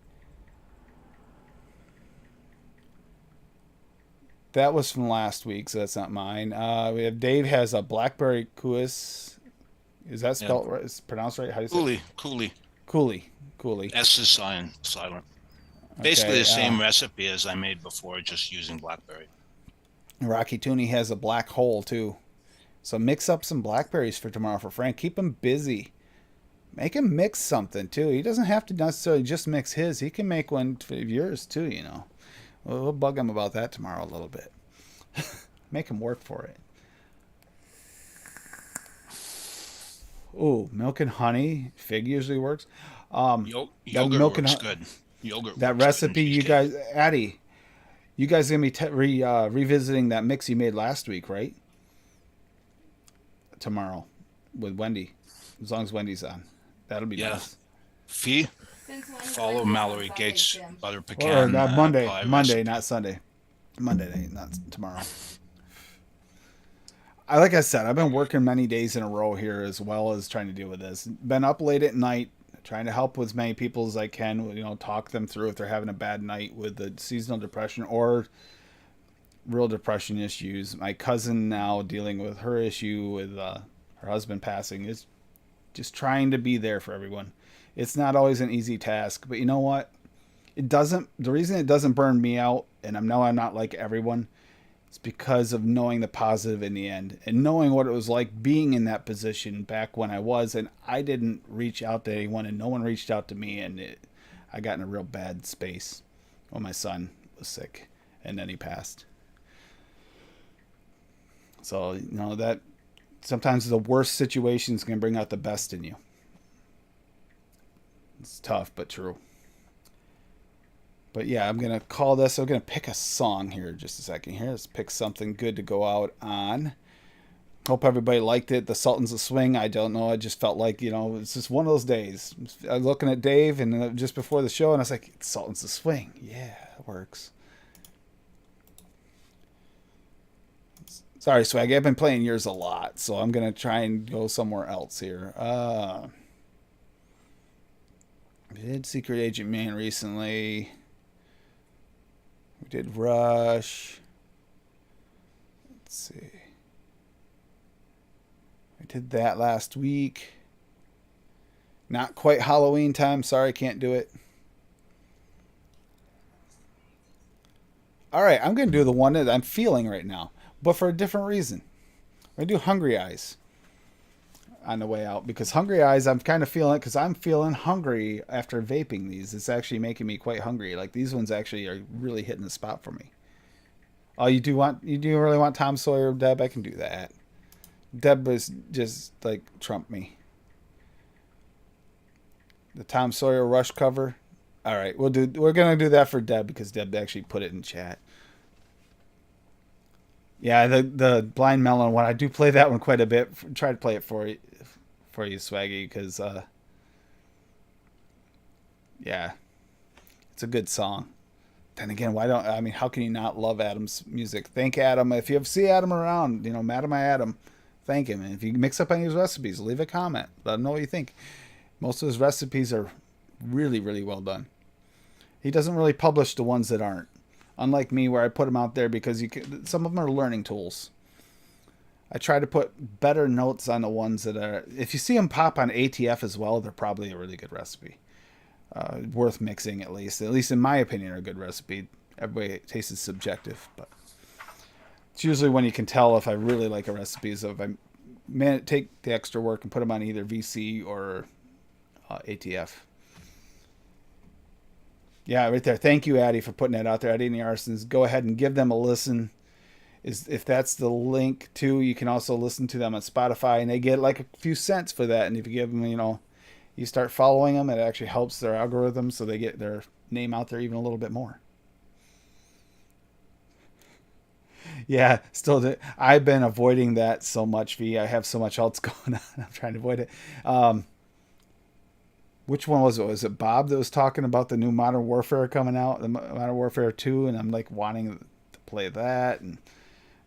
That was from last week, so that's not mine. We have Dave has a blackberry kuis. Is that Yeah. spelled right? Is it pronounced right? How do you say it? Cooley. Cooley. Cooley. S is silent. Basically Okay. the same recipe as I made before, just using blackberry. Rocky Tooney has a black hole too. So mix up some blackberries for tomorrow for Frank. Keep him busy. Make him mix something too. He doesn't have to necessarily just mix his. He can make one for yours too, you know. We'll bug him about that tomorrow a little bit. Make him work for it. Ooh, milk and honey. Fig usually works. Yogurt milk and works hu- good. Yogurt That works good in recipe you cheesecake. guys, Addie, you guys gonna be revisiting that mix you made last week, right? Tomorrow with Wendy, as long as Wendy's on, that'll be Yeah. nice. Fee, Since when is follow Wendy's on Mallory Sundays, Gates Jim? butter Or pecan not Monday, pie Monday, recipe. not Sunday. Monday, not tomorrow. Like I said, I've been working many days in a row here as well as trying to deal with this. Been up late at night, trying to help as many people as I can. You know, talk them through if they're having a bad night with the seasonal depression or real depression issues. My cousin now dealing with her issue with her husband passing is just trying to be there for everyone. It's not always an easy task, but you know what? It doesn't. The reason it doesn't burn me out, and I know I'm not like everyone, it's because of knowing the positive in the end and knowing what it was like being in that position back when I was, and I didn't reach out to anyone, and no one reached out to me, and I got in a real bad space when my son was sick, and then he passed. So you know that sometimes the worst situations can bring out the best in you. It's tough, but true. But yeah, I'm going to call this. I'm going to pick a song here just a second here. Let's pick something good to go out on. Hope everybody liked it. The Sultans of Swing. I don't know. I just felt like, you know, it's just one of those days. I was looking at Dave and just before the show, and I was like, Sultans of Swing. Yeah, it works. Sorry, Swag. I've been playing yours a lot, so I'm going to try and go somewhere else here. We did Secret Agent Man recently. We did Rush. Let's see. We did that last week. Not quite Halloween time. Sorry, can't do it. All right, I'm going to do the one that I'm feeling right now, but for a different reason. I'm going to do Hungry Eyes on the way out because Hungry Eyes, I'm kind of feeling it because I'm feeling hungry after vaping these. It's actually making me quite hungry. Like these ones actually are really hitting the spot for me. Oh, you do really want Tom Sawyer, Deb? I can do that. Deb was just like trump me. The Tom Sawyer Rush cover. All right, we're gonna do that for Deb because Deb actually put it in chat. Yeah, the Blind Melon one. I do play that one quite a bit. Try to play it for you, Swaggy, because yeah, it's a good song. Then again, how can you not love Adam's music? Thank Adam. If you see Adam around, you know, Madam I Adam, thank him. And if you mix up any of his recipes, leave a comment. Let him know what you think. Most of his recipes are really, really well done. He doesn't really publish the ones that aren't. Unlike me, where I put them out there because some of them are learning tools. I try to put better notes on the ones that are. If you see them pop on ATF as well, they're probably a really good recipe. Worth mixing at least. At least in my opinion, are a good recipe. Everybody taste is subjective, but it's usually when you can tell if I really like a recipe is if I take the extra work and put them on either VC or ATF. Yeah, right there. Thank you, Addie, for putting that out there. Addie and the Arsons. Go ahead and give them a listen. If that's the link too, you can also listen to them on Spotify, and they get like a few cents for that. And if you give them, you start following them, it actually helps their algorithm, so they get their name out there even a little bit more. Yeah, still, I've been avoiding that so much, V. I have so much else going on. I'm trying to avoid it. Which one was it? Was it Bob that was talking about the new Modern Warfare coming out, the Modern Warfare 2, and I'm like wanting to play that, and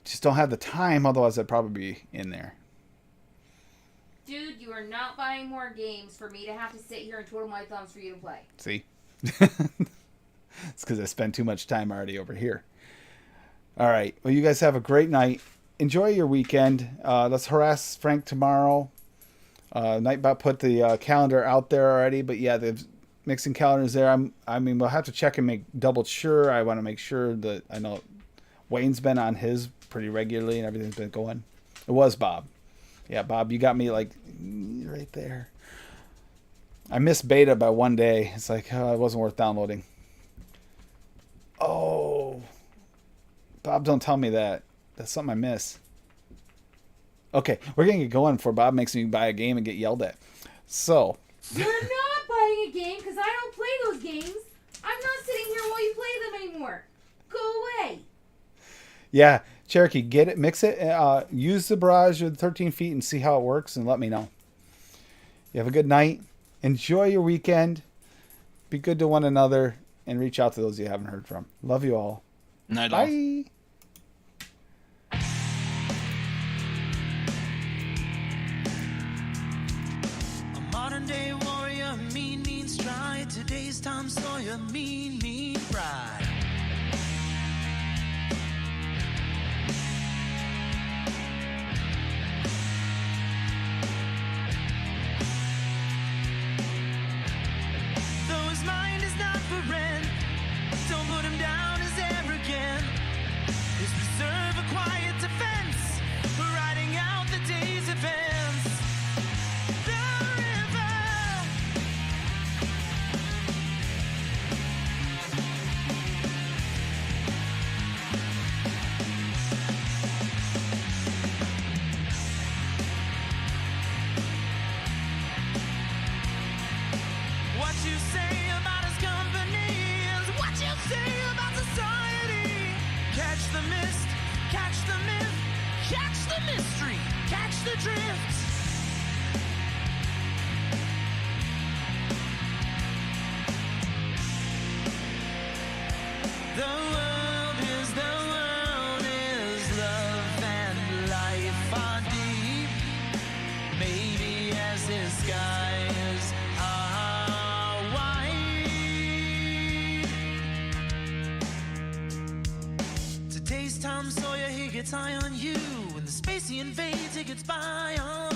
Just don't have the time. Otherwise, I'd probably be in there. Dude, you are not buying more games for me to have to sit here and twiddle my thumbs for you to play. See? It's because I spend too much time already over here. All right. Well, you guys have a great night. Enjoy your weekend. Let's harass Frank tomorrow. Nightbot put the calendar out there already, but yeah, the mixing calendar's there. I mean, we'll have to check and make double sure. I want to make sure that I know Wayne's been on his pretty regularly and everything's been going. It was Bob. Yeah, Bob, you got me like right there. I missed beta by one day. It's like, it wasn't worth downloading. Oh, Bob, don't tell me that. That's something I miss. Okay, we're going to get going before Bob makes me buy a game and get yelled at. So. You're not buying a game because I don't play those games. I'm not sitting here while you play them anymore. Go away. Yeah, Cherokee, get it, mix it, use the barrage with 13 feet and see how it works and let me know. You have a good night. Enjoy your weekend. Be good to one another and reach out to those you haven't heard from. Love you all. Night all. Bye. A modern day warrior, mean stride. Today's Tom Sawyer, mean pride. Though his mind is not for rent, don't put him down as arrogant. His reserve a quiet defense, riding out the day's events. The river. What you say about his company is what you say about society. Catch the mist, catch the myth, catch the mystery, catch the drift. The world is love and life are deep. Maybe as the skies are wide. Today's Tom Sawyer, he gets high on you. When the space he invades, he gets by on